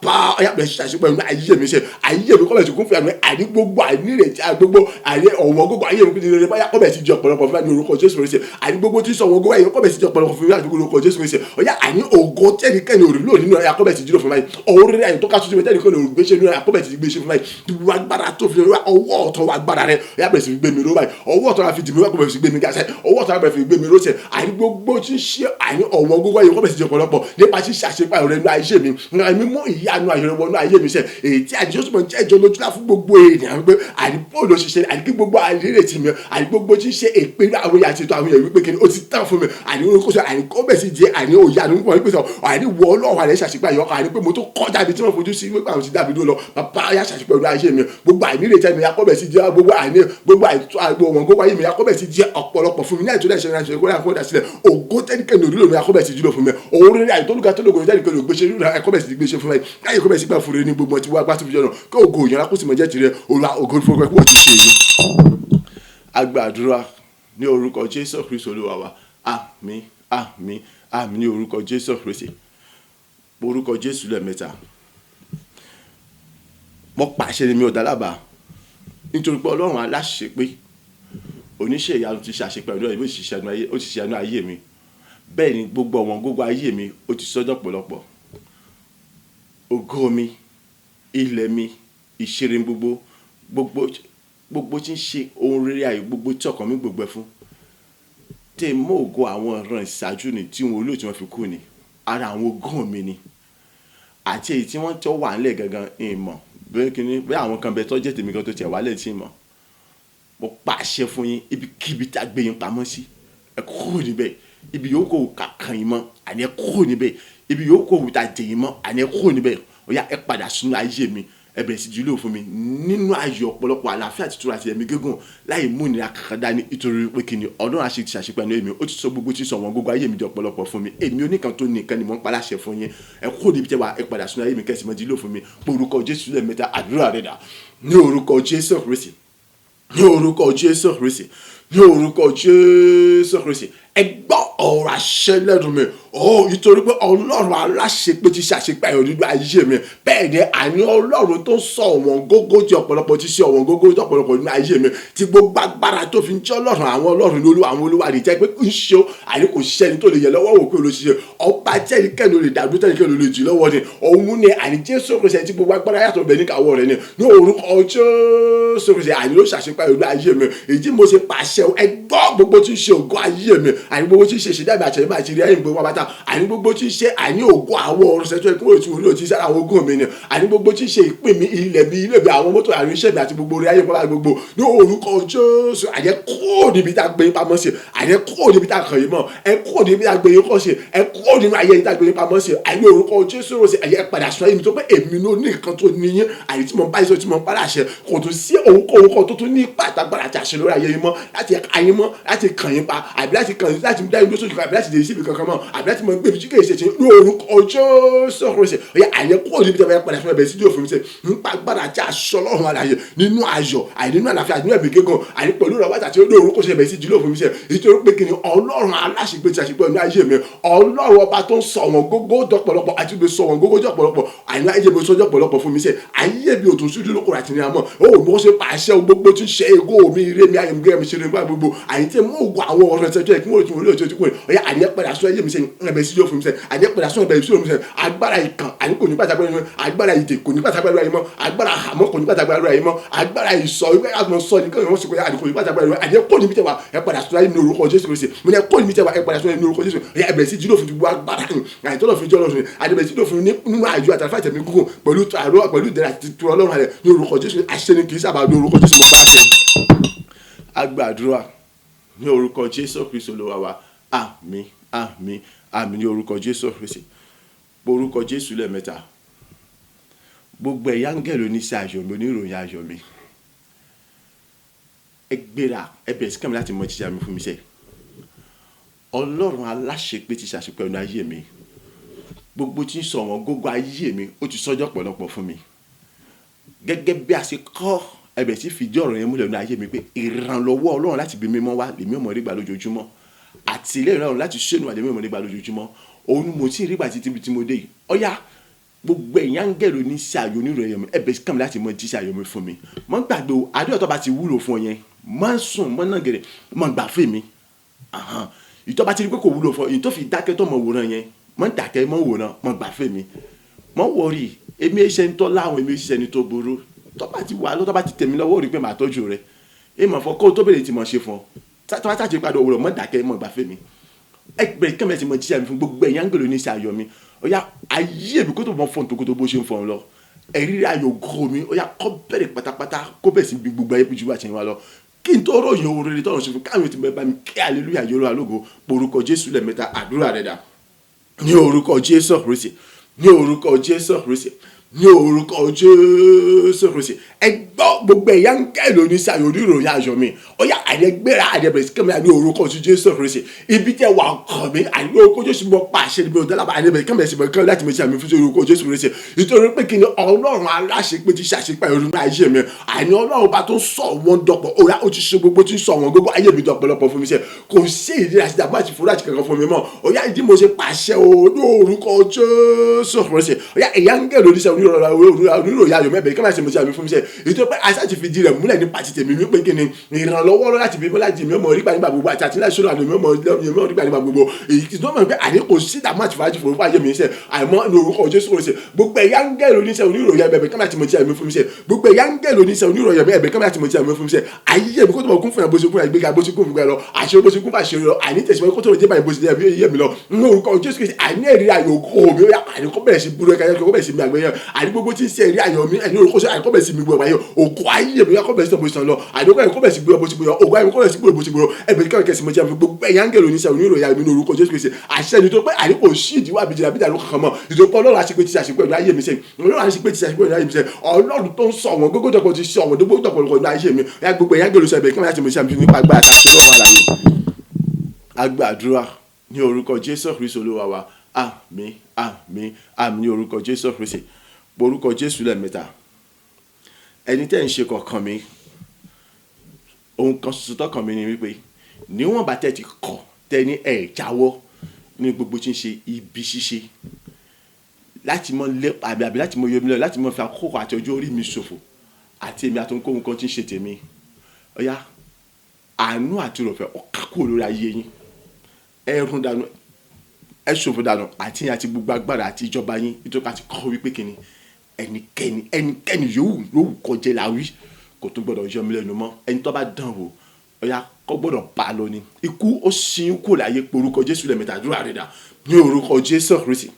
bàbá ọ̀yà bẹ̀rẹ̀ ṣàṣepọ̀ nínú ayé mi ṣe ayé mi kọ́bẹ̀ tí kún fún àmì àní gbogbo àìnírètí gbogbo àní ọ̀wọ́n gbogbo ayé mi kúndínlẹ̀ báyà kọ́bẹ̀ tí jẹ ọ̀pọ̀lọpọ̀ fún mi ní orúkọ Jésù Kristi àní gbogbo tí sọ wọn gbogbo ayé kọ́bẹ̀ tí jẹ ọ̀pọ̀lọpọ̀ fún mi ní orúkọ Jésù Kristi ọ̀yà àní ògo tẹ́nikẹ́ni òrìlò nínú ayé kọ́bẹ̀ tí jùlọ fún mi ọ̀rọ̀ rẹ̀ àyè tó ká sójú mi tẹ́nikẹ́ni òrìgbéṣẹ́ nínú ayé kọ́bẹ̀ tí gbéṣẹ́ fún mi wà agbára tó fi ọwọ́ ọ̀tọ̀ wà agbára rẹ̀ ọ̀yà bẹ̀rẹ̀ sí gbé mi ló báyìí ọwọ́ ọ̀tọ̀ la fi dì mí wá kọ́bẹ̀ sí gbé mi gàṣẹ́ ọwọ́ ọ̀tọ̀ la bẹ̀rẹ̀ fi gbé mi lóṣẹ̀ àní gbogbo tí ń ṣe àní ọ̀wọ́n gbogbo ayé kọ́bẹ̀ tí jẹ ọ̀pọ̀lọpọ̀ nípa ṣíṣe àṣepá rẹ̀ nínú ayé mi ẹ̀mí mú ìyanu àyẹ̀wò nínú ayé mi sẹ̀ èyí tí àdìsọ́ tó mọ̀ jẹ́ ìjọ lójúlá fún gbogbo èèyàn pé àdìpọ̀ ló ṣiṣẹ́ àdìgbé gbogbo àdìrètí mi àdìgbogbo tí ń ṣe èpè àwọn èèyàn àti ètò àwọn èèyàn wípé kí ni ó ti tán fún mi àní orúkọ sọ àní kọ́bẹ̀ sí jẹ́ àní òyànú wọn wípé sọ àní wọ ọlọ́run àní ṣàṣepá yọ àní pé mo tó kọjá ibi tí wọ́n fojú sí wípé àwọn ti dàbí lọ bàbá yà ṣàṣepá ìlú ayé mi gbogbo àìnírètí mi yakọ́bẹ̀ sí jẹ́ gbogbo àìní gbogbo àìwọn gbogbo ayé mi yakọ́bẹ̀ sí jẹ́ ọ̀pọ̀lọpọ̀ fún mi ní àìtúndà ìṣẹ̀lẹ̀ àti ìṣẹ̀lẹ̀ kó dà sílẹ̀ ògo tẹ́nikẹ́ni òrìlò mi yakọ́bẹ̀ sí jùlọ fún mi òun rẹ̀ àìtọ́lùkà tó lóko tẹ́nikẹ́ni ògbéṣẹ́ yakọ́bẹ̀ sí gbéṣẹ́ fún mi káyọ̀ kọ́bẹ̀ sí gbà fún rẹ̀ ní gbogbo ti wá gbá tó fi jọ náà kí ògo òyìnbó kó sì mọ̀ jẹ́ tirẹ̀ olúwa ògo ìfowópamọ́ kó o ti ṣe yìí. agbàdúrà ní orúkọ Jésù Kristi olúwa wa àmín àmín àmín ní orúkọ Jésù Kristi orúkọ Jésù lẹ́ẹ̀mẹ́ta mo pàṣẹ ni mi ò dálábà nítorí pé ọlọ́run aláṣepé oníṣẹ́ ìyanu ti ṣàṣepẹ́ ọdún ìbò ó ti ṣe àánú ayé mi bẹ́ẹ̀ ni gbogbo ọ̀wọ́n gbogbo ayé mi ó ti sọ́dọ̀ pọ̀lọpọ̀ ògo mi ilẹ̀ mi ìṣeré gbogbo tí ń ṣe ohun rere ayé gbogbo tí ọkàn mi gbogbo ẹ fún tẹ mọ ògo àwọn ọ̀ràn ìṣáájú ni tí wọn olóò tí wọn fi kú ni ara àwọn ògo mi ni àti èyí tí wọ́n tọ́ wà nílẹ̀ gangan ìmọ̀ bẹ́ẹ̀ kí ni bẹ́ẹ̀ àwọn kan bẹ tọ́jú tèmi kan tó tiẹ̀ wálẹ̀ tí mọ̀ mo pàṣẹ fún yín ibikíbi tá a gbé yín pamọ́ sí ẹ kúrò níbẹ̀ ibi yóò kó kàkàn yín mọ́ àní ẹ kúrò níbẹ̀ ibi yóò kó wùtà dè yín mọ́ àní ẹ kúrò níbẹ̀ ó yá ẹ padà sínú ayé mi ẹ bẹ̀rẹ̀ sí jùlọ fún mi nínú ayọ̀ ọ̀pọ̀lọpọ̀ àlàáfíà àti ìtura àti ẹ̀mí gígùn láì mú ìnira kankan dání nítorí pé kí ni ọdún àṣẹ ti ṣàṣepẹ́ ní èmi ó ti sọ gbogbo tí sọ wọn gbogbo ayé mi di ọ̀pọ̀lọpọ̀ fún mi èmi oníkan tó nìkan ni mò ń paláṣẹ fún yín ẹ kúrò níbi tẹ́wà ẹ padà sínú ayé mi kẹ́sì mọ́ jùlọ fún mi pé orúkọ Jésù lẹ́ẹ̀mẹ́ta àdúrà rẹ̀ dà ní orúkọ Jésù Kristi ní orúkọ Jésù Kristi ní orúkọ Jésù Kristi ẹ gbọ́ ọ̀rọ̀ àṣẹ lẹ́nu mi nítorí pé ọlọ́run aláṣepé ti ṣàṣepé ayọ̀ nínú ayé mi bẹ́ẹ̀ ni àní ọlọ́run tó sọ ọ̀wọ́n gógó tí ọ̀pọ̀lọpọ̀ ti ṣe ọ̀wọ́n gógó tí ọ̀pọ̀lọpọ̀ nínú ayé mi ti gbogbo agbára tó fi ń jẹ́ ọlọ́run àwọn ọlọ́run lólú àwọn olúwa rẹ̀ jẹ́ pé kì í ṣe àní kò ṣiṣẹ́ ni tó lè yẹ lọ́wọ́ òkú olóṣìṣẹ́ ọba tẹ́nikẹ́ni olè dàdú tẹ́nikẹ́ni olè jù lọ́wọ́ ni òun ni àní Jésù Kristi ti gbogbo agbára yàtọ̀ bẹ̀ níkàwọ́ rẹ̀ ni ní orúkọ Jésù Kristi àní ló ṣàṣepé ayọ̀ nínú ayé mi èyí mo ṣe pàṣẹ ẹ gbọ́ gbogbo tí ń ṣe ògo ayé mi àní gbogbo tí ń ṣe ìṣẹ̀dá àṣẹ̀yìnbá àti ìrìn ayé gbogbo abátá àní gbogbo tí ń ṣe àní ògo àwọn ọ̀rọ̀ ṣẹ́tọ́ ẹ̀kúrò tí wọ́n lò tí sára àwọn ogún mi ni àní gbogbo tí ń ṣe ìpín mi ilẹ̀ mi ilé mi àwọn mọ́tò àrùn iṣẹ́ mi àti gbogbo orí ayé pọ́lá gbogbo ní orúkọ Jésù àyẹ kúrò níbi tá a gbé yín pamọ́ sí àyẹ kúrò níbi tá a kàn yín mọ́ ẹ kúrò níbi tá a gbé yín kọ́ sí ẹ kúrò nínú ayé yín tá a gbé yín pamọ́ sí àyẹ orúkọ Jésù rò sí àyẹ padà sọ yín tó pé èmi ló ní nǹkan tó níyín àyè tí mo bá iṣẹ́ tí mo bá láṣẹ kò tún sí òun tó tún ní pàtàkì àti àṣẹ lórí ayé yín mọ́ láti ayé mọ́ láti kàn yín pa àbí láti kàn yín láti dá yín lóṣooṣù àbí láti dé síbi kankan mọ́ àbí láti mọ gbé bíi ṣe ní orúkọ Jésù Kristi ọ̀yà àyẹ kúrò níbi tí a bá yẹ padà fún ẹbẹ̀ sí ìdíò fún mi sẹ́ nípa agbára àti aṣọ ọlọ́run àlàyé nínú ayọ̀ àyè nínú àlàáfíà nínú ẹ̀mí gígùn àyè pẹ̀lú ìrọ̀wá àti olú orúkọ ṣe ẹbẹ̀ sí ìdíò fún mi sẹ́ nítorí pé kí ni ọlọ́run aláṣepé ti àṣepé ọ̀nà ayé mi ọlọ́run ọba tó ń sọ wọn gógó dọ̀pọ̀lọpọ̀ àti gbé sọ wọn gógó dọ̀pọ̀lọpọ̀ àyè ayé mi sọ dọ̀pọ̀lọpọ̀ fún mi sẹ́ ayé mi ò tún sí dúró kó àti ní àmọ́ ó mọ̀ ṣe pàṣẹ gbogbo tí ń ṣe ego mi ire mi ayé mi gẹ́gẹ́ mi ṣe nígbà gbogbo àyè tí mo gbọ́ àwọn ọ̀rọ̀ ṣẹ́jọ́ ẹ̀kí mo lè tún wọlé òtún ìtúkùn ọ̀yà àyè padà sọ ayé mi sẹ́ ẹbẹ̀ sí ìdíò fún mi sẹ́ àyè padà sọ ẹbẹ̀ sí ìdíò fún mi sẹ́ agbára ìkàn àní kò ní pàtàkì agbára ìdè kò ní pàtàkì ayé mọ́ agbára àmọ́ kò ní pàtàkì ayé mọ́ agbára ìsọ ìwé àgbọn sọ ní kí wọ́n sọ pé àní kò ní pàtàkì ayé àní kò ní bí tẹwà ẹ padà sọ ayé ní orúkọ Jésù Kristi mo ní kò ní bí tẹwà ẹ padà sọ ayé ní orúkọ Jésù ẹ bẹ̀rẹ̀ sí jílò fún gbogbo agbára àní tọ́lọ̀ fún jọ́lọ́ fún àdébẹ̀ jílò fún nínú àjọ àtàlẹ́fà ìtẹ̀mí gúgùn pẹ̀lú àrọ́ pẹ̀lú ìdẹ̀rẹ̀ àti tuntun ọlọ́run rẹ̀ ní orúkọ Jésù àṣẹ ni kì í sábà ní orúkọ Jésù mọ̀ pàṣẹ. agbàdúrà ní orúkọ Jésù Kristi Olúwa wa àmín àmín àmín ní orúkọ Jésù Kristi orúkọ Jésù lẹ́ẹ̀mẹ́ta gbogbo ẹ̀yà áńgẹ́lì oníṣẹ́ ayọ̀ mi oníròyìn ayọ̀ mi ẹ gbéra ẹ bẹ̀rẹ̀ sí kàmí láti mọ jíjà mi fún mi sẹ́ ọlọ́run aláṣepé ti ṣàṣepẹ́ ọ̀nà ayé mi gbogbo tí ń sọ wọn gógó ayé mi ó ti sọ́jọ́ pọ̀lọpọ̀ fún mi gẹ́gẹ́ bí a ṣe kọ́ ẹ bẹ̀rẹ̀ sí fìdí ọ̀rọ̀ yẹn múlẹ̀ ọ̀nà ayé mi pé ìrànlọ́wọ́ ọlọ́run láti bí mímọ́ wá lèmi ọmọ rí gbà lójoojúmọ́ àti ilé ìrànlọ́run láti ṣẹ́nu àdèmí ọmọ rí gbà lójoojúmọ́ òun mo ti rí gbà títí tí mo dé yìí ọ̀yá gbogbo ẹ̀yin áńgẹ́lì oníṣẹ́ ayọ̀ oníròyìn mi ẹ̀bẹ̀ kàn mí láti mọ jíṣẹ́ ayọ̀ mi fún mi mọ́ gbàgbé o àdúrà tó bá ti wúlò fún ọ yẹn mọ́ sùn mọ́ náà gẹ̀rẹ̀ mọ́ gbà fún mi ìtọ́ ti rí pé kò wúlò fún ọ ìtọ́ fi dákẹ́ tó mọ̀ wòran yẹn mọ́ dákẹ́ mọ́ wòran mọ́ gbà fún mi mọ́ wọ̀rì èmi ẹ̀ṣẹ̀ ń tọ́ láwọn èmi ẹ̀ṣẹ̀ ní tó burú tó bá ti wà ló tó bá ti tẹ̀mí lọ́wọ́ rí pé màá tọ́jú rẹ èèmọ̀ fọ kó tó bèrè tí mo ṣe fún ọ tó bá ti padà òwúrọ̀ mọ́ dákẹ́ mọ́ gbà fún mi ẹgbẹ́ kẹ́mẹ́ ti mọ jíṣẹ́ mi fún gbogbo ẹ̀yìn áńgẹ́lì oníṣẹ́ ayọ̀ mi ọ̀yà ayé mi kó tó mọ fọ́n tó kó tó bó ṣe ń fọ́n lọ ẹ̀rí ayọ̀ gò mi ọ̀yà kọ́ bẹ̀rẹ̀ pátápátá kó bẹ̀ sí gbogbo ayé ju àṣẹ wa lọ kí n tó ròyìn ohun rere tọ́run ṣe fún káwọn ti bẹ́ẹ̀ bá mi kí hallelujah yọrọ alógo porúkọ Jésù lẹ́ẹ̀mẹ́ta àdúrà rẹ̀ dà ní orúkọ Jésù Kristi ní orúkọ Jésù Kristi ní orúkọ Jésù Kristi ẹ gbọ́ gbogbo ẹ̀yà ń kẹ́ lóní sáyọ̀ oníròyìn ayọ̀ mi ọ̀yà àdẹ́gbẹ́ra àdẹ́bẹ̀rẹ̀ sí kẹ́mi ní orúkọ Jésù Kristi ibi tẹ́ wà kàn mí àní orúkọ Jésù mọ́ pàṣẹ níbi ọ̀dọ́lábà àdẹ́bẹ̀rẹ̀ kẹ́mi ẹ̀sìn mọ́ láti mọ̀ sí àmì fún orúkọ Jésù Kristi nítorí pé kí ni Ọlọ́run aláṣepé ti ṣàṣepé ìrònú ayé mi àní Ọlọ́run bá tó sọ wọn dọ̀pọ̀ òrà ó ti ṣe gbogbo tí ń sọ wọn gbogbo ayé mi dọ̀pọ̀lọpọ̀ fún mi sẹ́ kò sí ìdí àti dàgbà àti fúra àti kankan fún mi mọ́ ọ̀yà ìdí mo ṣe pàṣẹ ní orúkọ Jésù Kristi ọ̀yà ẹ̀yà ń gẹ̀ lóní sẹ́ oníròyìn ayọ̀ mẹ́bẹ̀ẹ́ kí wọ́n ṣe mo ṣe àmì fún mi sẹ́ ètò pé àṣà ti fi di rẹ̀ múlẹ̀ nípa ti tèmi wípé kí ni ìrànlọ́wọ́ láti bí láti mi ọmọ rígbà nígbà gbogbo àti àtìlẹ́yìn sọ́nà àti mi ọmọ rígbà nígbà gbogbo èyí tí wọ́n mọ̀ pé àní kò sí dààmú àti fàájì fòrò fàájì mi sẹ́ àìmọ́ ní orúkọ Jésù Kristi gbogbo ẹ̀yà ń gẹ̀ lóníṣẹ́ oníròyìn ẹ̀bẹ̀ kí wọ́n ti mọ̀ sí àmì fún mi sẹ́ gbogbo ẹ̀yà ń gẹ̀ lóníṣẹ́ oníròyìn ẹ̀bẹ̀ kí wọ́n ti mọ̀ sí àmì fún mi sẹ́ ayé mi kó tó mọ̀ kún fún ẹ̀ bó ṣe kún ìgbéga bó ṣe kún fún ẹ lọ àṣẹ bó ṣe kún fàṣẹ lọ àní tẹ̀síwájú kó tó jẹ́ báyìí bó ṣe jẹ́ yé mi lọ ní orúkọ Jésù Kristi àní ẹ̀rí ayọ̀ kò mi àní kó bẹ̀rẹ̀ sí burú ẹ̀ka kó bẹ̀rẹ̀ sí mi àgbẹ̀yẹ àní gbogbo tí ń ṣe ẹ̀rí ayọ̀ mi àní orúkọ àní kó bẹ̀rẹ̀ sí mi gbọ́ àgbẹ̀yẹ òkú ayé mi kó bẹ̀rẹ̀ sí ọ̀bọ̀sán lọ àní kó bẹ̀rẹ̀ sí gbọ́ bó ṣe gbọ́ òkú ayé mi kó bẹ̀rẹ̀ sí gbọ́ bó ṣe gbọ́ ẹ̀bẹ̀ kí kẹ́kẹ́ sí mo jẹ́ àmì gbogbo ẹ̀yà ń gẹ̀rọ oníṣẹ́ oníròyìn ayọ̀ mi ní orúkọ Jésù Kristi àṣẹ ni tó pé àní kò sí ìdíwọ́ àbíjẹ́ àbíjà ló kankan mọ́ ìdókòó Ọlọ́run àṣepé ti ṣàṣepé ọ̀dọ̀ ayé mi sẹ́yìn Ọlọ́run àṣepé ti ṣàṣepé ọ̀dọ̀ ayé mi sẹ́yìn Ọlọ́run tó ń sọ wọn gbogbo dọ̀pọ̀ ti sọ wọn gbogbo dọ̀pọ̀ ọ̀dọ̀ ayé mi ẹ̀yà gbogbo ẹ̀yà ń gẹ̀rọ sẹ́yìn kí wọ́n ti mo ṣe àmì nípa agbára àti Ọlọ́run àlàyé agbàdúrà ní orúkọ Jésù Kristi Olúwa wa àmín àmín àmín ní orúkọ Jésù Kristi orúkọ Jésù lẹ́ẹ̀mẹ́ta ẹni tẹ́ ń ṣe kọ̀ọ̀kan mi ohun kan ṣoṣo tọkàn mi ni wípé níwọ̀n bá tẹ́ ti kọ̀ tẹ́ ní ẹ̀ jáwọ́ ní gbogbo tí ń ṣe ibi ṣíṣe láti mọ lé àbí láti mọ yomi lọ láti mọ fi àkókò àti ọjọ́ orí mi ṣòfò àti èmi àtòǹkóhun kan tí ń ṣe tèmi ọ̀yá àánú àti òròfẹ́ ọ̀ká kúrò lórí ayé yín ẹ̀rùn dànù ẹ̀ ṣòfò dànù àti gbogbo agbára àti ìjọba yín nítorí ká ti kọ́ wípé kíni ẹnikẹ́ni yòówù kọjá láwí kò tún gbọ́dọ̀ yọ mí lẹ́nu mọ́ ẹni tó bá dán wò ọ̀yá kọ́ gbọ́dọ̀ bá a lọ ni ikú ó sin kú láyé porúkọ Jésù lẹ́ẹ̀mẹ́ta àdúrà rẹ̀ dà ní orúkọ Jésù Kristi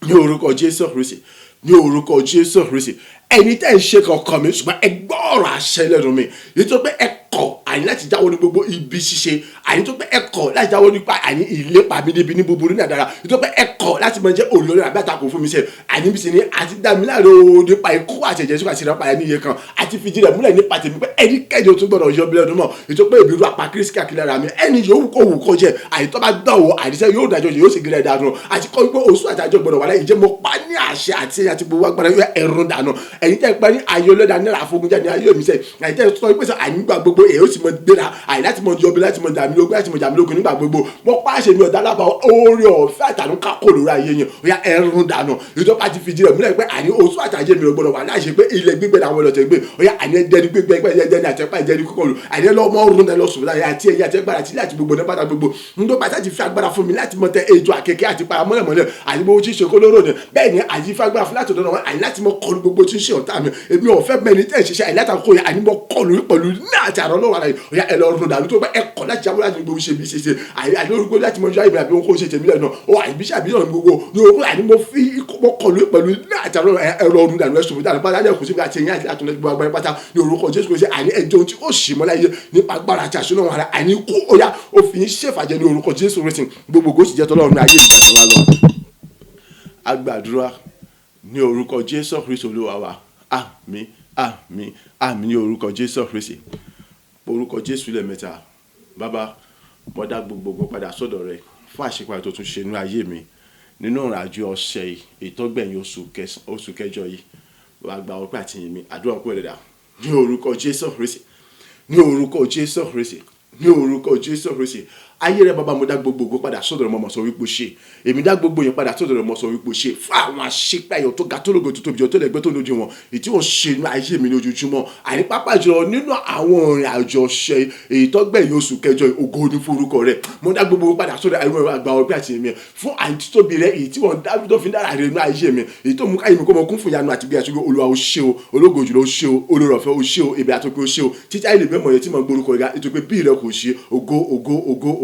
ní orúkọ Jésù Kristi ní orúkọ Jésù Kristi ẹni tẹ́ ń ṣe kankan mi ṣùgbọ́n ẹ gbọ́ ọ̀rọ̀ àṣẹ lẹ́nu mi nítorí pé ẹ kọ̀ àní láti jáwọ́ ní gbogbo ibi ṣíṣe àní tó pé ẹ kọ̀ láti jáwọ́ nípa àní ìlépa mi níbi ní búburú ní àdára nítorí pé ẹ kọ̀ láti máa jẹ́ olórí àbí àtakò fún mi sẹ́ àní bí sì ní àti dàmíláre o nípa ikú àti ẹ̀jẹ̀ sùkà síra pààyà níye kan àti fìdí rẹ̀ múlẹ̀ nípa tèmi pé ẹni kẹ́jọ tún gbọ́dọ̀ yọ bílẹ̀ ọdún mọ́ nítorí pé ìbírú apá kírísì káàkiri ara mi ẹni yòówù kó wù kó jẹ àyè tó bá dán o àdìsẹ́ yóò dájọ́ yóò sì gílẹ̀ dànù àti kọ́ wípé oṣù àtàjọ gbọ́dọ̀ wà láyé jẹ́ mo pa ní àṣẹ àti gbogbo agbára yóò ẹ̀rùn dànù ẹ̀yin tẹ́ pa ní ayé olóda náírà àfọ̀gùnjẹ́ ní ayé mi sẹ́ ẹ̀yin tẹ́ sọ wípé sọ àyígbà gbogbo èyí ó sì mọ gbéra àyè láti mọ jọbi láti mọ dàmílógún láti mọ jàmílógún nígbà gbogbo mo pàṣẹ mi ọ̀dà lábàá oore ọ̀fẹ́ àtànú kákó lórí ayé yẹn ó yá ẹ̀rùn dànù ìjọba ti fi jí rẹ̀ múlẹ̀ pé àní oṣù àtàjẹ́ mi ò gbọ́dọ̀ wà láì ṣe pé ilẹ̀ gbígbẹ́ làwọn ọlọ́tẹ̀ gbé ó yá àní ẹdẹni gbígbẹ́ ẹdẹni àtẹ́pá ẹdẹni kúkọ̀lù àní lọ́mọ ọ̀run náà lọ́sùn láyé àti ẹ̀yà àtẹ́gbára àti láti gbogbo nípa gbogbo nítorí pàtàkì ti fi agbára fún mi láti mọ tẹ ejò àkẹ́kẹ́ àti para mọ́lẹ̀mọ́lẹ̀ àti gbogbo tí ń ṣe kólóró ni bẹ́ẹ̀ ni àti fi agbára fún láti ọ̀dọ̀ wọn àní láti mọ kọlu gbogbo tí ń ṣe ọ̀tá mi èmi ò fẹ́ mẹ́ni tẹ́ ẹ̀ ṣiṣẹ́ àní láti kó yẹ àní mọ kọlu pẹ̀lú náà àti àrọ́ lọ́wọ́ ara yìí ó yá ẹ lọ rún dàlú tó bá ẹ kọ̀ láti jáwọ́ láti gbogbo ṣe bí ṣe ṣe àní orúkọ láti mọ ṣáà ìbílẹ̀ àbí ohun kó ṣe tèmi lẹ́nu ó àní bí ṣàbí náà gbogbo ní orúkọ àní mo fi mọ kọlu pẹ̀lú náà àti àrọ́ ẹ lọ rún dàlú ẹ sọ̀rọ̀ dàlú pátá lẹ́kùn síbi àti ẹ̀yìn àti àtúnlẹ̀ gbogbo agbára pátá ní orúkọ Jésù Kristi àní ẹjọ́ tí ó ṣì mọ́ láyé nípa agbára àti àṣẹ náà ara àní kó ó yá ó fi ń ṣèfàjẹ́ ní orúkọ Jésù Kristi gbogbo kó sì jẹ́ tọ́lọ́run ní ayé ìjọba wa lọ. agbàdúrà ní orúkọ Jésù Kristi Olúwa wa àmín àmín àmín ní orúkọ Jésù Kristi orúkọ Jésù lẹ́ẹ̀mẹ́ta bàbá mo dá gbogbo padà sọ́dọ̀ rẹ fún àṣepàdé tó tún ṣe nínú ayé mi nínú ìrìnàjò ọ̀sẹ̀ ìtọ́gbẹ̀yìn oṣù kẹjọ yìí wàá gba ọpẹ́ àti ìyìn mi àdúrà kó ẹ̀rẹ̀dà ní orúkọ Jésù Kristi ní orúkọ Jésù Kristi ní orúkọ Jésù Kristi ayé rẹ bàbá mo dá gbogbo ògo padà sọ́dọ̀ rẹ mo sọ wípé ṣe èmi dá gbogbo yẹn padà sọ́dọ̀ rẹ mo sọ wípé ṣe fún àwọn àṣepẹ́yọ tó ga tó lógo tó tóbi jọ tó lẹ́gbẹ́ tó lójú wọn ètí wọ́n ṣe inú ayé mi lójoojúmọ́ àní pápá jùlọ nínú àwọn ìrìn àjò ọ̀sẹ̀ èyí tó gbẹ̀yìn oṣù kẹjọ ògo ní forúkọ rẹ mo dá gbogbo padà sọ́dọ̀ àìmọ̀ àgbà ọgbẹ́ àti èmi fún àìtítóbi rẹ èyí tí wọ́n dá tó fi ń dára rẹ inú ayé mi èyí tó mú káyé mi kó mọ kún fún ìyanu àti bí àṣùgbọ́ Olúwa ó ṣe o ológo jùlọ ó ṣe o olórọ̀fẹ́ ó ṣe o èbè àtòkè ó ṣe o títí ayé lè mẹ́mọ̀ yẹn tí mo gbórúkọ rẹ ètò pé bí rẹ kò ṣe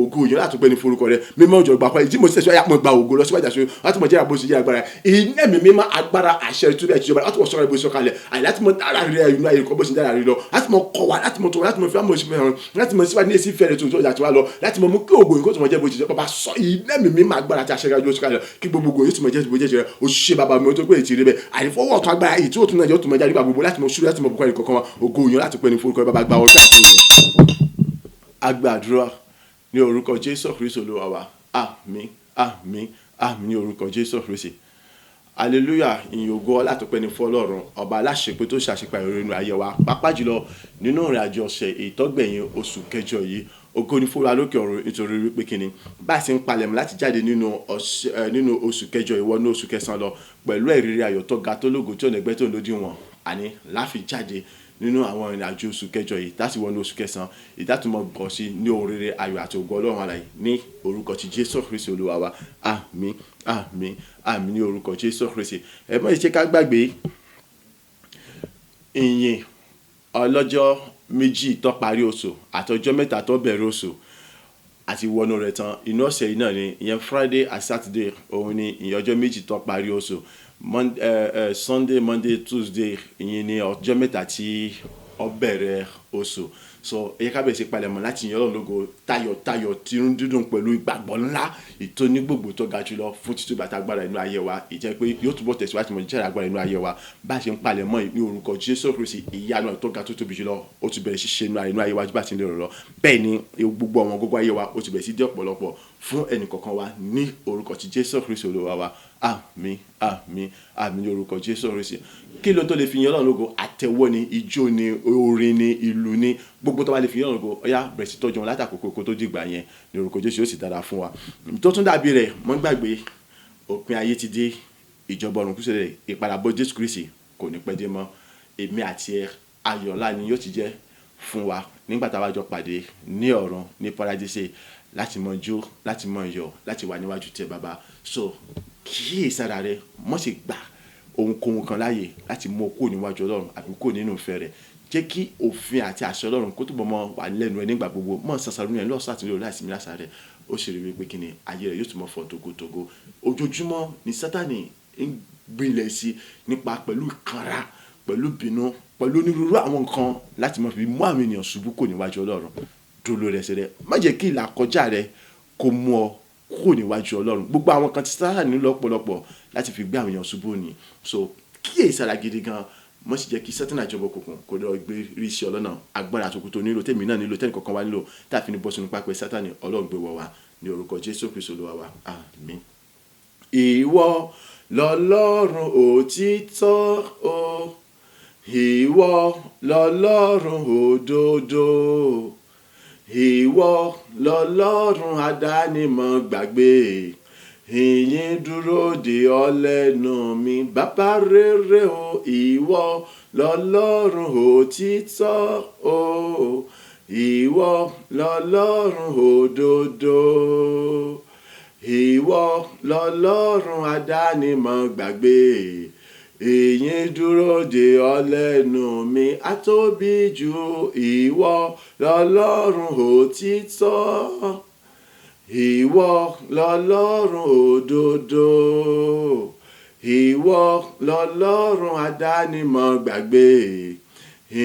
ògo yẹn láti pẹ́ ní forúkọ rẹ mímọ́ ọjọ́ gbà pẹ́ ìdí mo ṣẹ̀ṣẹ̀ yà mọ̀ gba ògo lọ síwájú àṣẹ láti mọ̀ jẹ́ra bó ṣe jẹ́ agbára iná mi mímọ́ agbára àṣẹ tó bẹ̀ tíjọba láti mọ̀ sọ́ra bó ṣe kalẹ̀ àyè láti mọ̀ dára rẹ inú ayé kọ́ bó ṣe dára rẹ lọ láti mọ̀ kọ́ wa láti mọ̀ tó láti mọ̀ fi àmọ̀ ìṣẹ̀fẹ̀ hàn láti mọ̀ síwájú ní èsì fẹ́rẹ̀ tó ìjà tó wá lọ láti mọ̀ mú kí ògo yìí kó tó mọ̀ jẹ́ bó ṣe jẹ́ bàbá sọ iná mi mímọ́ agbára àti àṣẹ rẹ kalẹ̀ kí gbogbo ògo yìí tó mọ̀ jẹ́ bó jẹ́ o ṣe bàbá mi tó pé ètí rẹ bẹ́ẹ̀ àyẹ̀fọwọ́ ọ̀tún agbára èyí tí ó tún náà yóò tún mọ̀ jáde gbogbo láti mọ̀ ṣúrẹ́ láti mọ̀ bùkọ́ ẹnì kọ̀ọ̀kan wa ògo yìí láti pẹ́ ní forúkọ bàbá gba ọjọ́ àti agbàdúrà ní orúkọ Jésù Kristi Olúwa wa àmín àmín àmín ní orúkọ Jésù Kristi hallelujah ìyìn ògo látọpẹ́ ní fọ́lọ́run ọba aláṣepé tó ṣàṣepà ìrònú ayé wa pàápàá jùlọ nínú ìrìn àjò ọ̀sẹ̀ ìtọ́gbẹ̀yìn oṣù kẹjọ yìí ògo ní fún wa lókè ọ̀run nítorí wípé kíni bá a ti ń palẹ̀mọ́ láti jáde nínú oṣù kẹjọ ìwọ ní oṣù kẹsàn-án lọ pẹ̀lú ẹ̀rírí ayọ̀ tó ga tó lógo tó nẹgbẹ́ tó lódì wọn àní láfi jáde nínú àwọn ìrìn àjò oṣù kẹjọ yìí láti wọnú oṣù kẹsàn-án ìdátùmọ̀ bọ̀ sí ní òrèrè ayọ̀ àti ògo Ọlọ́run alààyè ní orúkọ ti Jésù Kristi Olúwa wa àmín àmín àmín ní orúkọ Jésù Kristi ẹ mọ̀ ìṣe ká gbàgbé ìyìn ọlọ́jọ́ méjì tó parí oṣù àtọjọ́ mẹ́ta tó bẹ̀rẹ̀ oṣù àti wọnú rẹ̀ tán inú ọ̀sẹ̀ yìí náà ni ìyẹn Friday àti Saturday òun ni ìyẹn ọjọ́ méjì tó parí oṣù Sunday Monday Tuesday ìyẹn ni ọjọ́ mẹ́ta tí ó bẹ̀rẹ̀ oṣù so ẹ ká bẹ̀rẹ̀ sí palẹ̀mọ́ láti yan Ọlọ́run lógo tayọ̀tayọ̀ tìrún dídùn pẹ̀lú ìgbàgbọ́ ńlá ìtóní gbogbo tó ga jùlọ fún títú bàtà agbára inú ayé wa ìjẹ́ pé yóò túbọ̀ tẹ̀síwájú mọ̀ jẹ́ agbára inú ayé wa bá a ṣe ń palẹ̀mọ́ ní orúkọ Jésù Kristi ìyanu tó ga tó tóbi jùlọ ó ti bẹ̀rẹ̀ sí ṣe inú ayé wa bá a ti ń lè rọ̀ lọ bẹ́ẹ̀ ni gbogbo ọmọ gbogbo ayé wa ó ti bẹ̀rẹ̀ sí dé ọ̀pọ̀lọpọ̀ fún ẹnì kọ̀ọ̀kan wa ní orúkọ ti Jésù Kristi Olúwa wa àmín àmín àmín ní orúkọ Jésù Kristi kí ló tó lè fi yan Ọlọ́run lógo àtẹ́wọ́ ni ijó ni orin ni ìlú ni gbogbo tó bá lè fi yan Ọlọ́run lógo ọyá bẹ̀rẹ̀ sí tọ́jú wọn látàkókò kó tó dìgbà yẹn ní orúkọ Jésù yóò sì dára fún wa tó tún dàbí rẹ̀ mọ́ gbàgbé òpin ayé ti dé ìjọba ọ̀run kúṣẹ̀lẹ̀ ìpadàbọ̀ Jésù Kristi kò ní pẹ́ dé mọ́ èmi àti ẹ ayọ̀ ńlá ni yóò ti jẹ́ fún wa nígbà tá a bá jọ pàdé ní ọ̀run ní paradíṣe láti mọ jó láti mọ yọ̀ láti wà níwájú tẹ bàbá so kíyèsára rẹ mọ́ sì gbà ohunkóhun kan láàyè láti mú okó níwájú Ọlọ́run àbí kó nínú ìfẹ́ rẹ̀ jẹ́ kí òfin àti àṣẹ Ọlọ́run kó túbọ̀ mọ́ wà lẹ́nu ẹ nígbà gbogbo mọ́ sàṣàrò yẹn lọ́sàn àti lórí láìsí mi láṣà rẹ̀ ó ṣe rí wípé kí ni ayé rẹ̀ yóò tún mọ́ fọ́ togotogo ojoojúmọ́ ni Sátánì ń gbilẹ̀ sí nípa pẹ̀lú ìkanra pẹ̀lú bínú pẹ̀lú onírúurú àwọn nǹkan láti mọ́ fi mú àwọn ènìyàn ṣubú kò níwájú Ọlọ́run dúró rẹ̀ sí rẹ̀ má jẹ́ kí ìlà kọjá rẹ̀ kó mú ọ kúrò níwájú Ọlọ́run gbogbo àwọn kan tí Sátánì lọ́pọ̀lọpọ̀ láti fi gbé àwọn èèyàn ṣubú ni so kíyèsára gidi gan mo sì jẹ́ kí Sátánì àjọbọ̀ òkùnkùn kó lọ gbé rí iṣẹ́ ọlọ́nà agbára àtòkù tó nílò tèmi náà nílò tẹ́nì kankan wá nílò tá a fi ní bọ́ sínú pápẹ́ Sátánì Ọlọ́run gbé wọ̀ wá ní orúkọ Jésù Kristi Olúwa wa àmín. Ìwọ lọ́lọ́run òtítọ́ o ìwọ lọ́lọ́run òdodo ìwọ lọ́lọ́run àdánimọ̀ gbàgbé ìyìn dúró de ọ lẹ́nu mi bàbá rere o ìwọ lọ́lọ́run òtítọ́ o ìwọ lọ́lọ́run òdodo ìwọ lọ́lọ́run àdánimọ̀ gbàgbé ìyìn dúró de ọ lẹ́nu mi àtóbi jù ìwọ lọ́lọ́run òtítọ́ ìwọ lọ́lọ́run òdodo ìwọ lọ́lọ́run àdánimọ̀ gbàgbé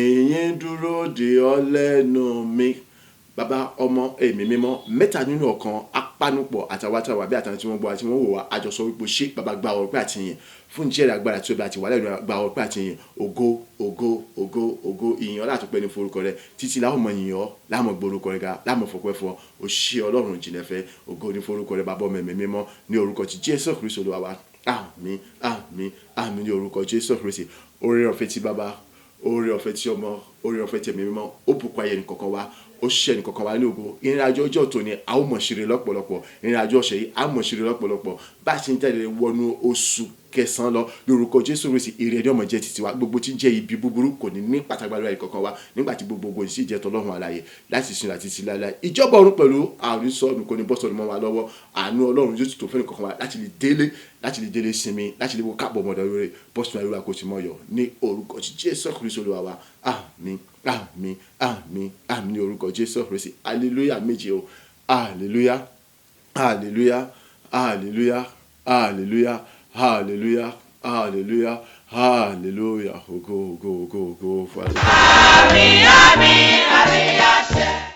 ìyìn dúró de ọ lẹ́nu mi bàbá ọmọ ẹ̀mí mímọ́ mẹ́ta nínú ọ̀kan apánupọ̀ àtàwátàwà bí àtàwọn tí wọ́n gbọ́ àti wọ́n wò wá àjọsọ wípé ṣé bàbá gba ọpẹ́ àti ìyìn fún jẹ́rìí agbára tí ó bá ti wà lẹ́nu gba ọpẹ́ àti ìyìn ògo ògo ògo ògo ìyìn ọlá àtúpẹ́ ní forúkọ rẹ títí láwọn ọmọ ìyìn ọ láwọn gbórúkọ rẹ ga láwọn fọpẹ́ fọ ó ṣe Ọlọ́run jìnlẹ̀fẹ́ ògo ní forúkọ rẹ bàbá ọmọ ẹ̀mí mímọ́ ní orúkọ ti Jésù Kristi Olúwa wa àmín àmín àmín ní orúkọ Jésù Kristi oore ọ̀fẹ́ ti bàbá oore ọ̀fẹ́ tí ọmọ oore ọ̀fẹ́ tí ẹ̀mí mímọ́ ó bùkún ayé nìkọ̀ọ̀kan wa ó ṣiṣẹ́ ní kankan wá ní ògo. Ìrìn àjò ọjọ́ tòní a ó mọ̀ ṣeré lọ́pọ̀lọpọ̀, ìrìn àjò ọ̀sẹ̀ yìí a ó mọ̀ ṣeré lọ́pọ̀lọpọ̀. Bá a ṣe ń jáde wọnú oṣù kẹsàn-án lọ lórúkọ Jésù Kristi, ire ẹni ọmọ jẹ́ títí wa, gbogbo tí ń jẹ́ ibi búburú kò ní ní pàtàkì kankan wa nígbà tí gbogbo ìsì jẹ́ tọlọ́run alààyè láti sin àti ti láéláé. Ìjọba ọ̀run pẹ̀lú àrùn sọ́ọ̀nù kò ní bọ́ sọ́ọ̀nù mọ́ wa lọ́wọ́. Àánú Ọlọ́run yóò tó fẹ́ni kankan wa láti lè délé sinmi, láti lè wo káàbọ̀ ọmọdé rere bọ́sùn àríwá kò sì mọ̀ yọ ní orúkọ Jésù Kristi Olúwa wa. Àmín, àmín, àmín, àmín ní orúkọ Jésù Kristi. Hallelujah méje o. Hallelujah, hallelujah, hallelujah, hallelujah, hallelujah, hallelujah, hallelujah. Ògo, ògo, ògo, ògo. Àmín, àmín, àmín àṣẹ.